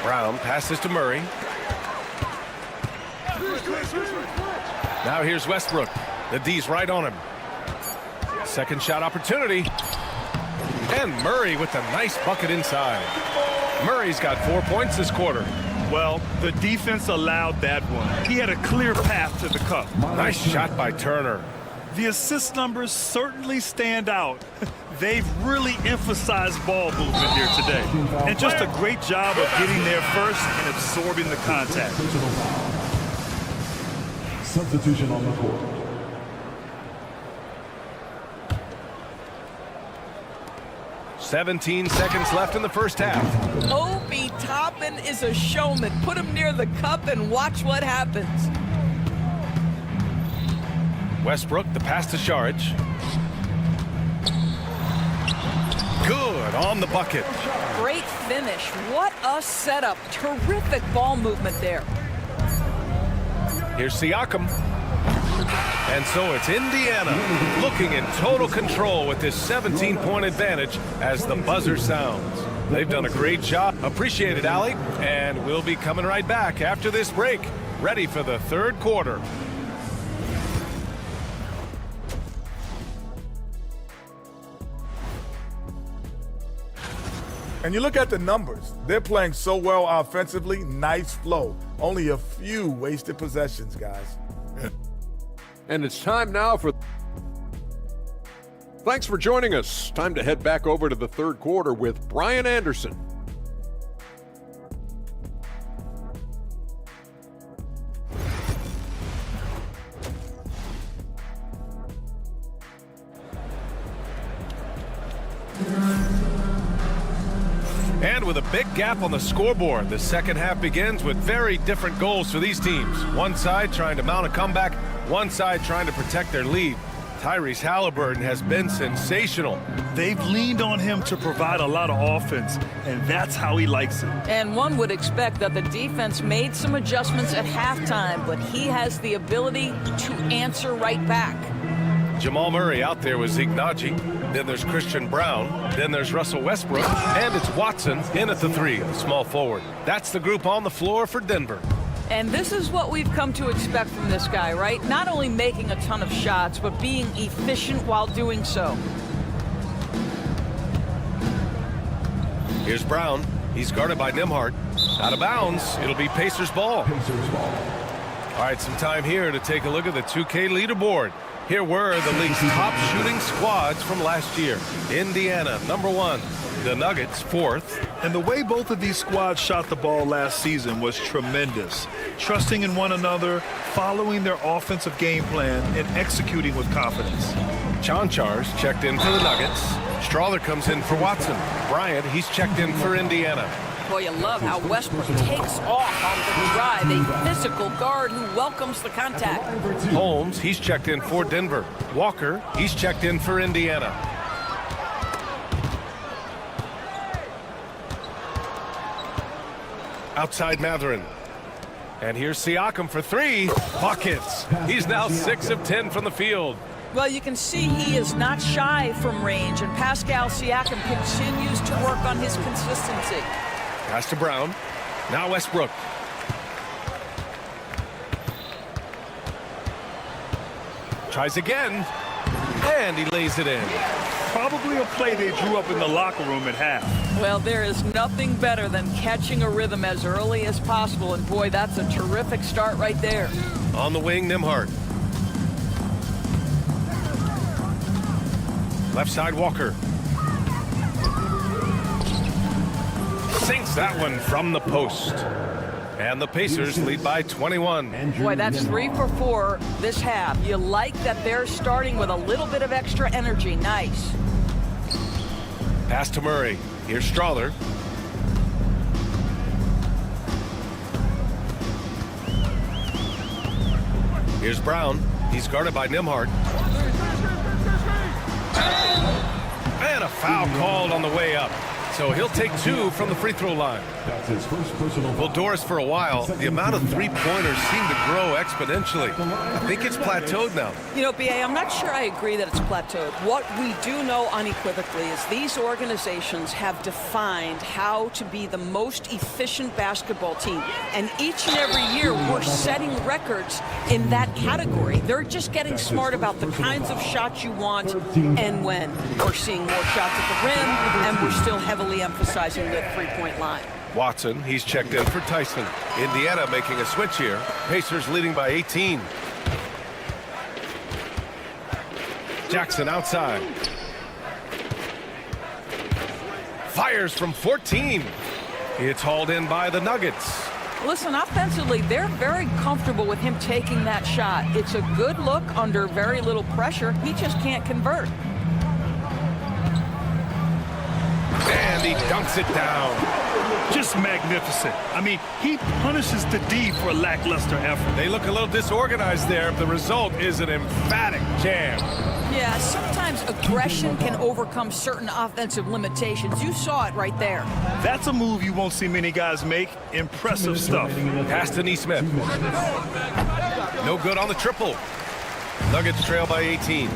Brown passes to Murray. Now here's Westbrook. The D's right on him. Second shot opportunity. And Murray with a nice bucket inside. Murray's got 4 points this quarter. Well, the defense allowed that one. He had a clear path to the cup. Nice shot by Turner. The assist numbers certainly stand out. They've really emphasized ball movement here today. And just a great job of getting there first and absorbing the contact. Substitution on the court. "17 seconds left in the first half. Obi Toppin is a showman. Put him near the cup and watch what happens. Westbrook, the pass to Saric. Good on the bucket. Great finish. What a setup. Terrific ball movement there. Here's Siakam. And so it's Indiana looking in total control with this 17-point advantage as the buzzer sounds. They've done a great job. Appreciate it, Allie. And we'll be coming right back after this break, ready for the third quarter. And you look at the numbers. They're playing so well offensively. Nice flow. Only a few wasted possessions, guys. And it's time now for... Thanks for joining us. Time to head back over to the third quarter with Brian Anderson. And with a big gap on the scoreboard, the second half begins with very different goals for these teams. One side trying to mount a comeback, one side trying to protect their lead. Tyrese Halliburton has been sensational. They've leaned on him to provide a lot of offense, and that's how he likes it. And one would expect that the defense made some adjustments at halftime, but he has the ability to answer right back. Jamal Murray out there with Zeke Naji. Then there's Christian Brown. Then there's Russell Westbrook. And it's Watson in at the 3, the small forward. That's the group on the floor for Denver. And this is what we've come to expect from this guy, right? Not only making a ton of shots, but being efficient while doing so. Here's Brown. He's guarded by Nembhard. Out of bounds. It'll be Pacers ball. All right, some time here to take a look at the 2K leaderboard. Here were the league's top shooting squads from last year. Indiana, number 1. The Nuggets, 4th. And the way both of these squads shot the ball last season was tremendous. Trusting in one another, following their offensive game plan, and executing with confidence. Chanchar's checked in for the Nuggets. Strawther comes in for Watson. Bryant, he's checked in for Indiana. Boy, you love how Westbrook takes off on the drive. A physical guard who welcomes the contact. Holmes, he's checked in for Denver. Walker, he's checked in for Indiana. Outside Mathurin. And here's Siakam for 3. Buckets. He's now 6 of 10 from the field. Well, you can see he is not shy from range, and Pascal Siakam continues to work on his consistency. Pass to Brown. Now Westbrook. Tries again. And he lays it in. Probably a play they drew up in the locker room at half. Well, there is nothing better than catching a rhythm as early as possible. And boy, that's a terrific start right there. On the wing, Nembhard. Left side, Walker. Sinks that one from the post. And the Pacers lead by 21. Boy, that's 3 for 4 this half. You like that they're starting with a little bit of extra energy. Nice. Pass to Murray. Here's Strawler. Here's Brown. He's guarded by Nembhard. And a foul called on the way up. So he'll take 2 from the free throw line. That's his first personal. Well, Doris, for a while, the amount of three-pointers seem to grow exponentially. I think it's plateaued now. You know, B.A., I'm not sure I agree that it's plateaued. What we do know unequivocally is these organizations have defined how to be the most efficient basketball team. And each and every year, we're setting records in that category. They're just getting smart about the kinds of shots you want and when. We're seeing more shots at the rim, and we're still heavily emphasizing the three-point line. Watson, he's checked in for Tyson. Indiana making a switch here. Pacers leading by 18. Jackson outside. Fires from 14. It's hauled in by the Nuggets. Listen, offensively, they're very comfortable with him taking that shot. It's a good look under very little pressure. He just can't convert. And he dunks it down. Just magnificent. I mean, he punishes the D for a lackluster effort. They look a little disorganized there. The result is an emphatic jam. Yeah, sometimes aggression can overcome certain offensive limitations. You saw it right there. That's a move you won't see many guys make. Impressive stuff. Pass to Neesmith. No good on the triple. Nuggets trail by 18.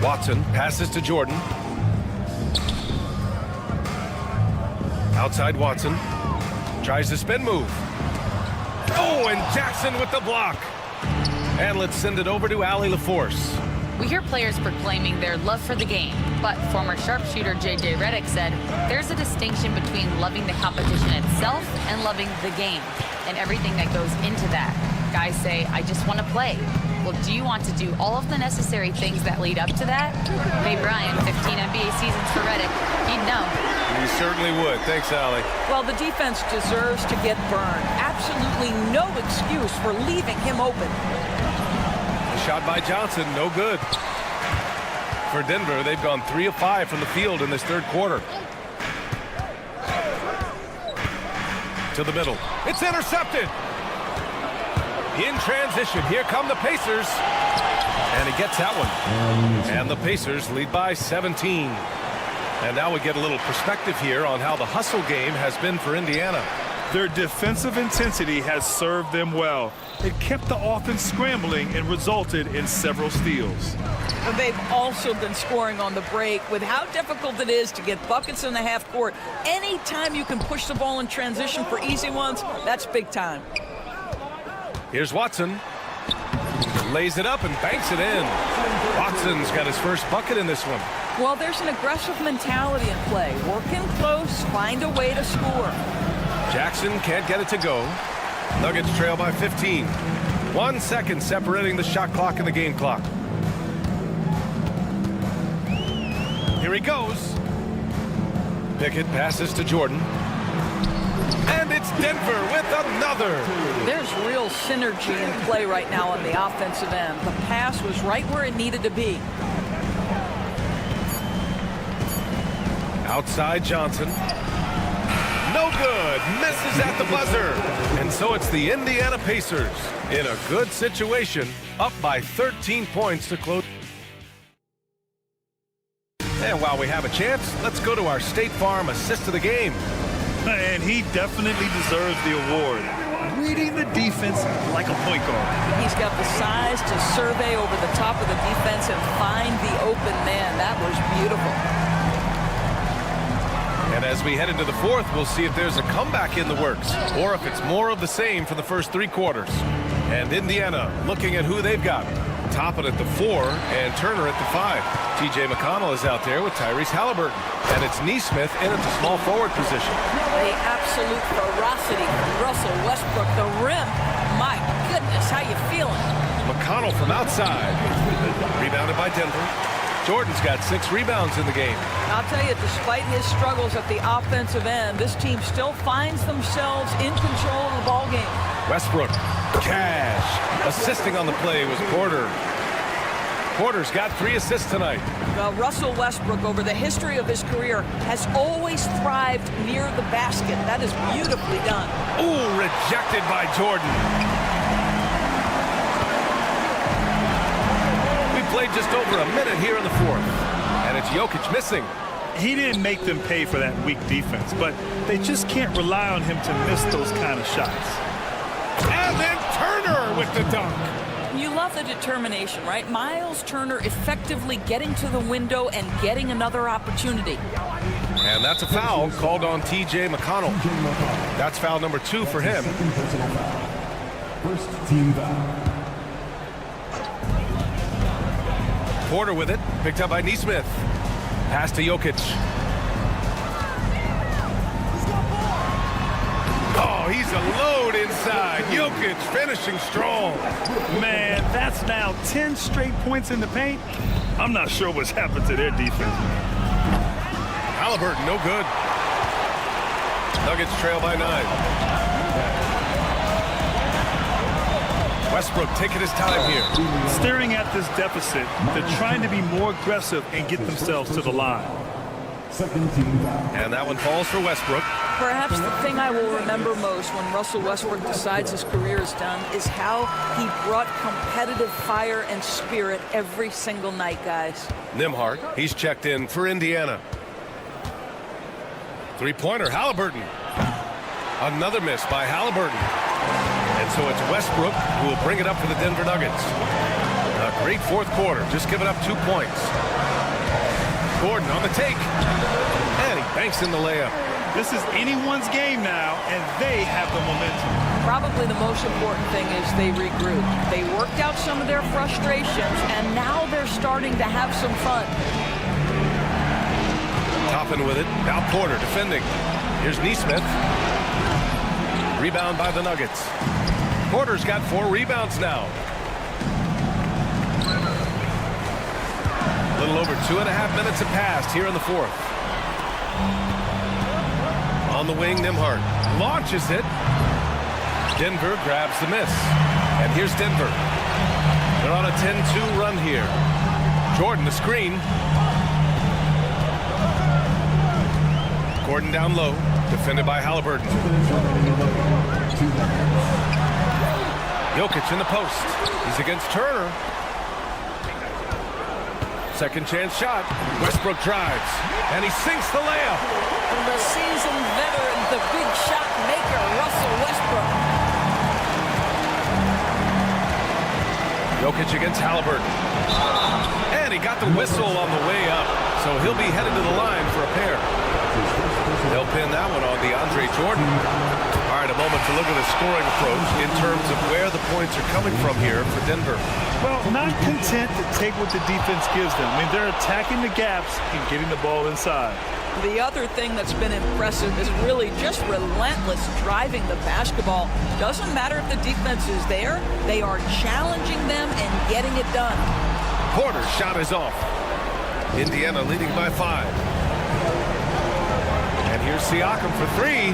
Watson passes to Jordan. Outside Watson. Tries the spin move. Oh, and Jackson with the block. And let's send it over to Allie LaForce. We hear players proclaiming their love for the game, but former sharpshooter J.J. Redick said there's a distinction between loving the competition itself and loving the game and everything that goes into that. Guys say, I just want to play. Well, do you want to do all of the necessary things that lead up to that? Hey, Brian, 15 NBA seasons for Redick. He'd know. You certainly would. Thanks, Allie. Well, the defense deserves to get burned. Absolutely no excuse for leaving him open. Shot by Johnson, no good. For Denver, they've gone 3 of 5 from the field in this third quarter. To the middle. It's intercepted. In transition, here come the Pacers. And he gets that one. And the Pacers lead by 17. And now we get a little perspective here on how the hustle game has been for Indiana. Their defensive intensity has served them well. It kept the offense scrambling and resulted in several steals. And they've also been scoring on the break. With how difficult it is to get buckets in the half court, anytime you can push the ball in transition for easy ones, that's big time. Here's Watson. Lays it up and banks it in. Watson's got his first bucket in this one. Well, there's an aggressive mentality in play. Working close, find a way to score. Jackson can't get it to go. Nuggets trail by 15. 1 second separating the shot clock and the game clock. Here he goes. Pickett passes to Jordan. And it's Denver with another. There's real synergy in play right now on the offensive end. The pass was right where it needed to be. Outside Johnson. No good. Misses at the buzzer. And so it's the Indiana Pacers in a good situation, up by 13 points to close. And while we have a chance, let's go to our State Farm assist of the game. And he definitely deserves the award. Reading the defense like a point guard. He's got the size to survey over the top of the defense and find the open man. That was beautiful. And as we head into the fourth, we'll see if there's a comeback in the works or if it's more of the same for the first 3 quarters. And Indiana looking at who they've got. Toppin at the 4 and Turner at the 5. T.J. McConnell is out there with Tyrese Halliburton. And it's Neesmith in at the small forward position. The absolute ferocity from Russell Westbrook. The rim, my goodness, how you feeling? McConnell from outside. Rebounded by Denver. Jordan's got 6 rebounds in the game. I'll tell you, despite his struggles at the offensive end, this team still finds themselves in control of the ball game. Westbrook, cash. Assisting on the play was Porter. Porter's got 3 assists tonight. Russell Westbrook, over the history of his career, has always thrived near the basket. That is beautifully done. Ooh, rejected by Jordan. We played just over a minute here in the 4th, and it's Jokic missing. He didn't make them pay for that weak defense, but they just can't rely on him to miss those kind of shots. And then Turner with the dunk. You love the determination, right? Miles Turner effectively getting to the window and getting another opportunity. And that's a foul called on T.J. McConnell. That's foul number 2 for him. First team foul. Porter with it, picked up by Nesmith. Pass to Jokic. Oh, he's a load inside. Jokic finishing strong. Man, that's now 10 straight points in the paint. I'm not sure what's happened to their defense. Halliburton, no good. Nuggets trail by 9. Westbrook taking his time here. Staring at this deficit, they're trying to be more aggressive and get themselves to the line. Second team foul. And that one falls for Westbrook. Perhaps the thing I will remember most when Russell Westbrook decides his career is done is how he brought competitive fire and spirit every single night, guys. Nembhard, he's checked in for Indiana. 3-pointer, Halliburton. Another miss by Halliburton. And so it's Westbrook who will bring it up for the Denver Nuggets. A great 4th quarter, just giving up 2 points. Gordon on the take. And he banks in the layup. This is anyone's game now, and they have the momentum. Probably the most important thing is they regroup. They worked out some of their frustrations, and now they're starting to have some fun. Toppin with it. Now Porter defending. Here's Nesmith. Rebound by the Nuggets. Porter's got 4 rebounds now. A little over 2.5 minutes have passed here in the 4th. On the wing, Nembhard launches it. Denver grabs the miss. And here's Denver. They're on a 10-2 run here. Jordan the screen. Gordon down low, defended by Halliburton. Jokic in the post. He's against Turner. Second chance shot. Westbrook drives, and he sinks the layup. And the seasoned veteran, the big shot maker, Russell Westbrook. Jokic against Halliburton. And he got the whistle on the way up, so he'll be headed to the line for a pair. They'll pin that one on DeAndre Jordan. All right, a moment to look at the scoring approach in terms of where the points are coming from here for Denver. Well, not content to take what the defense gives them. I mean, they're attacking the gaps and getting the ball inside. The other thing that's been impressive is really just relentless driving the basketball. Doesn't matter if the defense is there, they are challenging them and getting it done. Porter's shot is off. Indiana leading by 5. And here's Siakam for 3.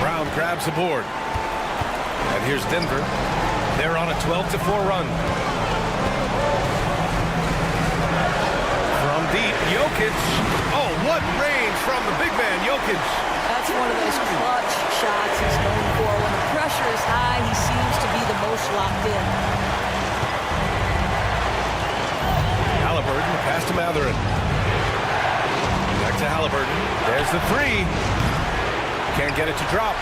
Brown grabs the board. And here's Denver. They're on a 12-4 run. From deep, Jokic. Oh, what range from the big man, Jokic. That's one of those clutch shots he's known for. When the pressure is high, he seems to be the most locked in. Halliburton, pass to Matherin. Back to Halliburton. There's the 3. Can't get it to drop.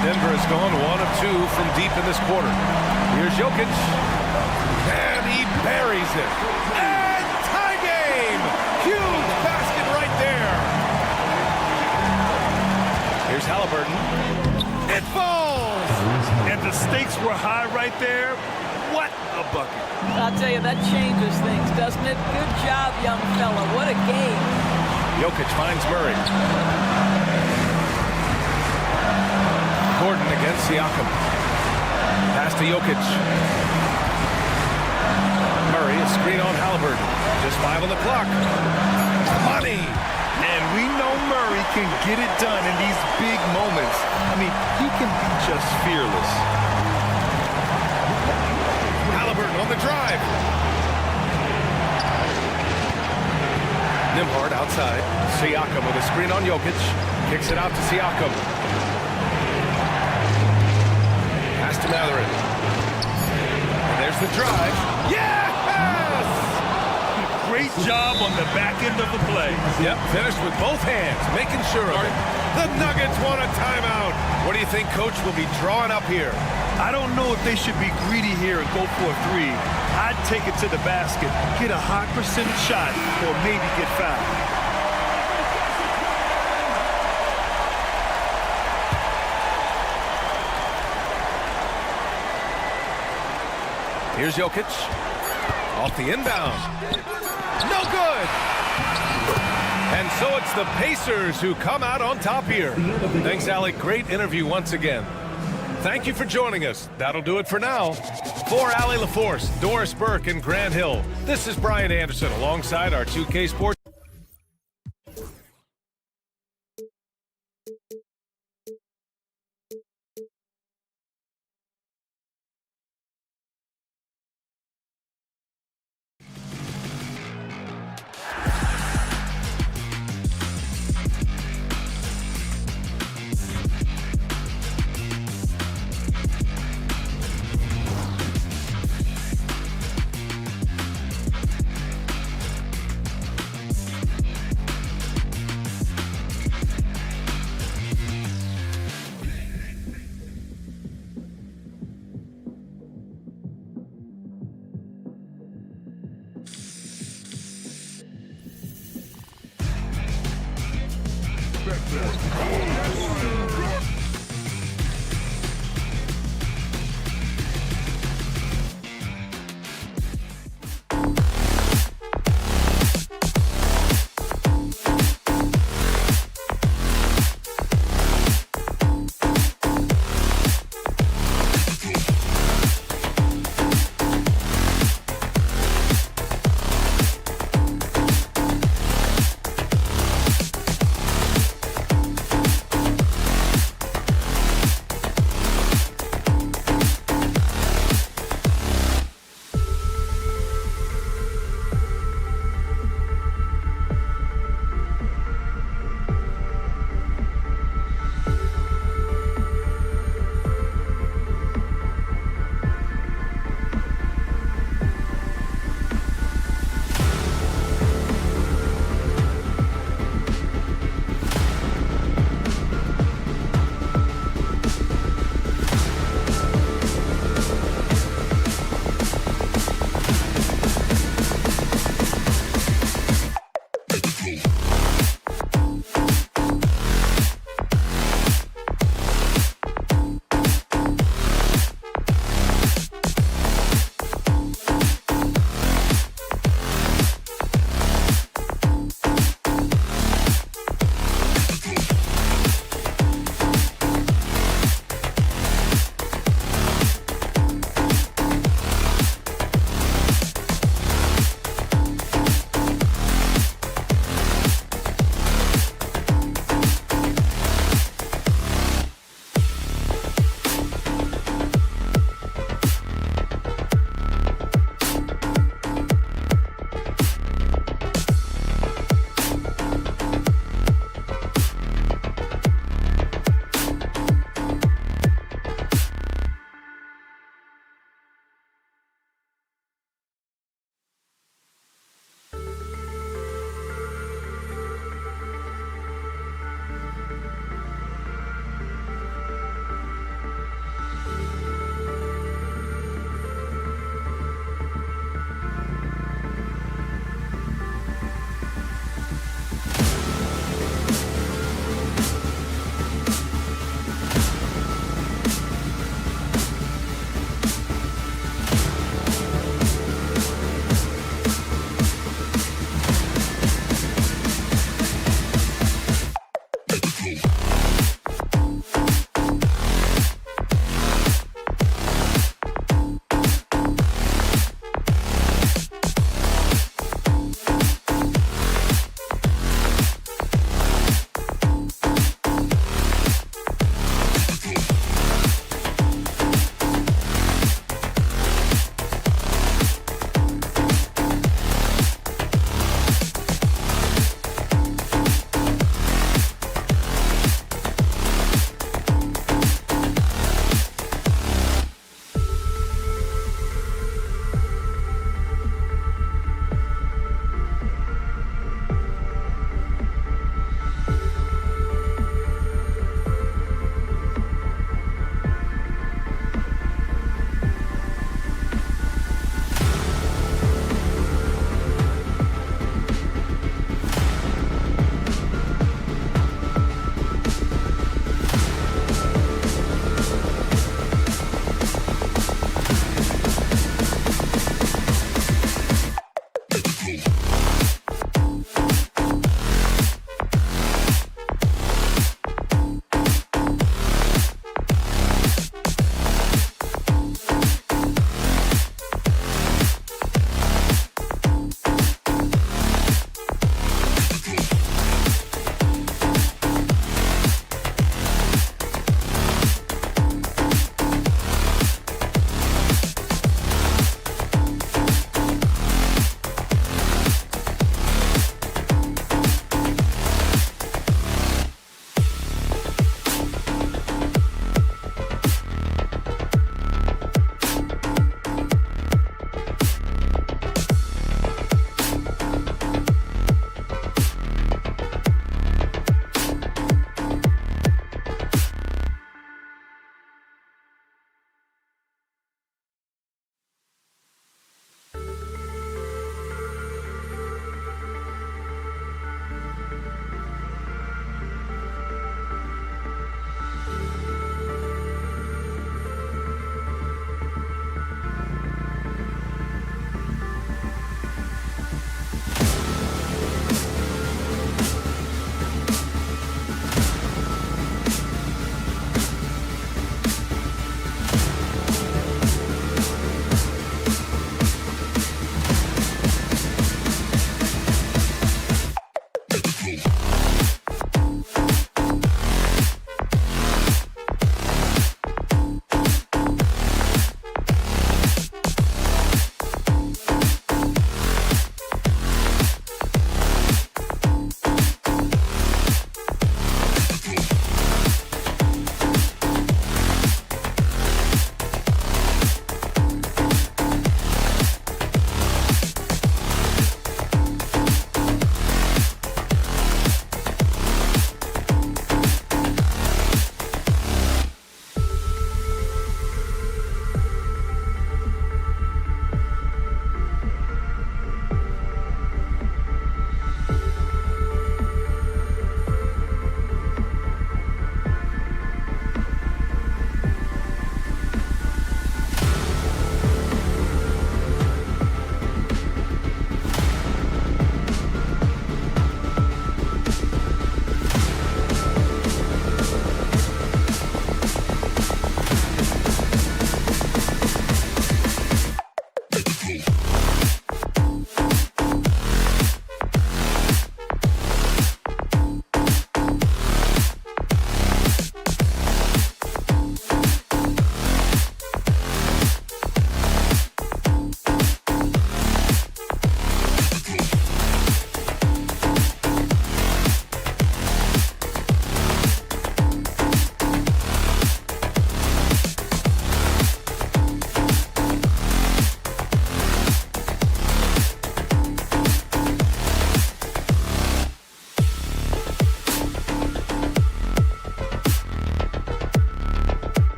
Denver has gone 1 of 2 from deep in this quarter. Here's Jokic. And he buries it. And tie game! Huge basket right there. Here's Halliburton. It falls! And the stakes were high right there. What a bucket. I'll tell you, that changes things, doesn't it? Good job, young fella. What a game. Jokic finds Murray. Gordon against Siakam. Pass to Jokic. Murray, a screen on Halliburton. Just 5 on the clock. Money! And we know Murray can get it done in these big moments. I mean, he can be just fearless. Halliburton on the drive. Nembhard outside. Siakam with a screen on Jokic. Kicks it out to Siakam. Pass to Mathurin. And there's the drive. Yes! Great job on the back end of the play. Yep, finished with both hands, making sure of it. The Nuggets want a timeout. What do you think Coach will be drawing up here? I don't know if they should be greedy here and go for a three. I'd take it to the basket, get a high percentage shot, or maybe get fouled. Here's Jokic. Off the inbound. No good! And so it's the Pacers who come out on top here. Thanks, Alec. Great interview once again. Thank you for joining us. That'll do it for now. For Allie LaForce, Doris Burke, and Grant Hill, this is Brian Anderson alongside our 2K Sports.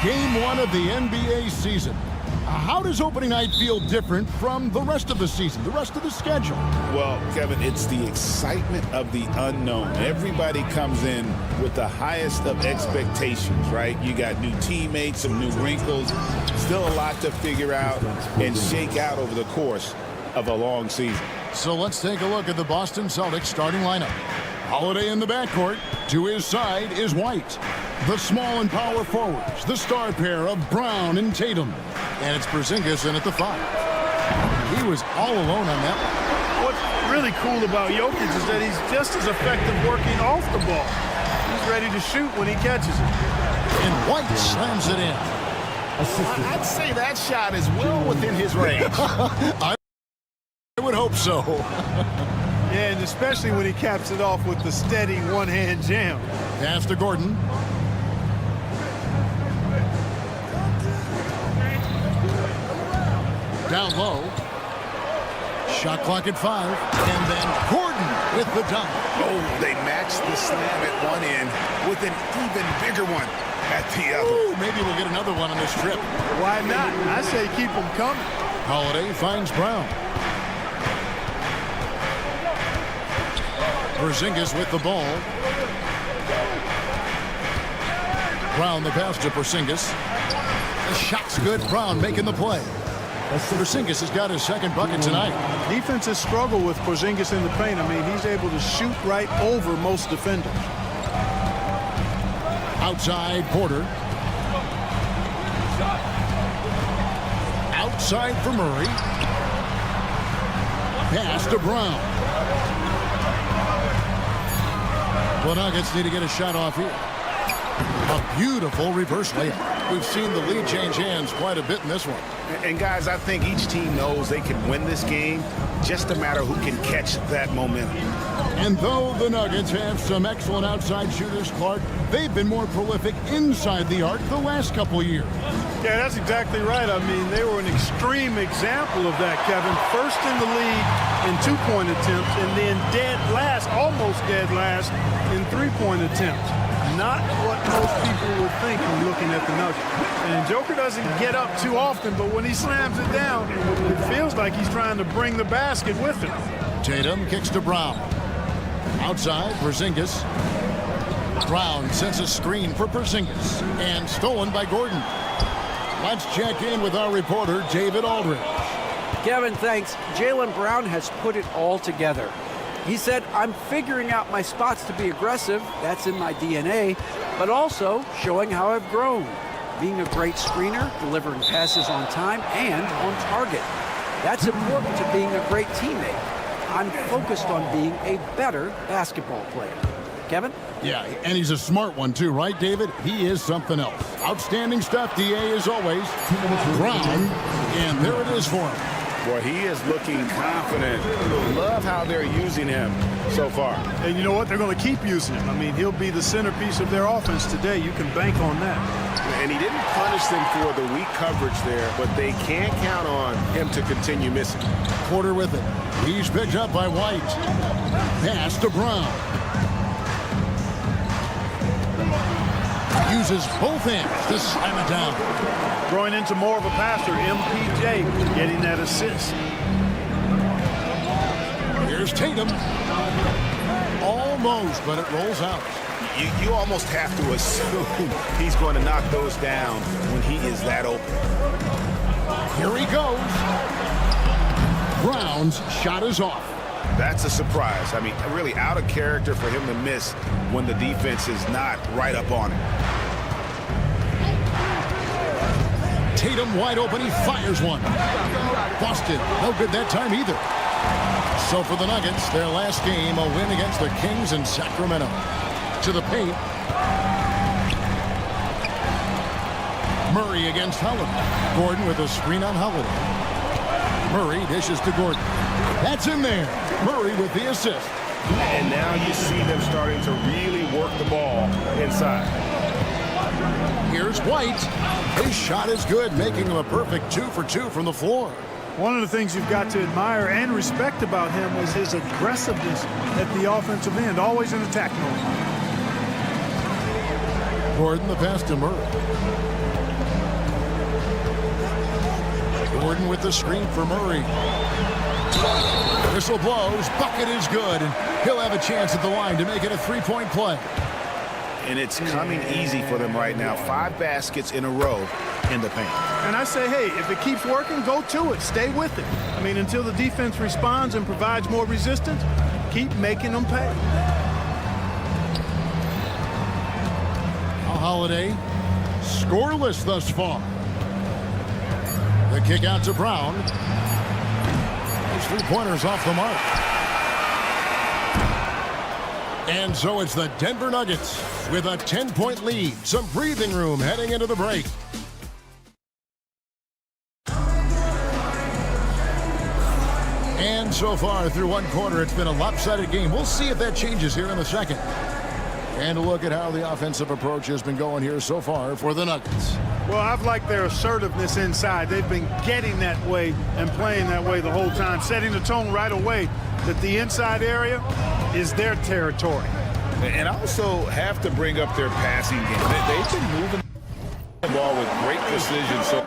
Game 1 of the NBA season. How does opening night feel different from the rest of the season, the rest of the schedule? Well, Kevin, it's the excitement of the unknown. Everybody comes in with the highest of expectations, right? You got new teammates, some new wrinkles, still a lot to figure out and shake out over the course of a long season. So let's take a look at the Boston Celtics starting lineup. Holiday in the backcourt. To his side is White. The small and power forwards, the star pair of Brown and Tatum. And it's Porzingis in at the 5. He was all alone on that one. What's really cool about Jokic is that he's just as effective working off the ball. He's ready to shoot when he catches it. And White slams it in. I'd say that shot is well within his range. I would hope so. Yeah, and especially when he caps it off with the steady one-hand jam. Pass to Gordon. Down low. Shot clock at 5. And then Gordon with the dunk. Oh, they matched the slam at one end with an even bigger one at the other. Ooh, maybe we'll get another one on this trip. Why not? I say keep them coming. Holiday finds Brown. Porzingis with the ball. Brown the pass to Porzingis. The shot's good. Brown making the play. Porzingis has got his second bucket tonight. Defenses struggle with Porzingis in the paint. I mean, he's able to shoot right over most defenders. Outside Porter. Outside for Murray. Pass to Brown. The Nuggets need to get a shot off here. A beautiful reverse layup. We've seen the lead change hands quite a bit in this one. And guys, I think each team knows they can win this game. Just a matter who can catch that momentum. And though the Nuggets have some excellent outside shooters, Clark, they've been more prolific inside the arc the last couple years. Yeah, that's exactly right. I mean, they were an extreme example of that, Kevin. First in the league in two-point attempts, and then dead last, almost dead last, in three-point attempts. Not what most people would think when looking at the Nuggets. And Joker doesn't get up too often, but when he slams it down, it feels like he's trying to bring the basket with him. Tatum kicks to Brown. Outside, Porzingis. Brown sends a screen for Porzingis. And stolen by Gordon. Let's check in with our reporter, David Aldridge. Kevin, thanks. Jaylen Brown has put it all together. He said, I'm figuring out my spots to be aggressive. That's in my DNA. But also showing how I've grown. Being a great screener, delivering passes on time and on target. That's important to being a great teammate. I'm focused on being a better basketball player. Kevin? Yeah, and he's a smart one too, right, David? He is something else. Outstanding stuff, DA, as always. Brown, and there it is for him. Boy, he is looking confident. Love how they're using him so far. And you know what? They're going to keep using him. I mean, he'll be the centerpiece of their offense today. You can bank on that. And he didn't punish them for the weak coverage there, but they can't count on him to continue missing. Porter with it. He's picked up by White. Pass to Brown. Uses both hands to slam it down. Growing into more of a passer, MPJ getting that assist. Here's Tatum. Almost, but it rolls out. You almost have to assume he's going to knock those down when he is that open. Here he goes. Brown's shot is off. That's a surprise. I mean, really out of character for him to miss when the defense is not right up on it. Tatum wide open. He fires one. Busted. No good that time either. So for the Nuggets, their last game, a win against the Kings in Sacramento. To the paint. Murray against Holiday. Gordon with a screen on Holiday. Murray dishes to Gordon. That's in there. Murray with the assist. And now you see them starting to really work the ball inside. Here's White. His shot is good, making him a perfect 2 for 2 from the floor. One of the things you've got to admire and respect about him is his aggressiveness at the offensive end, always in attack mode. Gordon the pass to Murray. Gordon with the screen for Murray. Whistle blows. Bucket is good, and he'll have a chance at the line to make it a three-point play. And it's coming easy for them right now. 5 baskets in a row in the paint. And I say, hey, if it keeps working, go to it. Stay with it. I mean, until the defense responds and provides more resistance, keep making them pay. Holiday scoreless thus far. The kick out to Brown. His three-pointers off the mark. And so it's the Denver Nuggets with a 10-point lead. Some breathing room heading into the break. And so far through one quarter, it's been a lopsided game. We'll see if that changes here in the second. And a look at how the offensive approach has been going here so far for the Nuggets. Well, I've liked their assertiveness inside. They've been getting that way and playing that way the whole time, setting the tone right away that the inside area is their territory. And also have to bring up their passing game. They've been moving the ball with great precision. So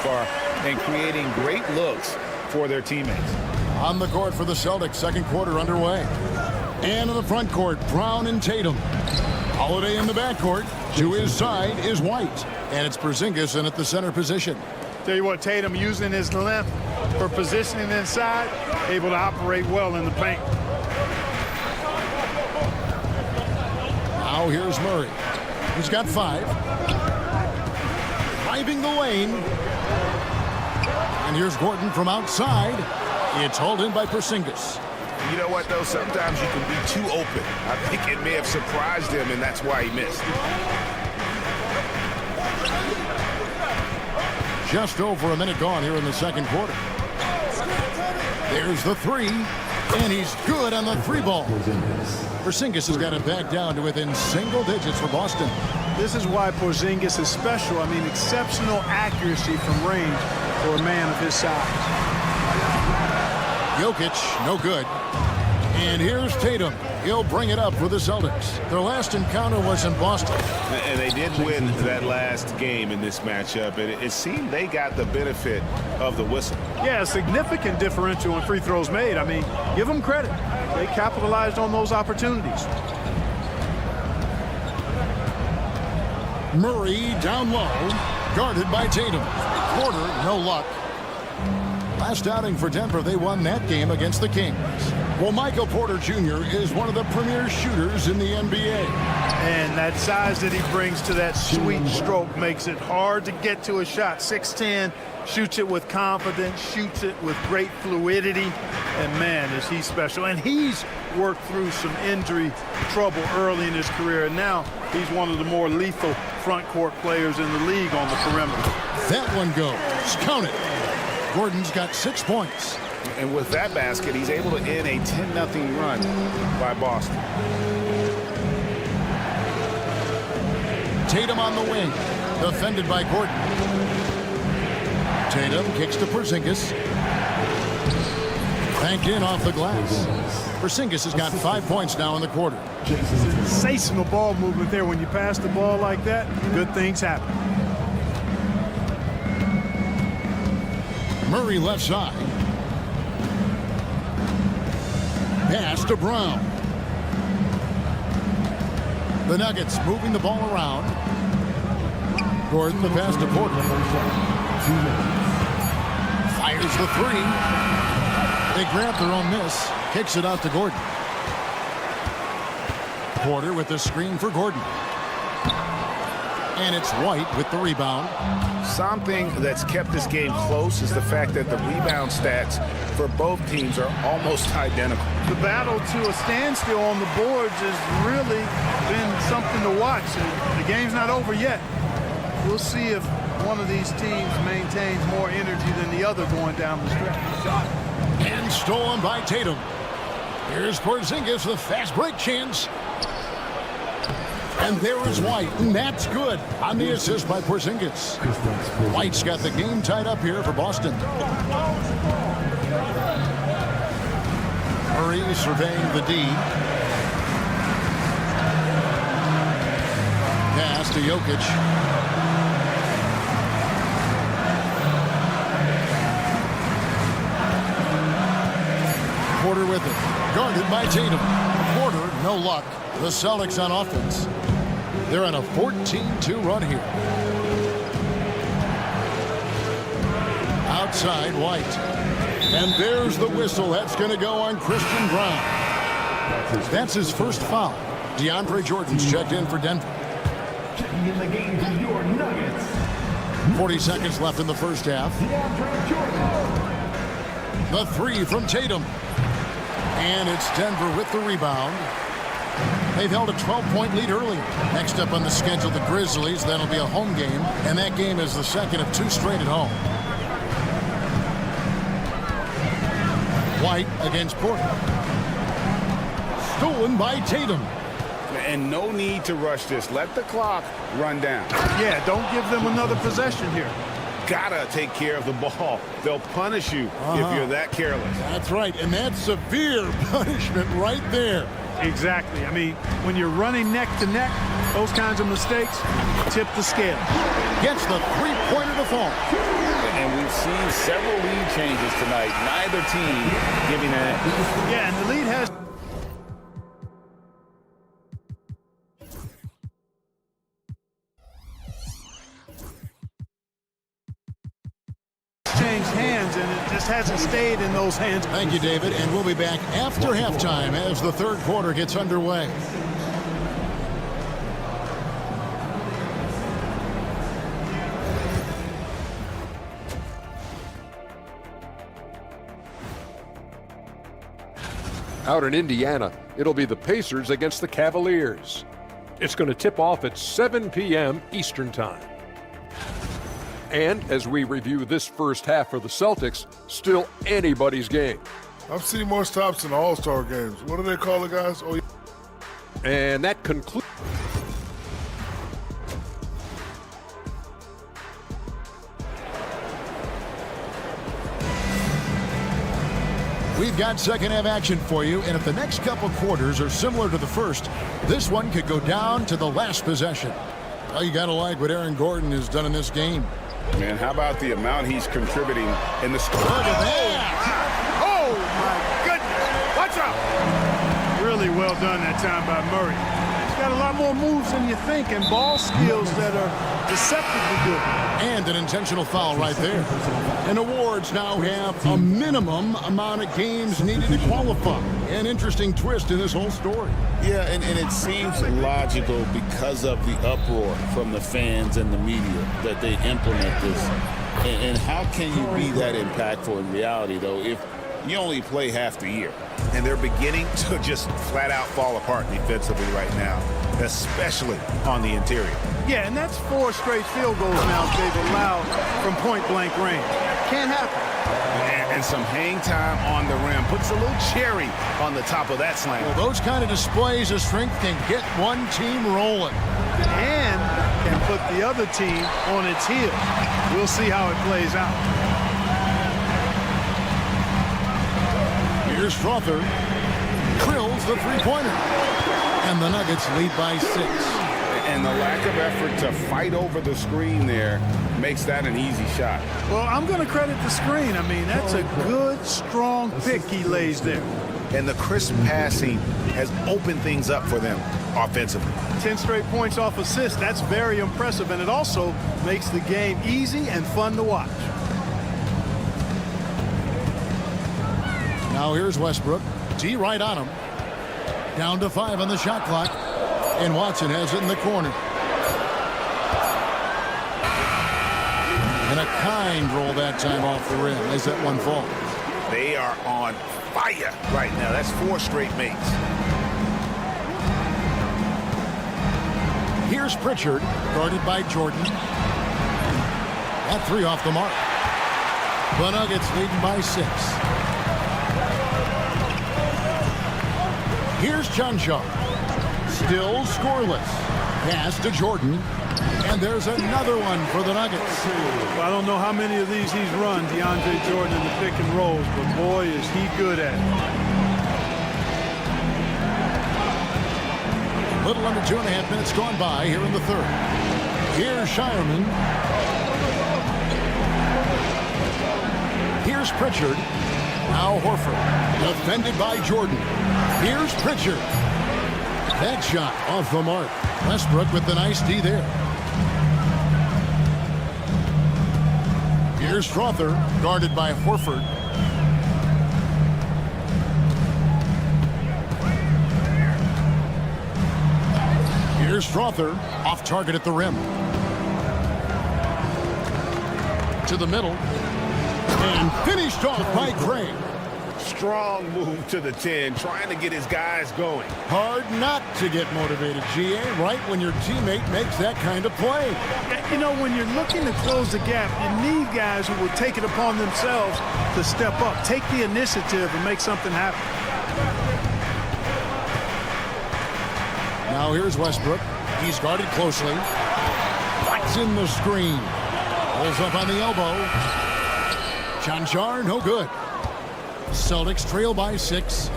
far and creating great looks for their teammates. On the court for the Celtics, second quarter underway. And in the front court, Brown and Tatum. Holiday in the backcourt. To his side is White. And it's Porzingis in at the center position. Tell you what, Tatum using his length for positioning inside, able to operate well in the paint. Now here's Murray. He's got 5. Driving the lane. And here's Gordon from outside. It's hauled in by Porzingis. You know what, though? Sometimes you can be too open. I think it may have surprised him, and that's why he missed. Just over a minute gone here in the second quarter. There's the 3, and he's good on the 3 ball. Porzingis has got it back down to within single digits for Boston. This is why Porzingis is special. I mean, exceptional accuracy from range for a man of his size. Jokic, no good. And here's Tatum. He'll bring it up for the Celtics. Their last encounter was in Boston. And they did win that last game in this matchup. And it seemed they got the benefit of the whistle. Yeah, a significant differential in free throws made. I mean, give them credit. They capitalized on those opportunities. Murray down low, guarded by Tatum. Porter, no luck. Last outing for Denver, they won that game against the Kings. Well, Michael Porter Jr. is one of the premier shooters in the NBA. And that size that he brings to that sweet stroke makes it hard to get to a shot. 6'10", shoots it with confidence, shoots it with great fluidity. And, man, is he special. And he's worked through some injury trouble early in his career. And now he's one of the more lethal front court players in the league on the perimeter. That one goes. Count it. Gordon's got 6 points. And with that basket, he's able to end a 10-0 run by Boston. Tatum on the wing, defended by Gordon. Tatum kicks to Porzingis. Banked in off the glass. Porzingis has got 5 points now in the quarter. Sensational ball movement there. When you pass the ball like that, good things happen. Murray left side. Pass to Brown. The Nuggets moving the ball around. Gordon the pass to Porter. Fires the 3. They grab their own miss. Kicks it out to Gordon. Porter with the screen for Gordon. And it's White with the rebound. Something that's kept this game close is the fact that the rebound stats for both teams are almost identical. The battle to a standstill on the boards has really been something to watch. The game's not over yet. We'll see if one of these teams maintains more energy than the other going down the stretch. And stolen by Tatum. Here's Porzingis with fast break chance. And there is White, and that's good on the assist by Porzingis. White's got the game tied up here for Boston. Murray Murray surveying the D. Pass to Jokic. Porter with it. Guarded by Tatum. Porter, no luck. The Celtics on offense. They're on a 14-2 run here. Outside, White. And there's the whistle. That's going to go on Christian Brown. That's his first foul. DeAndre Jordan's checked in for Denver. Checking in the game for your Nuggets. 40 seconds left in the first half. The three from Tatum. And it's Denver with the rebound. They've held a 12-point lead early. Next up on the schedule, the Grizzlies. That'll be a home game. And that game is the second of 2 straight at home. White against Porter. Stolen by Tatum. And no need to rush this. Let the clock run down. Yeah, don't give them another possession here. Gotta take care of the ball. They'll punish you if you're that careless. That's right, and that's severe punishment right there. Exactly. I mean, when you're running neck to neck, those kinds of mistakes tip the scale. Gets the three-pointer to fall. And we've seen several lead changes tonight. Neither team giving an edge. Yeah, and the lead has changed hands, and it just hasn't stayed in those hands. Thank you, David, and we'll be back after halftime as the third quarter gets underway. Out in Indiana, it'll be the Pacers against the Cavaliers. It's going to tip off at 7 p.m. Eastern Time. And as we review this first half for the Celtics, still anybody's game. I've seen more stops in All-Star games. What do they call it, guys? Oh, yeah. And that concludes. We've got second half action for you, and if the next couple quarters are similar to the first, this one could go down to the last possession. Well, you got to like what Aaron Gordon has done in this game. Man, how about the amount he's contributing in the score? Look at that! Oh, my goodness. Watch out. Really well done that time by Murray. He's got a lot more moves than you think and ball skills that are deceptively good. And an intentional foul right there. And awards now have a minimum amount of games needed to qualify. An interesting twist in this whole story. Yeah, and it seems logical because of the uproar from the fans and the media that they implement this. And how can you be that impactful in reality, though, if you only play half the year? And they're beginning to just flat out fall apart defensively right now, especially on the interior. Yeah, and that's 4 straight field goals now they've allowed from point-blank range. Can't happen. And some hang time on the rim. Puts a little cherry on the top of that slam. Well, those kind of displays of strength can get one team rolling. And can put the other team on its heels. We'll see how it plays out. Here's Frother. Drills the three-pointer. And the Nuggets lead by 6. And the lack of effort to fight over the screen there makes that an easy shot. Well, I'm going to credit the screen. I mean, that's a good, strong pick he lays there. And the crisp passing has opened things up for them offensively. 10 straight points off assists. That's very impressive. And it also makes the game easy and fun to watch. Now here's Westbrook. T right on him. Down to 5 on the shot clock. And Watson has it in the corner. And a kind roll that time off the rim as that one falls. They are on fire right now. That's 4 straight makes. Here's Pritchard, guarded by Jordan. That 3 off the mark. The Nuggets leading by 6. Here's Chanshaw. Still scoreless. Pass to Jordan. And there's another one for the Nuggets. Well, I don't know how many of these he's run, DeAndre Jordan, in the pick and rolls, but boy, is he good at it. Little under 2.5 minutes gone by here in the third. Here's Shireman. Here's Pritchard. Now Horford. Defended by Jordan. Here's Pritchard. That shot off the mark. Westbrook with the nice D there. Here's Strother, guarded by Horford. Here's Strother, off target at the rim. To the middle. And finished off by Craig. Strong move to the 10, trying to get his guys going. Hard not to get motivated, GA, right when your teammate makes that kind of play. You know, when you're looking to close the gap, you need guys who will take it upon themselves to step up, take the initiative, and make something happen. Now here's Westbrook. He's guarded closely. Backs in the screen. Pulls up on the elbow. Chanchar, no good. Celtics trail by 6.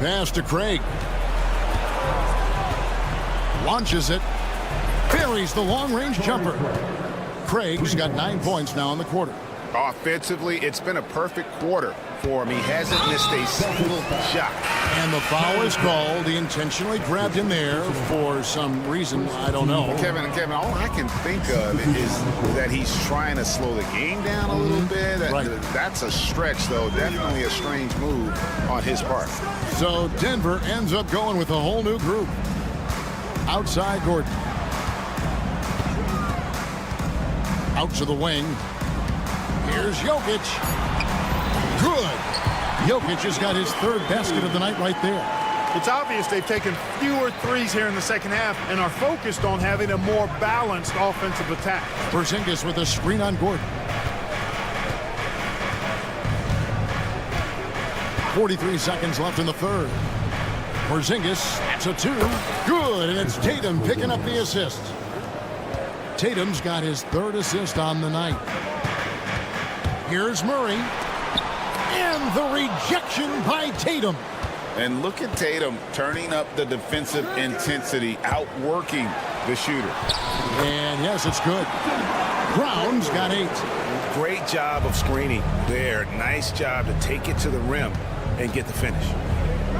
Pass to Craig. Launches it. Buries the long-range jumper. Craig's got 9 points now in the quarter. Offensively, it's been a perfect quarter for him. He hasn't missed a single shot. And the foul is called. He intentionally grabbed him there for some reason, I don't know. Kevin, all I can think of is that he's trying to slow the game down a little bit. That's a stretch, though. Definitely a strange move on his part. So Denver ends up going with a whole new group. Outside Gordon. Out to the wing. Here's Jokic. Good. Jokic has got his 3rd basket of the night right there. It's obvious they've taken fewer threes here in the second half and are focused on having a more balanced offensive attack. Porzingis with a screen on Gordon. 43 seconds left in the third. Porzingis, that's a 2. Good, and it's Tatum picking up the assist. Tatum's got his 3rd assist on the night. Here's Murray. And the rejection by Tatum. And look at Tatum turning up the defensive intensity, outworking the shooter. And yes, it's good. Brown's got 8. Great job of screening there. Nice job to take it to the rim and get the finish.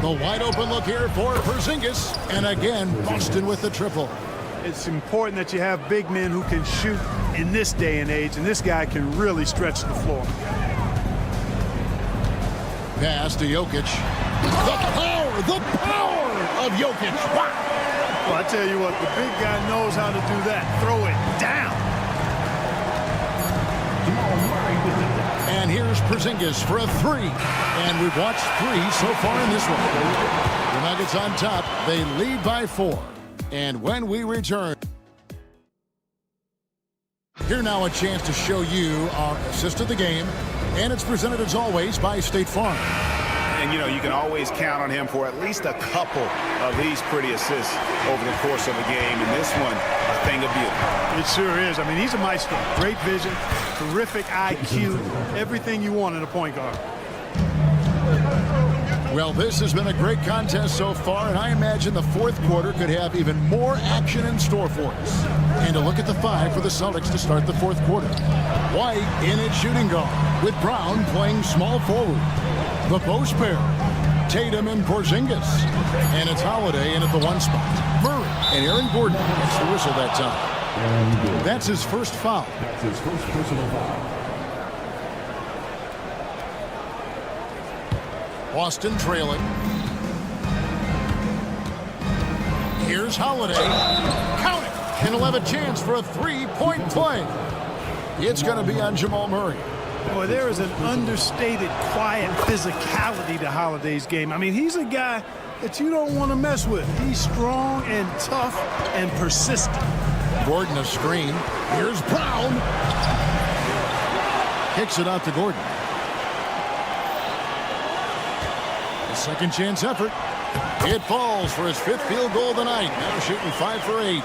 The wide open look here for Porzingis. And again, Boston with the triple. It's important that you have big men who can shoot in this day and age, and this guy can really stretch the floor. Pass to Jokic. The power of Jokic. Wow. Well, I tell you what, the big guy knows how to do that. Throw it down. And here's Porzingis for a 3. And we've watched 3 so far in this one. The Nuggets on top. They lead by 4. And when we return, here now a chance to show you our assist of the game. And it's presented as always by State Farm. And you know, you can always count on him for at least a couple of these pretty assists over the course of a game. And this one, a thing of beauty. It sure is. I mean, he's a maestro. Great vision, terrific IQ, everything you want in a point guard. Well, this has been a great contest so far, and I imagine the 4th quarter could have even more action in store for us. And a look at the 5 for the Celtics to start the 4th quarter. White in at shooting guard, with Brown playing small forward. The post pair, Tatum and Porzingis. And it's Holiday in at the 1 spot. Murray and Aaron Gordon gets the whistle that time. That's his first foul. That's his first personal foul. Boston trailing. Here's Holiday. Count it. And he'll have a chance for a 3-point play. It's going to be on Jamal Murray. Boy, there is an understated, quiet physicality to Holiday's game. I mean, he's a guy that you don't want to mess with. He's strong and tough and persistent. Gordon a screen. Here's Brown. Kicks it out to Gordon. Second chance effort. It falls for his 5th field goal of the night. Now shooting 5 for 8.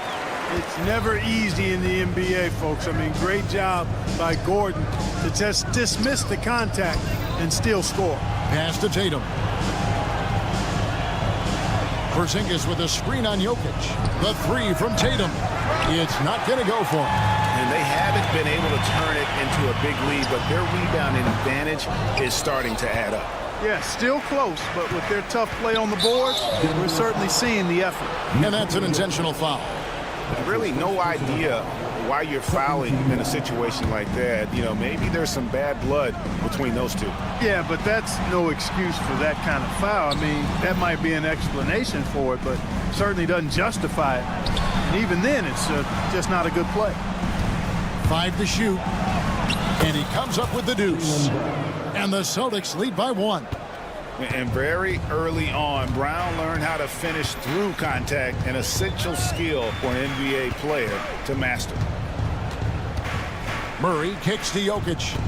It's never easy in the NBA, folks. I mean, great job by Gordon to just dismiss the contact and still score. Pass to Tatum. Porzingis with a screen on Jokic. The three from Tatum. It's not going to go for him. And they haven't been able to turn it into a big lead, but their rebounding advantage is starting to add up. Yeah, still close, but with their tough play on the boards, we're certainly seeing the effort. And that's an intentional foul. Really no idea why you're fouling in a situation like that. You know, maybe there's some bad blood between those two. Yeah, but that's no excuse for that kind of foul. I mean, that might be an explanation for it, but certainly doesn't justify it. And even then, it's just not a good play. 5 to shoot. And he comes up with the deuce. And the Celtics lead by 1. And very early on, Brown learned how to finish through contact, an essential skill for an NBA player to master. Murray kicks to Jokic.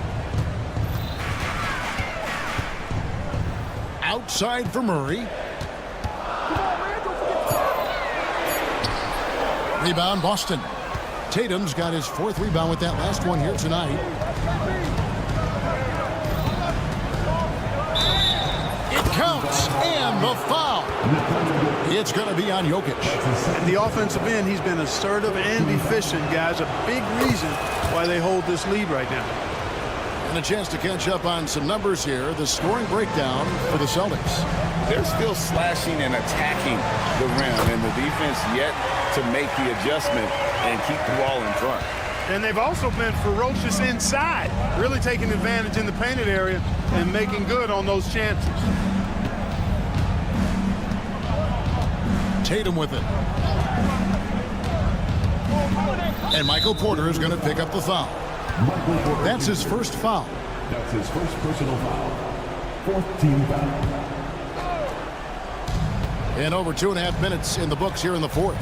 Outside for Murray. Rebound, Boston. Tatum's got his 4th rebound with that last one here tonight. It counts, and the foul. It's going to be on Jokic. And the offensive end, he's been assertive and efficient, guys. A big reason why they hold this lead right now. And a chance to catch up on some numbers here. The scoring breakdown for the Celtics. They're still slashing and attacking the rim, and the defense yet to make the adjustment and keep the ball in front. And they've also been ferocious inside, really taking advantage in the painted area and making good on those chances. Tatum with it. And Michael Porter is going to pick up the foul. That's his first foul. That's his first personal foul. 4th team foul. And over 2.5 minutes in the books here in the 4th.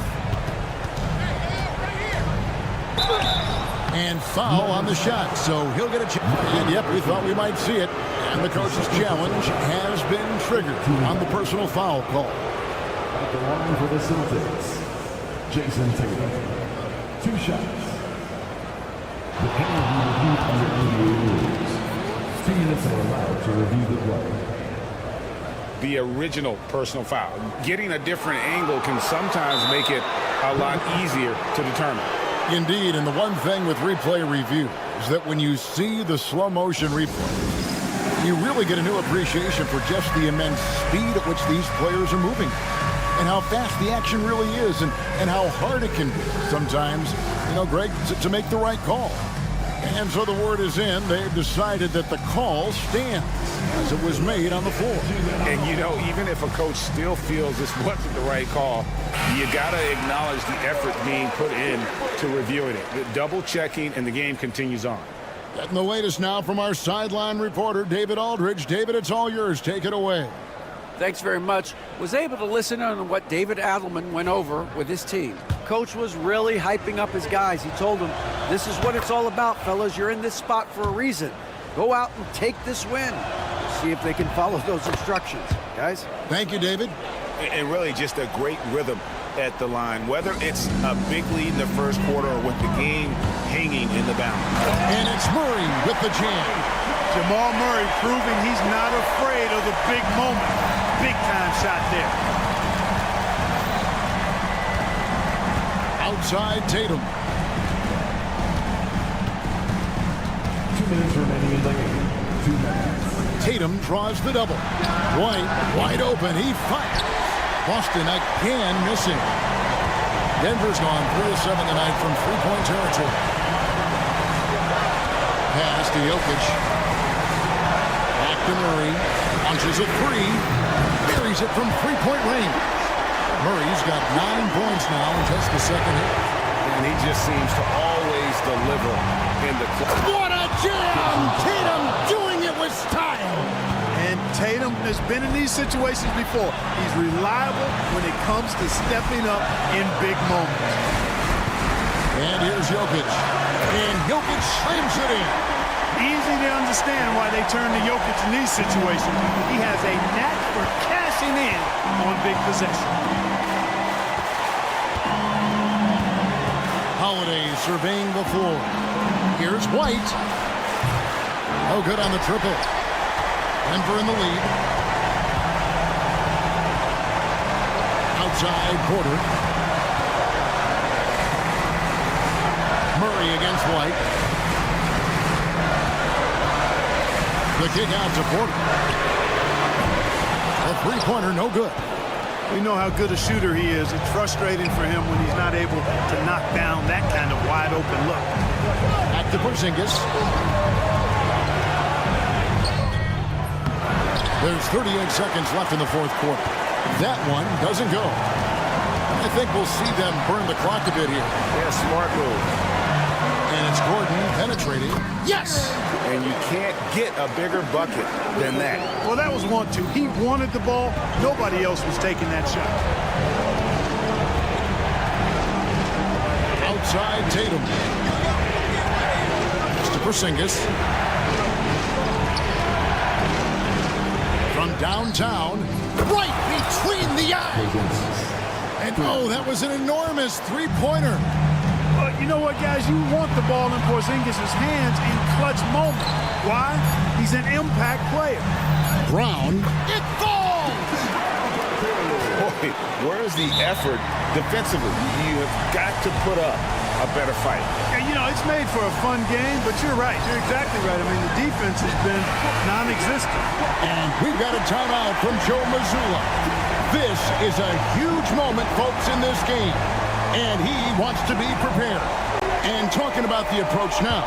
And foul on the shot, so he'll get a chance. And yep, we thought we might see it. And the coach's challenge has been triggered on the personal foul call. At the line for the Celtics, Jason Tatum. 2 shots. The penalty reviewed under NBA rules. 2 minutes are allowed to review the play. The original personal foul. Getting a different angle can sometimes make it a lot easier to determine. Indeed, and the one thing with replay review is that when you see the slow motion replay, you really get a new appreciation for just the immense speed at which these players are moving and how fast the action really is and how hard it can be sometimes, you know, Greg, to make the right call. And so the word is in. They've decided that the call stands as it was made on the floor. And, you know, even if a coach still feels this wasn't the right call, you got to acknowledge the effort being put in to reviewing it. The double checking, and the game continues on. Getting the latest now from our sideline reporter, David Aldridge. David, it's all yours. Take it away. Thanks very much. Was able to listen on what David Adelman went over with his team. Coach was really hyping up his guys. He told them, this is what it's all about, fellas. You're in this spot for a reason. Go out and take this win. See if they can follow those instructions, guys. Thank you, David. And really just a great rhythm at the line, whether it's a big lead in the first quarter or with the game hanging in the balance. And it's Murray with the jam. Jamal Murray proving he's not afraid of the big moment. Big time shot there. Outside Tatum. 2 minutes remaining in the game. 2 minutes. Tatum draws the double. White wide open. He fires. Boston again missing. Denver's gone 3 of 7 tonight from 3-point territory. Pass to Jokic. Back to Murray. Launches a 3. Buries it from 3-point range. Murray's got 9 points now in just the second half. And he just seems to always deliver in the clutch. What a jam! Tatum doing it with style. And Tatum has been in these situations before. He's reliable when it comes to stepping up in big moments. And here's Jokic. And Jokic slams it in. Easy to understand why they turn to Jokic in these situations. He has a knack for cashing in on big possessions. Holiday surveying the floor. Here's White. No good on the triple. Denver in the lead. outside Porter. Murray against White. The kick out to Porter. A three-pointer, no good. We know how good a shooter he is. It's frustrating for him when he's not able to knock down that kind of wide-open look. Back to Porzingis. There's 38 seconds left in the fourth quarter. That one doesn't go. I think we'll see them burn the clock a bit here. Yeah, smart move. And it's Gordon penetrating. Yes! And you can't get a bigger bucket than that. Well, that was 1-2. He wanted the ball. Nobody else was taking that shot. Outside Tatum. To Porzingis. From downtown. Right between the eyes. And oh, that was an enormous three-pointer. Well, you know what, guys? You want the ball in Porzingis' hands in clutch moments. Why? He's an impact player. Brown. It falls! Boy, where's the effort defensively? You have got to put up a better fight. Yeah, you know, it's made for a fun game, but you're right. You're exactly right. I mean, the defense has been non-existent. And we've got a timeout from Joe Mazzulla. This is a huge moment, folks, in this game. And he wants to be prepared. And talking about the approach now,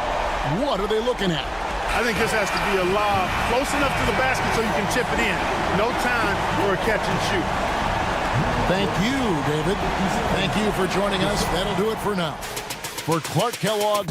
what are they looking at? I think this has to be a lob close enough to the basket so you can chip it in. No time for a catch and shoot. Thank you, David. Thank you for joining us. That'll do it for now. For Clark Kellogg.